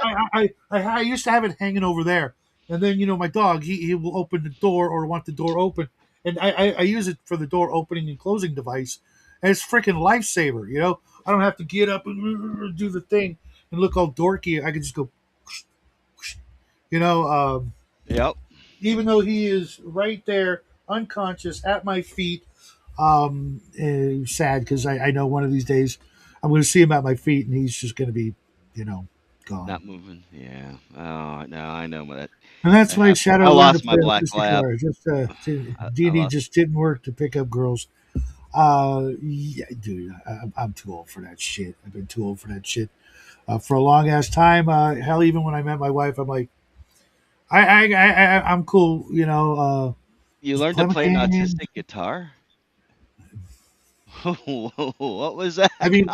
I used to have it hanging over there, and then my dog he will open the door or want the door open, and I use it for the door opening and closing device, and it's freaking lifesaver. I don't have to get up and do the thing and look all dorky. I can just go, you know. Yep. Even though he is right there, unconscious at my feet, sad because I know one of these days I'm going to see him at my feet, and he's just going to be, you know, gone. Not moving. Yeah. Oh no, I know that. And that's why I, Shadow I learned to lost my play black autistic lab. guitar. Just I D&D lost. just didn't work to pick up girls. Yeah, dude, I'm too old for that shit. I've been too old for that shit for a long ass time. Hell, even when I met my wife, I'm like, I'm cool. You Just learned play to my play an game. autistic guitar. What was that? I mean,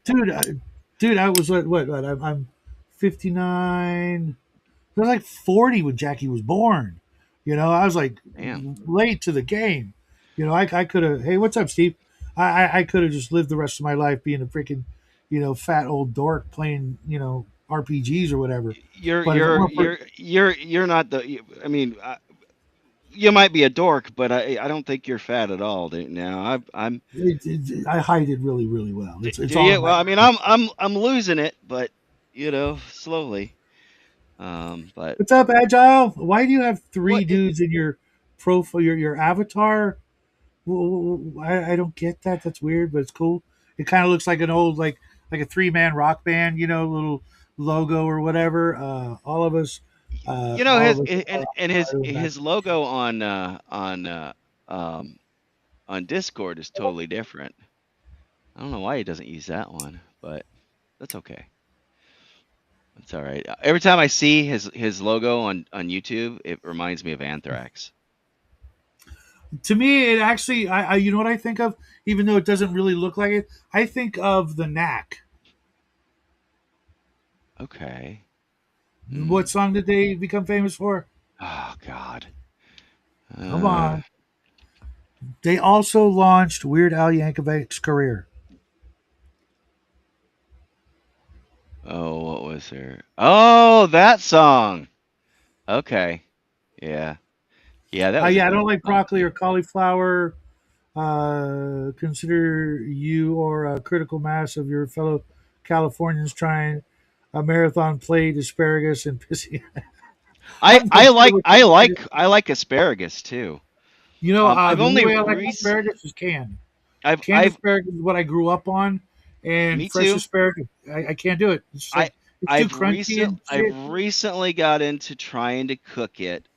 dude, I was what I'm 59. I was like 40 when Jackie was born. I was like Damn. late to the game. I could have. Hey, what's up, Steve? I could have just lived the rest of my life being a freaking, fat old dork playing, RPGs or whatever. You're But if it you're weren't for you're you're not the. I mean, you might be a dork, but I don't think you're fat at all. Now I'm I hide it really, really well. It's do all you? in my. Well, I mean, I'm losing it, but slowly. But What's up, Agile? Why do you have three what? dudes in your profile, your avatar? I don't get that. That's weird, but it's cool. It kind of looks like an old like a three-man rock band, little logo or whatever. All of His us and are doing that. his logo um on Discord is totally different. I don't know why he doesn't use that one, but that's okay. That's all right. Every time I see his logo on YouTube, it reminds me of Anthrax. To me, it actually, you know what I think of, even though it doesn't really look like it. I think of the Knack. Okay. What Hmm. song did they become famous for? Oh God. Come Uh, on. They also launched Weird Al Yankovic's career. oh, what was there? Oh, that song. Okay. Yeah. Yeah, that was a Yeah, I good don't like song broccoli too. or cauliflower. Consider you or a critical mass of your fellow Californians trying a marathon plate, asparagus, and pissing. I I'm not I sure like what I like I like asparagus too. I've the only only way I like recent asparagus is canned. Canned I've asparagus is what I grew up on, and me fresh too. asparagus, I can't do it. It's just I like it's too crunchy and I've shit. recently got into trying to cook it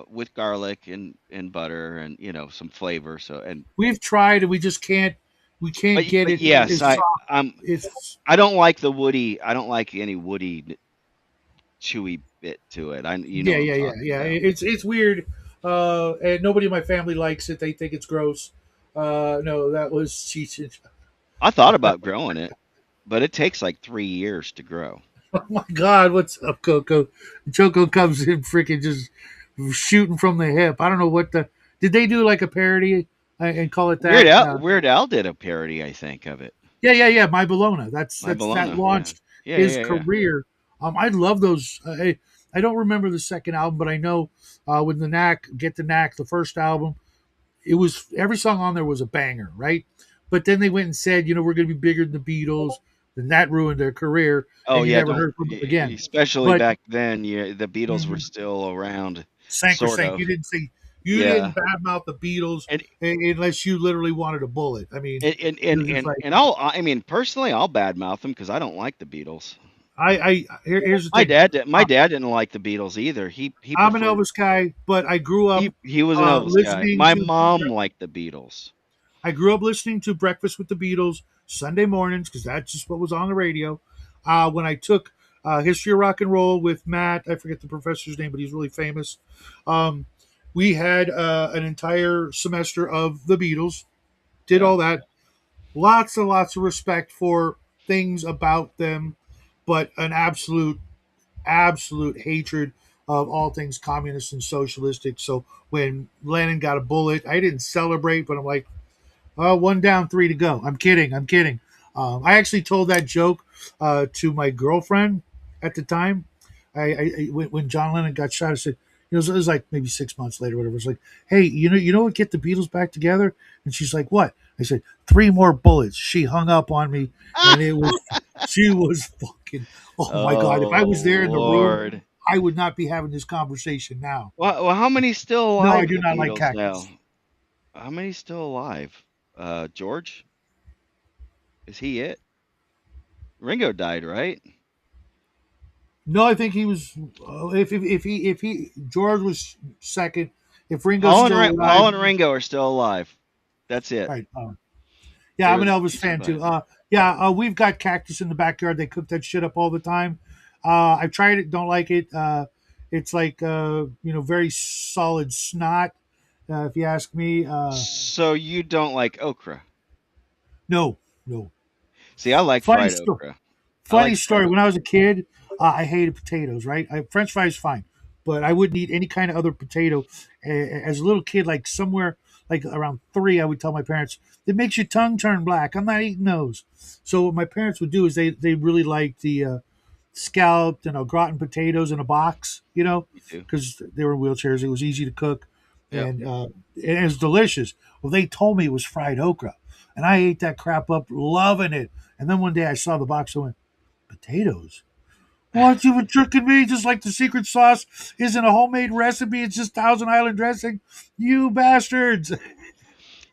with garlic and butter and some flavor. So and We've tried, and we just can't. We can't get but it yes, as soft. I'm It's I don't like the woody. I don't like any woody chewy bit to it. You know Yeah, what I'm yeah, yeah, talking yeah. about. It's weird, and nobody in my family likes it. They think it's gross. No, that was Cheech and I thought about growing it, but it takes like 3 years to grow. oh my God, what's up, Coco? Choco comes in freaking just shooting from the hip. I don't know what the did they do like a parody and call it that? Weird Al did a parody, I think, of it. Yeah, yeah, yeah. My Bologna. My That Bologna, yeah, launched yeah, his yeah, yeah. career. I love those. I don't remember the second album, but I know when the Knack, Get the Knack, the first album, it was every song on there was a banger, right? But then they went and said, we're going to be bigger than the Beatles. Then that ruined their career, Oh and you yeah, never don't heard from them again. especially But back then. Yeah, the Beatles were mhm, still around, sort sank. of. You didn't Yeah, badmouth the Beatles and unless you literally wanted a bullet. I mean, it was just like I mean, personally, I'll badmouth them because I don't like the Beatles. here's the thing. My dad didn't like the Beatles either. He I'm an preferred Elvis guy, but I grew up he was an Elvis guy. listening My to. mom liked the Beatles. I grew up listening to Breakfast with the Beatles Sunday mornings because that's just what was on the radio. When I took History of Rock and Roll with Matt, I forget the professor's name, but he's really famous. Um, we had an entire semester of the Beatles. Did Yeah. all that. Lots and lots of respect for things about them, but an absolute hatred of all things communist and socialistic. So when Lennon got a bullet, I didn't celebrate, but I'm like, one down, three to go. I'm kidding. I'm kidding. I actually told that joke to my girlfriend at the time. When John Lennon got shot, I said, it was like maybe 6 months later, whatever. It's like, hey, what? Get the Beatles back together. And she's like, what? I said, three more bullets. She hung up on me, and she was fucking. Oh my God! If I was Oh there in the room, Lord. I would not be having this conversation now. Well, how many still No, I alive in do the not like Beatles now? cactus. How many still alive? George? Is he it? Ringo died, right? No, I think he was. If he George was second. If Ringo's still alive, Paul and Ringo are still alive. That's it. right? Yeah, I'm an Elvis They fan too. survived. Yeah, we've got cactus in the backyard. They cook that shit up all the time. I've tried it, don't like it. It's like very solid snot. If you ask me, So you don't like okra? no, no. See, I like Funny fried story. okra. I Funny like fried story. When I okra. was a kid, I hated potatoes. Right, French fries fine, but I wouldn't eat any kind of other potato. As a little kid, like somewhere like around 3, I would tell my parents it makes your tongue turn black. I'm not eating those. So what my parents would do is they really liked the scalloped and au gratin potatoes in a box, Me too. because they were in wheelchairs. It was easy to cook, Yep. and it was delicious. Well, they told me it was fried okra, and I ate that crap up, loving it. And then one day I saw the box. I went, potatoes? What, you been tricking me? Just like the secret sauce isn't a homemade recipe, it's just Thousand Island dressing. You bastards!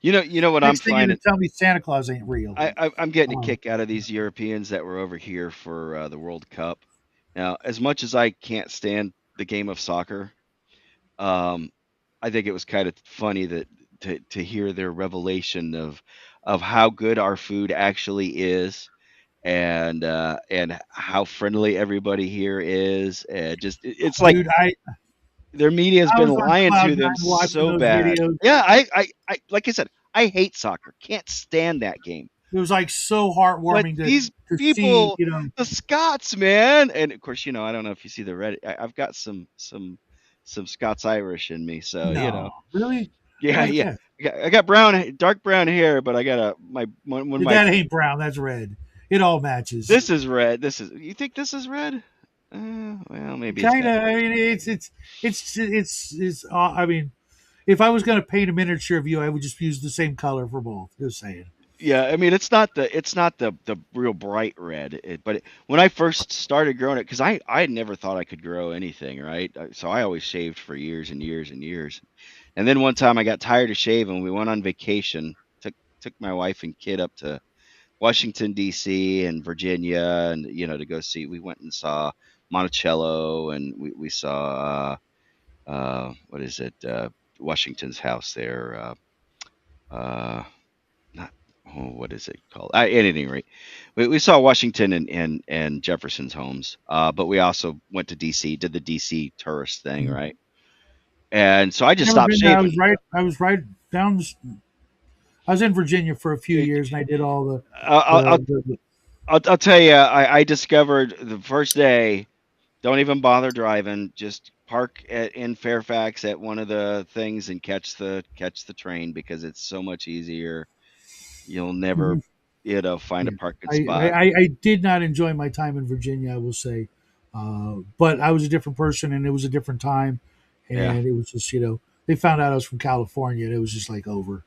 You know what I'm Next thing you're finding. gonna tell me Santa Claus ain't real. I'm getting a Um, kick out of these Europeans that were over here for the World Cup. Now, as much as I can't stand the game of soccer, um, I think it was kind of funny that to hear their revelation of how good our food actually is, and how friendly everybody here is, and just it's like dude, their media has I been was on lying cloud to them nine watching so those bad. videos. Yeah, I like I said, I hate soccer. Can't stand that game. It was like so But heartwarming to these see, people, the Scots, man, and of course, I don't know if you see the Reddit. I've got some Scots Irish in me, so no, really, I yeah, gotta yeah. guess. I got dark brown hair, but I got one of my. That ain't brown, that's red. It all matches. This is red. You think this is red? Well, maybe it's Kind got. of. I mean, it's. I mean, if I was gonna paint a miniature of you, I would just use the same color for both. Just saying. Yeah, I mean it's not the real bright red, when I first started growing it, because I had never thought I could grow anything, right? So I always shaved for years and years and years, and then one time I got tired of shaving. We went on vacation, took my wife and kid up to Washington D.C. and Virginia, and to go see. We went and saw Monticello, and we saw what is it? Washington's house there. Uh, Not what is it called? At any rate, we saw Washington and Jefferson's homes, but we also went to D.C. Did the D.C. tourist thing, Mhm. right? And so I just Never stopped been there. shaving. I was right down. I was in Virginia for a few It- years, and I did all the I'll, the, I'll, the I'll tell you, I discovered the first day. Don't even bother driving. Just park in Fairfax at one of the things and catch the train, because it's so much easier. You'll never, Mhm. find a Yeah. parking spot. I did not enjoy my time in Virginia, I will say, but I was a different person, and it was a different time, Yeah. and it was just they found out I was from California, and it was just like over,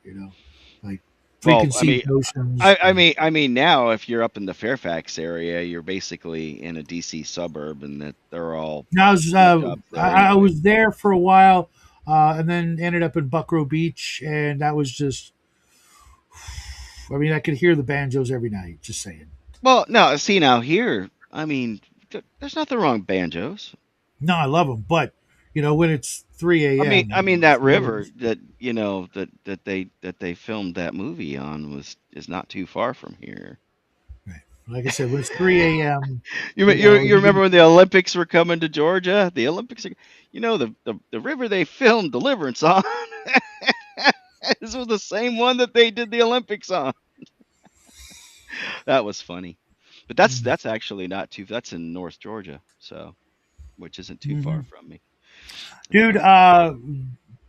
like Well, preconceived notions. I mean, now if you're up in the Fairfax area, you're basically in a DC suburb, and that they're all Now sweat jobs there I anyway. was there for a while, and then ended up in Buckrow Beach, and that was just. I mean, I could hear the banjos every night. Just saying. Well, no, see now here, I mean, there's nothing wrong with banjos. No, I love them, but when it's 3 I mean a.m., that river that they filmed that movie on is not too far from here. right. Like I said, when it's 3 a.m., You you you know, you you remember when the Olympics were coming to Georgia? The Olympics, the river they filmed Deliverance on. This was the same one that they did the Olympics on. That was funny. But that's actually not too. That's in North Georgia, so which isn't too far Mhm. from me. Dude, Uh,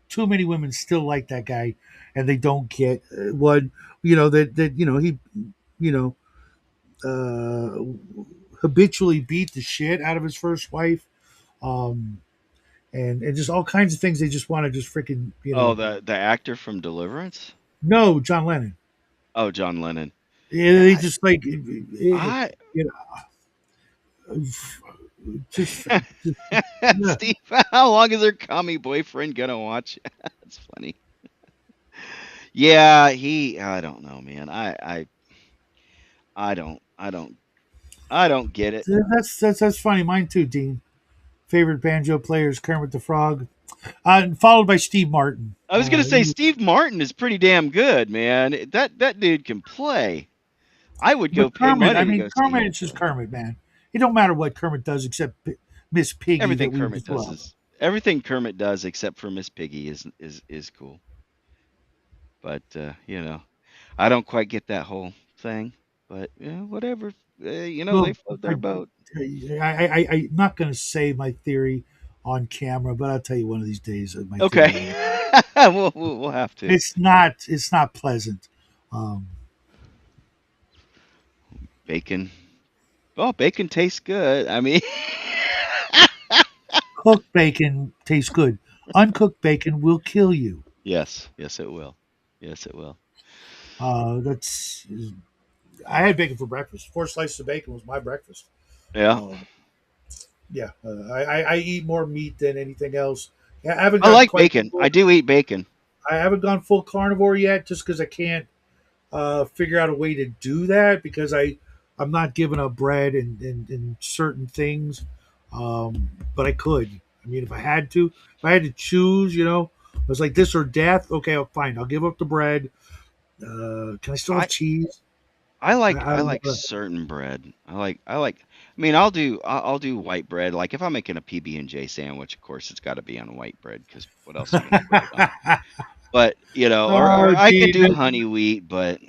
too many women still like that guy, and they don't get what that he you know uh, habitually beat the shit out of his first wife, um, and just all kinds of things. They just want to just freaking oh, the actor from Deliverance. no, John Lennon. Oh, John Lennon. Yeah, Yeah, they just like I, just, just yeah. Steve. How long is their commie boyfriend gonna watch? That's funny. Yeah, I don't know, man. I don't get it. That's funny. Mine too, Dean. Favorite banjo player is Kermit the Frog, followed by Steve Martin. I was gonna say Steve Martin is pretty damn good, man. That dude can play. I would go But pay Kermit, money I to mean, go see Kermit him is just play. Kermit, man. It don't matter what Kermit does except Miss Piggy that Everything we Kermit just does love. is everything Kermit does except for Miss Piggy is cool. But I don't quite get that whole thing. But yeah, whatever. They Well, float I, their boat. I'm not going to say my theory on camera, but I'll tell you one of these days my Okay. theory on. We'll have to. It's not pleasant. Um, Bacon. Well, bacon tastes good. I mean, Cooked bacon tastes good. Uncooked bacon will kill you. yes, yes, it will. Yes, it will. That's I had bacon for breakfast. 4 slices of bacon was my breakfast. Yeah, Um, yeah, I eat more meat than anything else. I haven't I gotten like quite bacon. I full. do eat bacon. I haven't gone full carnivore yet, just because I can't figure out a way to do that because I'm not giving up bread and certain things, but I could. I mean, if I had to choose, it was like this or death. Okay, fine. I'll give up the bread. Can I still have I cheese? I I don't like know. certain bread. I mean, I'll do white bread. Like if I'm making a PB&J sandwich, of course it's got to be on white bread because what else are you going to put it on? But or Oh, I could gee, do honey wheat, but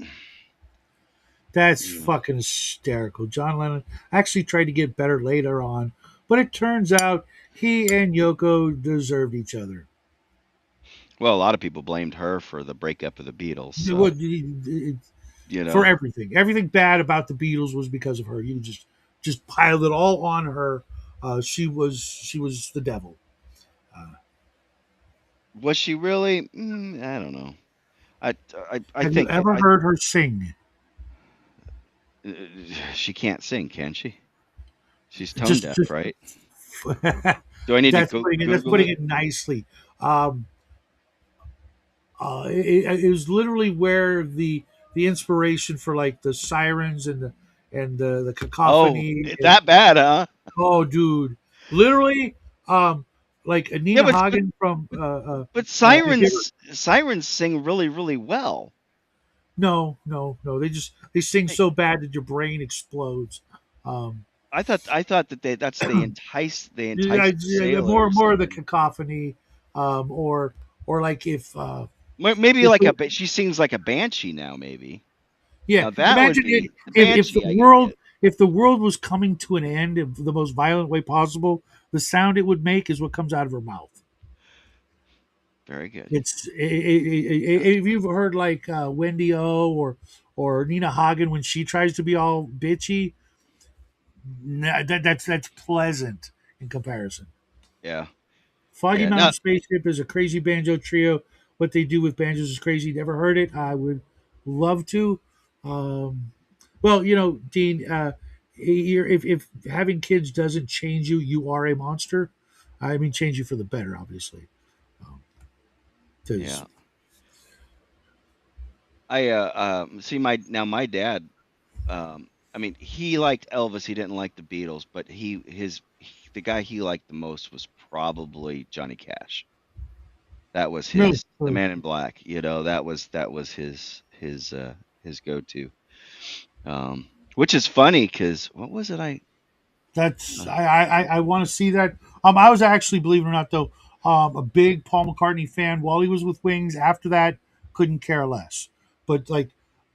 that's you know, fucking hysterical. John Lennon actually tried to get better later on, but it turns out he and Yoko deserved each other. well, a lot of people blamed her for the breakup of the Beatles. It So would- it- you for know, everything. Everything bad about the Beatles was because of her. You just piled it all on her. She was the devil. Uh, was she really? I don't know. I have you think ever heard her sing? uh, she can't sing, can she? She's tone Just deaf, just right? Do I need to that's Google putting it? it nicely. Um, it was literally where the inspiration for like the sirens and the Oh, cacophony and that bad, huh? oh, dude, literally, um, like Yeah, Nina Hagen from but if you ever sirens sing really really well. no, no, no. They sing I so bad that your brain explodes. Um, I thought that that's they yeah, entice the sailors more of and the then cacophony, or like if maybe if like the, she sings like a banshee now maybe. yeah, Now that would imagine it be the if the banshee I could world get. was coming to an end in the most violent way possible. The sound it would make is what comes out of her mouth. Very good. If you've heard like Wendy O or Nina Hagen when she tries to be all bitchy, nah, that's pleasant in comparison. Yeah. Foggy Yeah. No. Mountain Spaceship is a crazy banjo trio. What they do with banjos is crazy. Never heard it. I would love to. Um, well, Dean, if having kids doesn't change you, you are a monster. I mean, change you for the better, obviously. Because Yeah. I see my dad I mean he liked Elvis, he didn't like the Beatles, but the guy he liked the most was probably Johnny Cash. That was no, the Man in Black, that was his go-to. Which is funny cuz what was it that's uh, I want to see that. I was actually, believe it or not, though, a big Paul McCartney fan while he was with Wings. After that, couldn't care less. But like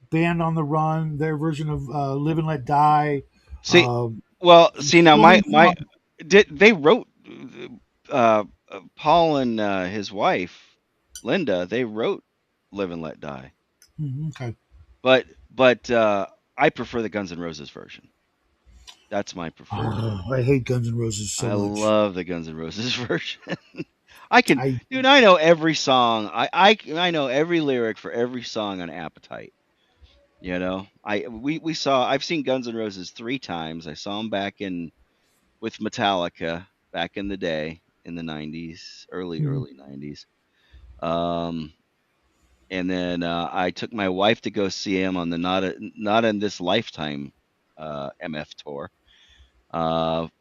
Band on the Run, their version of Live and Let Die, See, um, well, see now so many my songs. did they wrote Paul and his wife Linda, they wrote Live and Let Die. Okay. But I prefer the Guns N' Roses version. That's my preferred. Oh, I hate Guns N' Roses so I much. love the Guns N' Roses version. I can, I dude. I know every song. I know every lyric for every song on Appetite. We saw. I've seen Guns N' Roses 3 times. I saw them back in with Metallica back in the day in the '90s, mm, early '90s. Um, and then I took my wife to go see him on the Not in This Lifetime MF tour,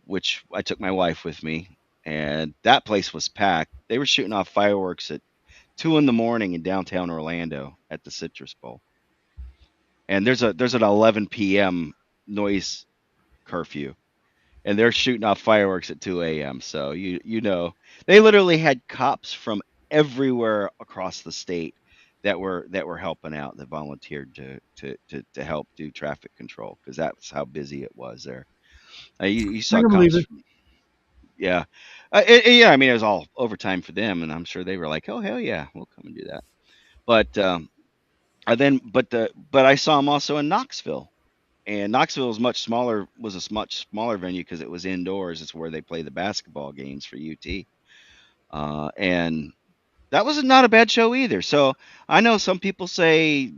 which I took my wife with me, and that place was packed. They were shooting off fireworks at 2 in the morning in downtown Orlando at the Citrus Bowl, and there's an 11 p.m. noise curfew, and they're shooting off fireworks at 2 a.m. So they literally had cops from everywhere across the state that were helping out, that volunteered to help do traffic control because that's how busy it was there. You I saw can believe comps, it. yeah, yeah. I mean, it was all overtime for them, and I'm sure they were like, "Oh hell yeah, we'll come and do that." But but I saw them also in Knoxville, and Knoxville was much smaller. Was a much smaller venue because it was indoors. It's where they play the basketball games for UT, and that was not a bad show either. So I know some people say,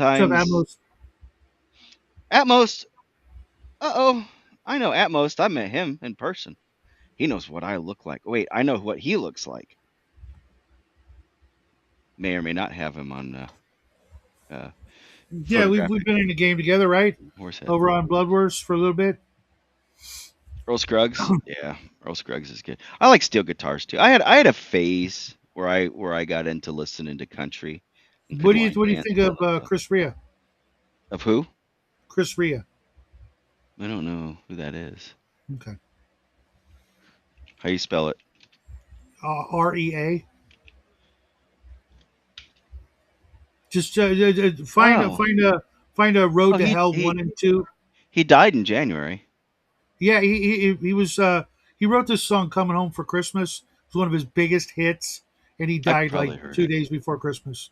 What's up, sometimes Atmos? at most, oh, I know at most I met him in person. He knows what I look like. Wait, I know what he looks like. May or may not have him on uh, Yeah, we've photographic been in the game together, right? horse head. Over on Blood Wars for a little bit. Earl Scruggs, yeah, Earl Scruggs is good. I like steel guitars too. I had a phase where I got into listening to country and could line What do you band think of Chris Rea? of who? Chris Rea. I don't know who that is. Okay. How you spell it? REA. Just Oh, find a oh, Road to Hell one and two. he died in January. Yeah, he was he wrote this song "Coming Home for Christmas." It's one of his biggest hits, and he I died like probably heard two it. days before Christmas.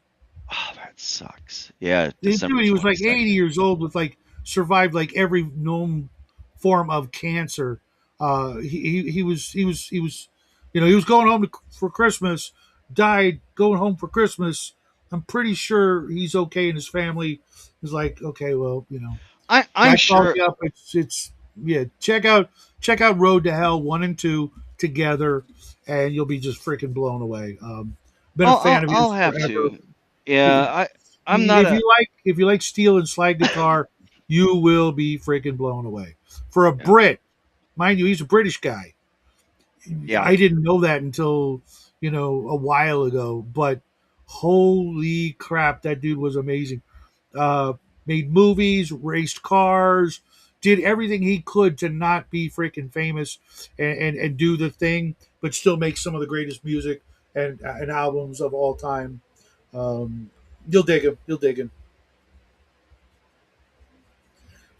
Oh, that sucks. Yeah, Dude, December he was twenty like 80 second. years old with like survived like every known form of cancer. He was he was going home for Christmas, died going home for Christmas. I'm pretty sure he's okay, and his family is like, okay, well, I'm guy called sure. me up. It's yeah. Check out Road to Hell one and two together, and you'll be just freaking blown away. Been a fan of I'll his have forever. to. Yeah, I'm not If a. you like steel and slide guitar, you will be freaking blown away. For a Yeah, Brit, mind you, he's a British guy. yeah, I didn't know that until a while ago, but holy crap, that dude was amazing. Uh, Made movies, raced cars, did everything he could to not be freaking famous and do the thing, but still make some of the greatest music and albums of all time. Um, you'll dig him. You'll dig him.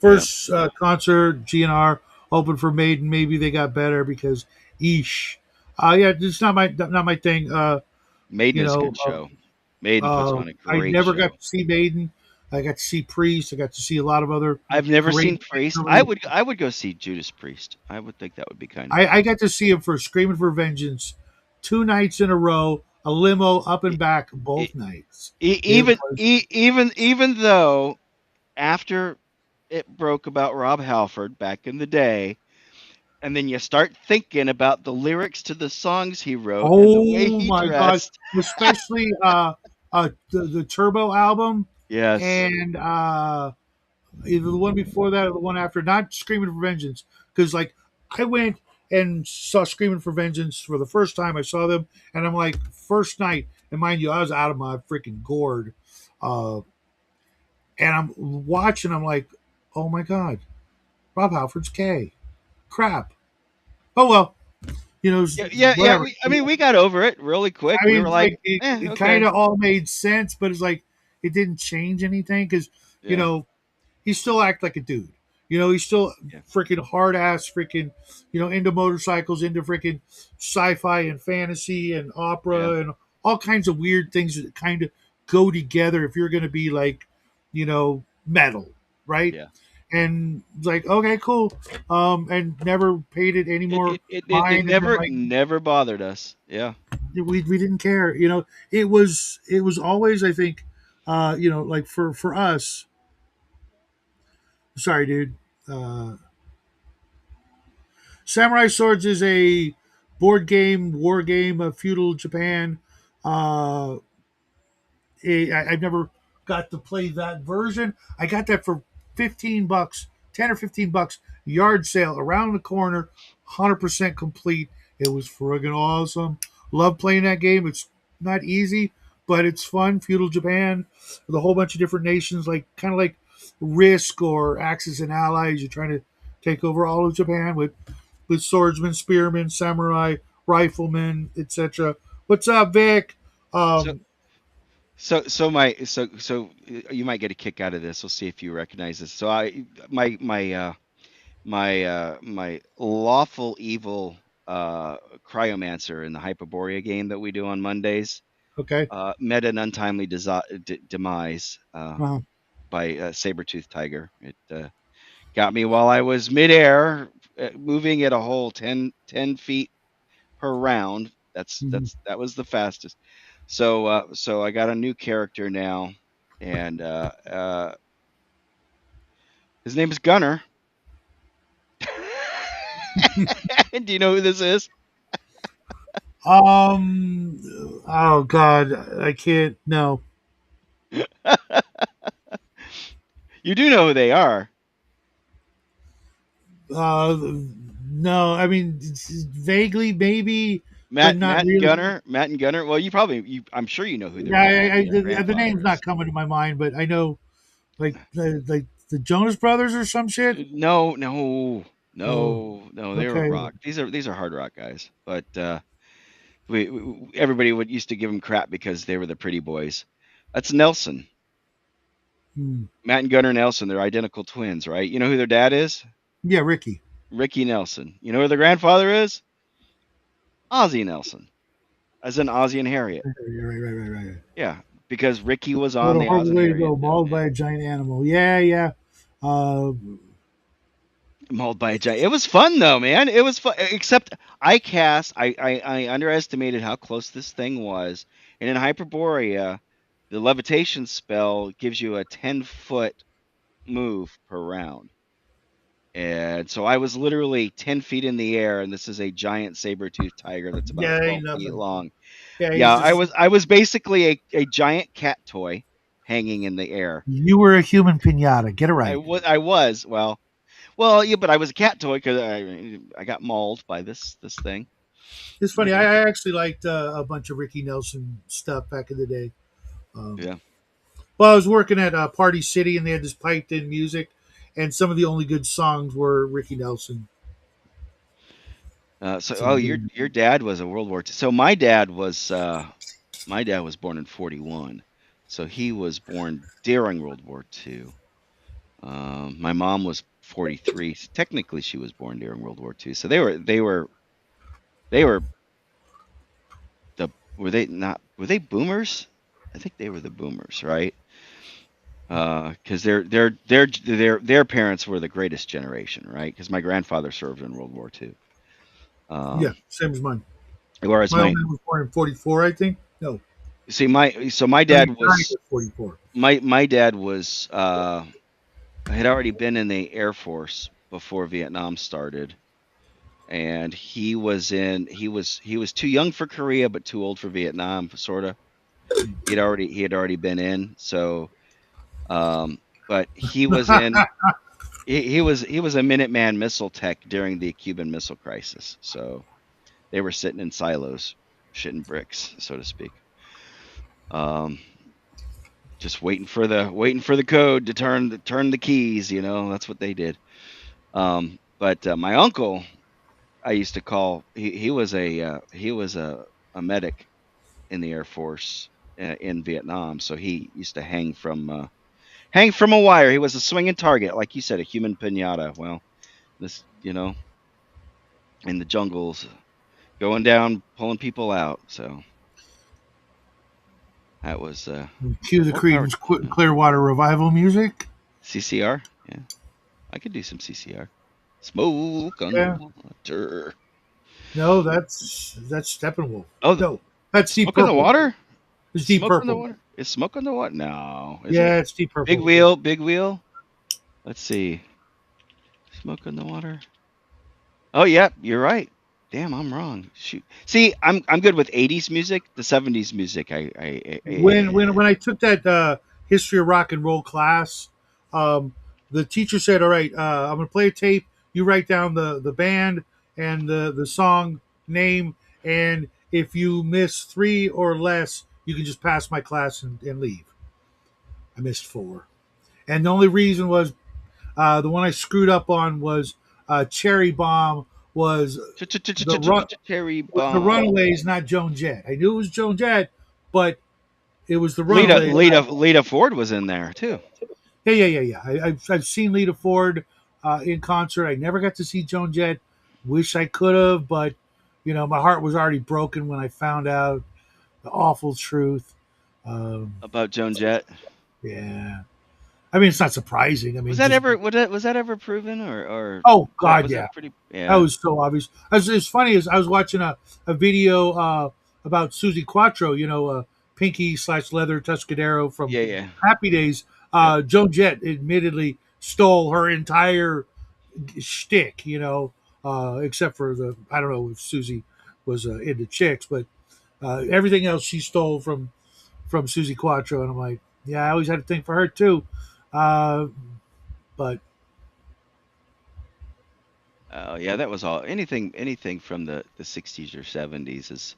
yeah. First concert, GNR opened for Maiden. Maybe they got better because, eesh. Yeah, it's not my thing. Maiden You is a know, good show. Maiden puts on a I great never got show. to see Maiden. I got to see Priest. I got to see a lot of other I've never great. seen Priest. I would go see Judas Priest. I would think that would be kind of I cool. got to see him for Screaming for Vengeance 2 nights in a row, a limo up and E- back e- both nights. It was even though after it broke about Rob Halford back in the day, and then you start thinking about the lyrics to the songs he wrote and the way oh he my god, dressed. especially the Turbo album Yes. and either the one before that or the one after, not Screaming for Vengeance, because like I went and saw Screaming for Vengeance for the first time I saw them, and I'm like first night, and mind you, I was out of my freaking gourd, uh, and I'm watching, I'm like, oh my god, Rob Halford's gay, crap. Oh well, Yeah, yeah, yeah. whatever. I mean, we got over it really quick. I We mean, were it's like, like it kind okay. of all made sense, but it's like it didn't change anything because you Yeah, know he still act like a dude. He's still yeah, freaking hard ass, freaking, into motorcycles, into freaking sci-fi and fantasy and yeah, opera and all kinds of weird things that kind of go together if you're going to be like, metal, right? yeah. And it's like, okay, cool. And never paid it any It more it, it, it it mind. And then never like never bothered us. Yeah, we didn't care. It was always, I think, like for us. Sorry, dude. Uh, Samurai Swords is a board game, war game of feudal Japan. Uh, I've never got to play that version. I got that for $15, 10 or $15, yard sale around the corner, 100% complete. It was friggin' awesome. Love playing that game. It's not easy, but it's fun. Feudal Japan with a whole bunch of different nations, like kind of like Risk or Axis and Allies. You're trying to take over all of Japan with swordsmen, spearmen, samurai, riflemen, etc. What's up, Vic? so Um, so you might get a kick out of this. We'll see if you recognize this. So I my my my lawful evil cryomancer in the Hyperborea game that we do on Mondays Okay. met an untimely demise Uh, by a saber-toothed tiger. It got me while I was midair, moving at a whole 10 feet per round. mhm. That was the fastest. So I got a new character now, and his name is Gunner. Do you know who this is? Oh God, I can't. No. You do know who they are. Uh, no. I mean, vaguely, maybe, but Matt, not Matt and really. Gunner, Matt and Gunner. Well, I'm sure you know who their Yeah, the name's grandfather not is. coming to my mind, but I know like the Jonas Brothers or some shit. No, no, Oh, no. They were okay. rock. These are hard rock guys. But everybody would used to give them crap because they were the pretty boys. That's Nelson, Hmm. Matt and Gunnar Nelson. They're identical twins, right? You know who their dad is? Yeah, Ricky. Ricky Nelson. You know who their grandfather is? Ozzie Nelson, as in Ozzie and Harriet. Right. Yeah, because Ricky was on What a the Oz horrible and way to Harriet go, show. mauled by Yeah. a giant animal. Yeah. Uh, Mauled by a giant. It was fun though, man. It was fun. Except I underestimated how close this thing was. And in Hyperborea, the levitation spell gives you a 10-foot move per round. And so I was literally 10 feet in the air, and this is a giant saber-toothed tiger that's about yeah, 12 ain't feet nothing. long. Yeah, Yeah, he's I just. was I was basically a giant cat toy hanging in the air. You were a human pinata. Get it right. I was well, yeah, but I was a cat toy because I got mauled by this thing, It's you funny. I, know. I actually liked a bunch of Ricky Nelson stuff back in the day. Um, Yeah. well, I was working at Party City, and they had this piped in music, and some of the only good songs were Ricky Nelson. So, Oh, your dad was a World War II. So my dad was born in 41, so he was born during World War II. My mom was 43. Technically, she was born during World War II. So they were the were they not were they boomers? I think they were the boomers, right? Because their parents were the greatest generation, right? Because my grandfather served in World War II. yeah, Um, same as mine. whereas My old my man was born in '44, I think. No, see my so my no, he dad died was at '44. my dad was had already been in the Air Force before Vietnam started, and he was too young for Korea but too old for Vietnam, sort of. He had already been in, so um, but he was in he was a Minuteman missile tech during the Cuban Missile Crisis, so they were sitting in silos, shitting bricks, so to speak. Um, just waiting for the code to turn the keys. That's what they did. But my uncle, I used to call. He was a medic in the Air Force in Vietnam, so he used to hang from a wire. He was a swinging target, like you said, a human pinata. Well, this in the jungles, going down, pulling people out. So that was Cue the more power Creedence to him. Yeah. Clearwater Revival music. CCR, yeah, I could do some CCR. Smoke on the Yeah. water. No, that's Steppenwolf. Oh, No, that's Deep smoke on the Purple. water. It's Is Deep smoke on the Purple. water? Is smoke on the water? No, is it? Yeah, it's Deep Big Purple. wheel, big wheel. Let's see. Smoke on the water. Oh, yeah, you're right. Damn, I'm wrong. Shoot. See, I'm good with 80s music. The 70s music, When I took that history of rock and roll class, um, the teacher said, "All right, I'm going to play a tape. You write down the band and the song name, and if you miss three or less, you can just pass my class and leave." I missed four, and the only reason was the one I screwed up on was Cherry Bomb was the run cherry was the bomb. Runaways, not Joan Jett. I knew it was Joan Jett, but it was the Lita, Runaways. Lita, Lita Ford was in there too. Yeah. I've seen Lita Ford. in concert. I never got to see Joan Jett. Wish I could have, but my heart was already broken when I found out the awful truth. Um, About Joan Jett. yeah, I mean it's not surprising. I Was mean, that just ever was that ever proven or oh that god, was yeah, that pretty that yeah. was so obvious. As funny as I was watching a video about Susie Quattro, Pinky slash Leather Tuscadero from Yeah, yeah. Happy Days. Yep. Joan Jett admittedly stole her entire shtick, except for the I don't know if Susie was into chicks, but everything else she stole from Susie Quattro, and I'm like, yeah, I always had a thing for her too. Uh, but Oh yeah, that was all. Anything from the 60s or 70s is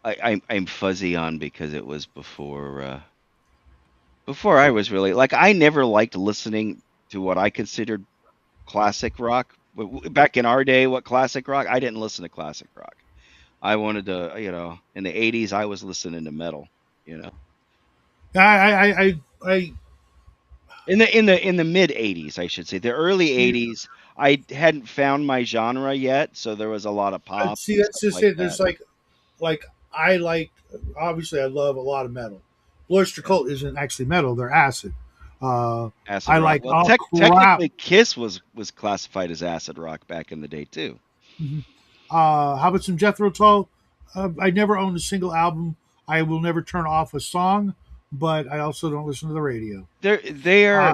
I'm fuzzy on because it was before I was really like I never liked listening to what I considered classic rock. Back in our day, what classic rock? I didn't listen to classic rock. I wanted to, in the 80s I was listening to metal, you know. I In the mid 80s, I should say. The early you 80s, I hadn't found my genre yet, so there was a lot of pop see and that's stuff just like it. that. There's like I like obviously I love a lot of metal. Bloister Yeah. Cult isn't actually metal; they're acid. Uh, Acid I rock. like Well, all crap. technically Kiss was classified as acid rock back in the day too. Mhm. How about some Jethro Tull? I never owned a single album. I will never turn off a song, but I also don't listen to the radio. They're they're Uh,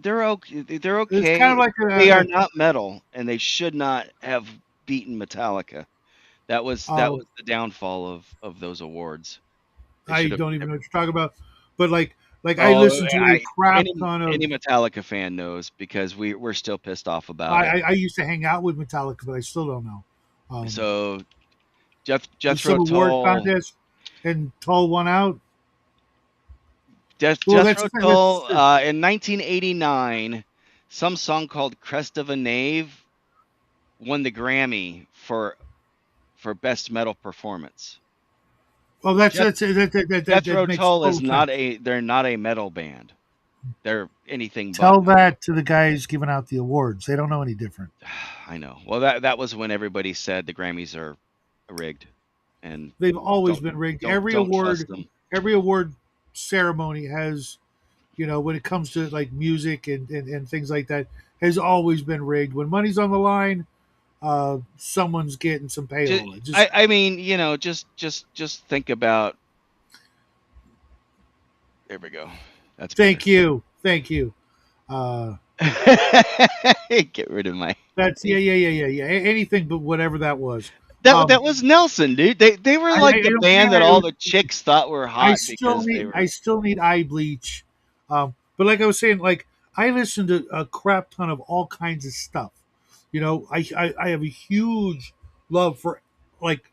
they're okay. They're it's kind of okay. like They are not metal, and they should not have beaten Metallica. That uh, was the downfall of those awards. They I should have don't even know never. what you're talking about, but like I Oh, listen to a crap ton of. any Metallica fan knows because we're still pissed off about I, it. I used to hang out with Metallica, but I still don't know. Um, So there's Jethro some award Tull, contest, and Tull won out. Well, that's Jethro the thing. Tull, in 1989, some song called "Crest of a Knave" won the Grammy for best metal performance. well, that's Jeth, that's that Jethro makes Tull is total sense. they're not a metal band. They're anything but Tell metal. that to the guys giving out the awards. They don't know any different. I know. Well, that was when everybody said the Grammys are rigged, and They've always don't been rigged. don't trust them. Every award ceremony has, when it comes to like music and things like that, has always been rigged. When money's on the line, someone's getting some Just, payola. Just I mean, just think about. There we go. That's better. thank you. Uh, Get rid of my. that's yeah. Anything but whatever that was. That was Nelson, dude. They were like I the don't band that care. all the chicks thought were hot because they I were. still need eye bleach. But like I was saying, like I listen to a crap ton of all kinds of stuff. I have a huge love for like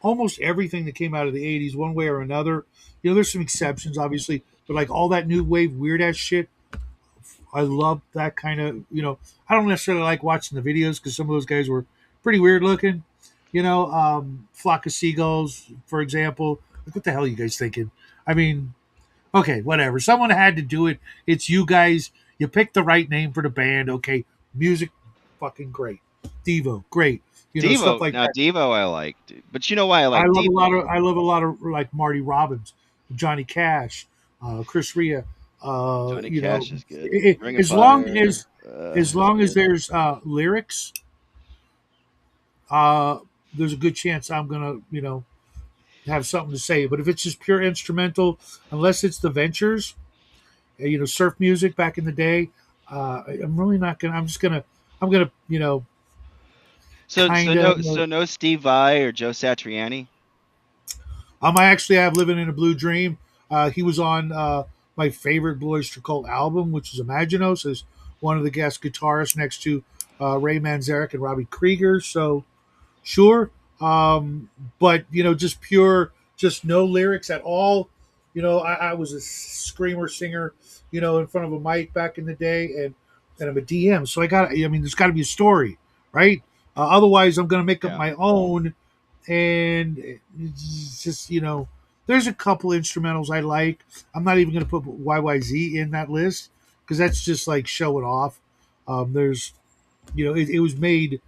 almost everything that came out of the '80s, one way or another. There's some exceptions, obviously, but like all that new wave weird ass shit, I love that kind of. I don't necessarily like watching the videos because some of those guys were pretty weird looking. Flock of Seagulls, for example. Like, what the hell are you guys thinking? I mean, okay, whatever. Someone had to do it. It's you guys. You picked the right name for the band. Okay, music, fucking great. Devo, great. Stuff Devo. like Now that. Devo, I liked, but you know why I like Devo? I love a lot of like Marty Robbins, Johnny Cash, Chris Rea. Johnny Cash is good. Ring of As long Fire. It's as good. there's lyrics, uh, there's a good chance I'm gonna have something to say. But if it's just pure instrumental, unless it's the Ventures, surf music back in the day, I'm really not gonna. I'm gonna So kind of. no Steve Vai or Joe Satriani. I actually have Living in a Blue Dream. He was on my favorite Blue Oyster Cult album, which is Imaginos, as one of the guest guitarists next to Ray Manzarek and Robbie Krieger. So sure, but just pure, just no lyrics at all. I was a screamer singer, in front of a mic back in the day, and I'm a DM, so I mean, there's got to be a story, right? Otherwise, I'm going to make up Yeah. my own, and it's just there's a couple instrumentals I like. I'm not even going to put YYZ in that list because that's just like showing off. There's it was made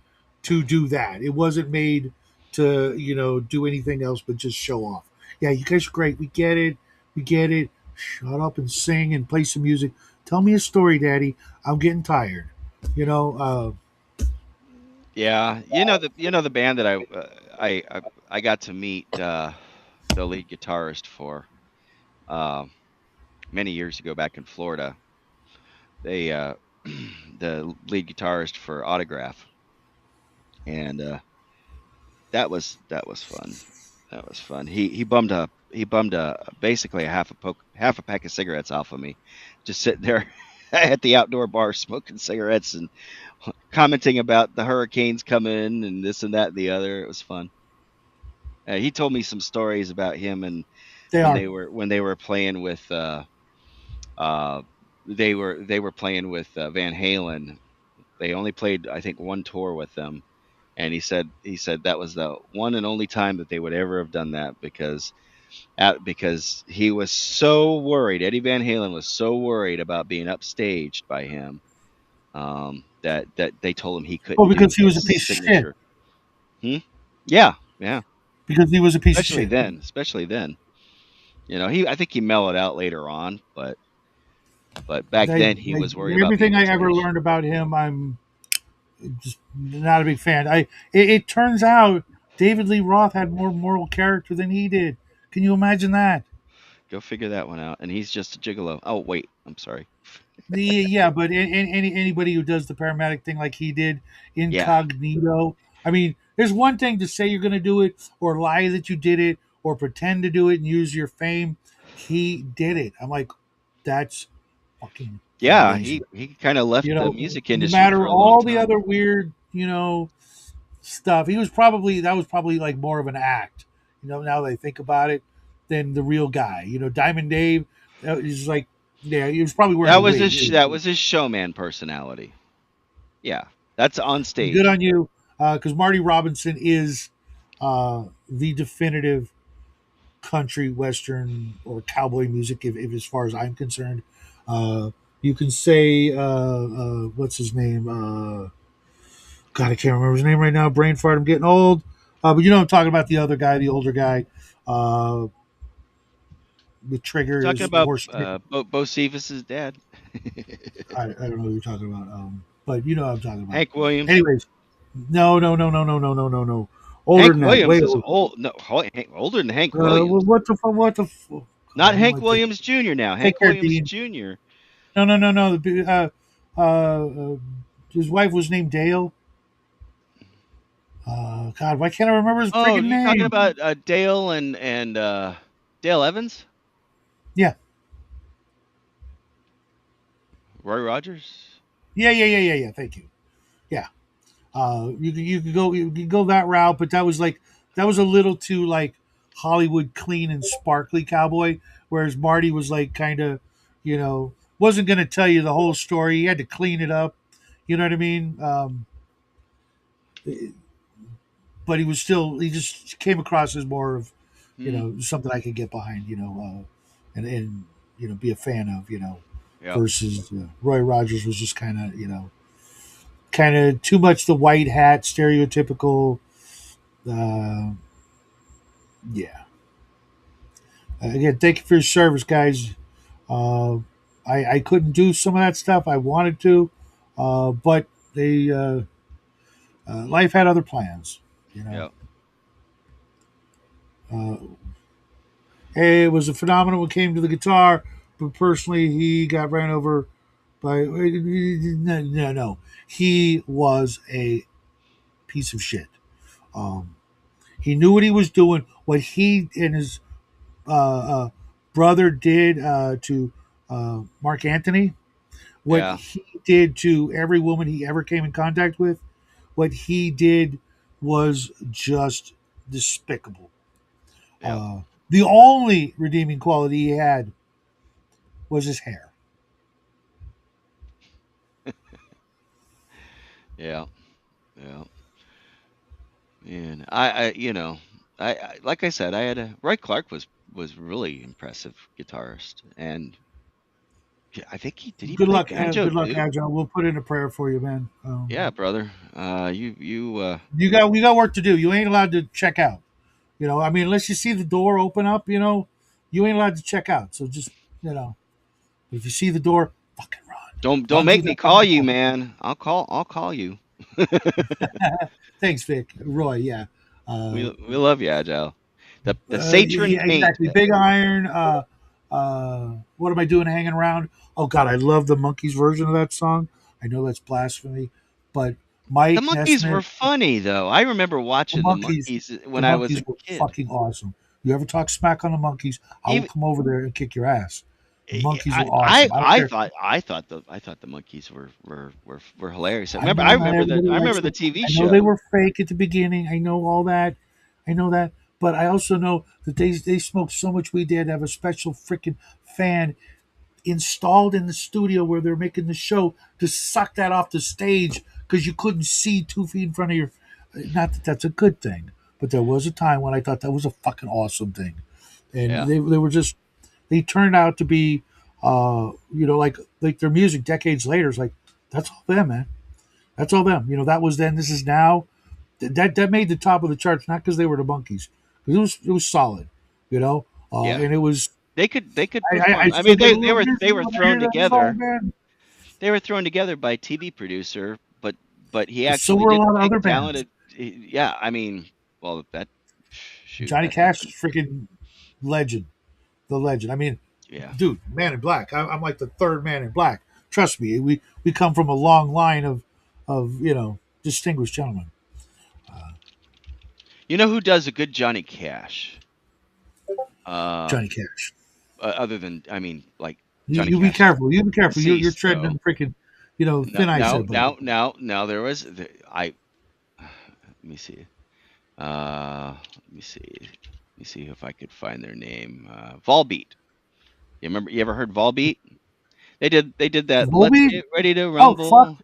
to do that. It wasn't made to do anything else but just show off. Yeah, you guys are great. We get it. We get it. Shut up and sing and play some music. Tell me a story, Daddy. I'm getting tired. You know, Yeah, the band that I got to meet the lead guitarist for uh, many years ago back in Florida. They the lead guitarist for Autograph, and that was fun. That was fun. He bummed basically half a pack of cigarettes off of me, just sitting there at the outdoor bar smoking cigarettes and commenting about the hurricanes coming and this and that and the other. It was fun. He told me some stories about him and they when are. they were playing with uh they were playing with Van Halen. They only played I think one tour with them, and he said that was the one and only time that they would ever have done that because he was so worried. Eddie Van Halen was so worried about being upstaged by him, that they told him he Well, couldn't do because he his was a piece of shit. signature. Hmm? Yeah, yeah. Because he was a piece of Especially shit. then. Especially then. I think he mellowed out later on, but back I, then he I, was worried about being everything I ever upstaged. learned about him, I'm just not a big fan. It turns out David Lee Roth had more moral character than he did. Can you imagine that? Go figure that one out. And he's just a gigolo. Oh wait, I'm sorry. Yeah, but anybody who does the paramedic thing like he did, Yeah, incognito. I mean, there's one thing to say you're going to do it, or lie that you did it, or pretend to do it and use your fame. He did it. I'm like, that's fucking yeah. amazing. He kind of left the music No industry for matter a long all the time. other weird, stuff, he was probably that was probably like more of an act. Now that I think about it, than the real guy. Diamond Dave. That was like, yeah, he was probably wearing That a was wig. his showman personality. Yeah, that's on Good stage. on you, because Marty Robinson is the definitive country, western, or cowboy music, if as far as I'm concerned. Uh, you can say, what's his name? God, I can't remember his name right now. Brain fart. I'm getting old. But I'm talking about the other guy, the older guy, uh, with You're talking triggers, about horse triggers. Bo Cephas's dad, I don't know what you're talking about. But you know what I'm talking about. Hank Williams. Anyways, no, no, no, no, no, no, no, no, no. Older Hank than that. Williams Way is older. old. No, older than Hank Williams. What the fuck? What the? Not Who am Hank I thinking? Williams Jr. now. Take Hank care, Williams Dean. Jr. No, no, no, no. His wife was named Dale. God, why can't I remember his Oh, freaking you talking name? about Dale and Dale Evans, Yeah, Roy Rogers? yeah, yeah, yeah, yeah, yeah. Thank you. Yeah. You could go that route, but that was a little too like Hollywood clean and sparkly cowboy, whereas Marty was like kind of, wasn't going to tell you the whole story. He had to clean it up. You know what I mean? But he just came across as more of, Hmm. something I could get behind. And be a fan of. Yep. Versus Roy Rogers was just kind of too much the white hat stereotypical. Uh, yeah. Again, thank you for your service, guys. Uh, I couldn't do some of that stuff I wanted to, but they life had other plans. You know, Yep. uh, hey, it was a phenomenon when it came to the guitar, but personally, he got ran over by no, no, no. He was a piece of shit. Um, he knew what he was doing. What he and his uh, brother did to Mark Anthony, what Yeah. he did to every woman he ever came in contact with, what he did was just despicable. Yep. The only redeeming quality he had was his hair. Yeah. Yeah. And I like I said, I had a Roy Clark was really impressive guitarist, and I think he did. He play banjo Good luck, too. Agile. We'll put in a prayer for you, man. Yeah, brother. You got work to do. You ain't allowed to check out. I mean, unless you see the door open up, you ain't allowed to check out. So just, you know, if you see the door, fucking don't run through make me that call fucking you, door. man. I'll call you. Thanks, Vic. Roy, yeah. Uh, We love you, Agile. The Satron yeah, paint. exactly. Big Iron. What am I doing hanging around? Oh God, I love the Monkeys version of that song. I know that's blasphemy, but The Mike monkeys were Nesmith, funny though. I remember the watching the Monkeys, monkeys the when I was a Monkeys were kid. fucking awesome. You ever talk smack on the Monkeys? I will Even come over there and kick your ass. The Monkeys I were awesome. I don't care. I thought the monkeys were hilarious. I know not I everybody likes remember the them. TV I know they show. were fake at the beginning. I know all that. I know that. But I also know that they smoked so much weed they had to have a special freaking fan installed in the studio where they're making the show to suck that off the stage because you couldn't see 2 feet in front of your. Not that that's a good thing, but there was a time when I thought that was a fucking awesome thing, and Yeah, they were just they turned out to be, like their music decades later is like that's all them, man. That's all them. That was then. This is now. That made the top of the charts not because they were the Monkeys, because it was solid, yeah. and it was. They could I perform. I still mean, get a little they dizzy were when I hear thrown that song, together. man. They were thrown together by a TV producer, but he So actually were a did lot of pick other bands. talented. Yeah, I mean, well, that shoot, Johnny that's Cash is even freaking legend, the legend. I mean, yeah. dude, Man in Black. I'm like the third Man in Black. Trust me, we come from a long line of distinguished gentlemen. You know who does a good Johnny Cash? Uh, Johnny Cash. other than I mean, like Johnny You be Cash is careful. You be careful. You're deceased treading though. in freaking, No, thin ice there, buddy. there was I. Let me see. Let me see. Let me see if I could find their name. Volbeat. You remember? You ever heard Volbeat? They did that. Let's Volbeat? get ready to Oh fuck! rumble.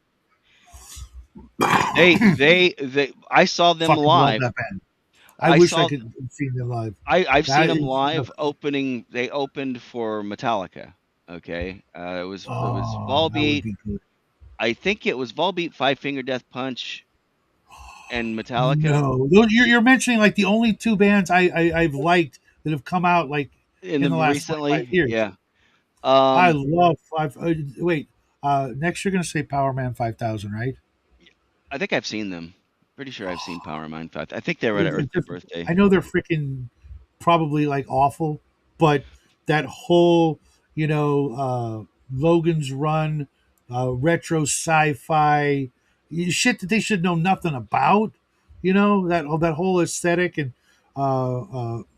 They. I saw them Fucking love live. that band. I I wish I saw. could have seen them live. I've seen That them is, live opening. They opened for Metallica. Okay. It was oh, that would Volbeat. be good. I think it was Volbeat, Five Finger Death Punch, and Metallica No, you're mentioning like the only two bands I've liked that have come out like in in the the last 25 recently. years. Yeah. I Um. love five. Wait, next you're gonna say Power Man 5000, right? I think I've seen them. Pretty sure I've seen Power Man 5. I think they were at It- Earth it Day just- Birthday. I know they're freaking probably like awful, but that whole Logan's Run, retro sci-fi shit that they should know nothing about. That whole aesthetic and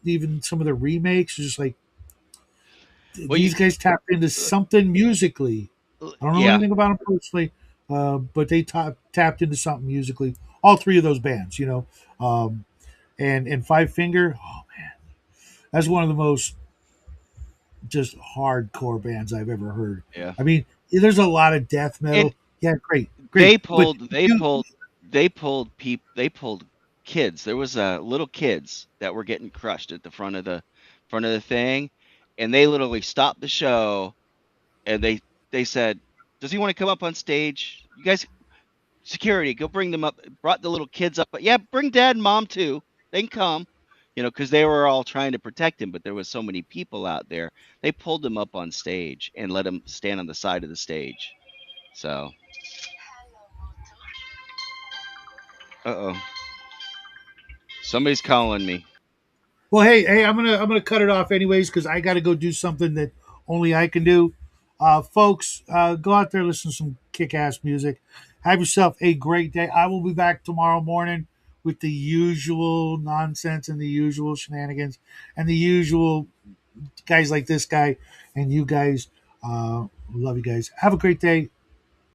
even some of the remakes is just like Well, you, these guys tapped into something musically. I don't know yeah, anything about them personally, but they tapped into something musically. All three of those bands, and Five Finger. Oh man, that's one of the most just hardcore bands I've ever heard. yeah. I mean, there's a lot of death And metal. Yeah, great, great. they But pulled, they you, pulled, they pulled kids. There was little kids that were getting crushed at the front of the thing, and they literally stopped the show and they said, "Does he want to come up on stage? You guys, security, go bring them up." Brought the little kids up, but yeah, bring dad and mom too. They can come, because they were all trying to protect him, but there was so many people out there. They pulled him up on stage and let him stand on the side of the stage. So, uh-oh, somebody's calling me. well, hey, I'm gonna cut it off anyways because I got to go do something that only I can do. Folks, go out there, listen to some kick-ass music. Have yourself a great day. I will be back tomorrow morning with the usual nonsense and the usual shenanigans and the usual guys like this guy and you guys. Love you guys. Have a great day.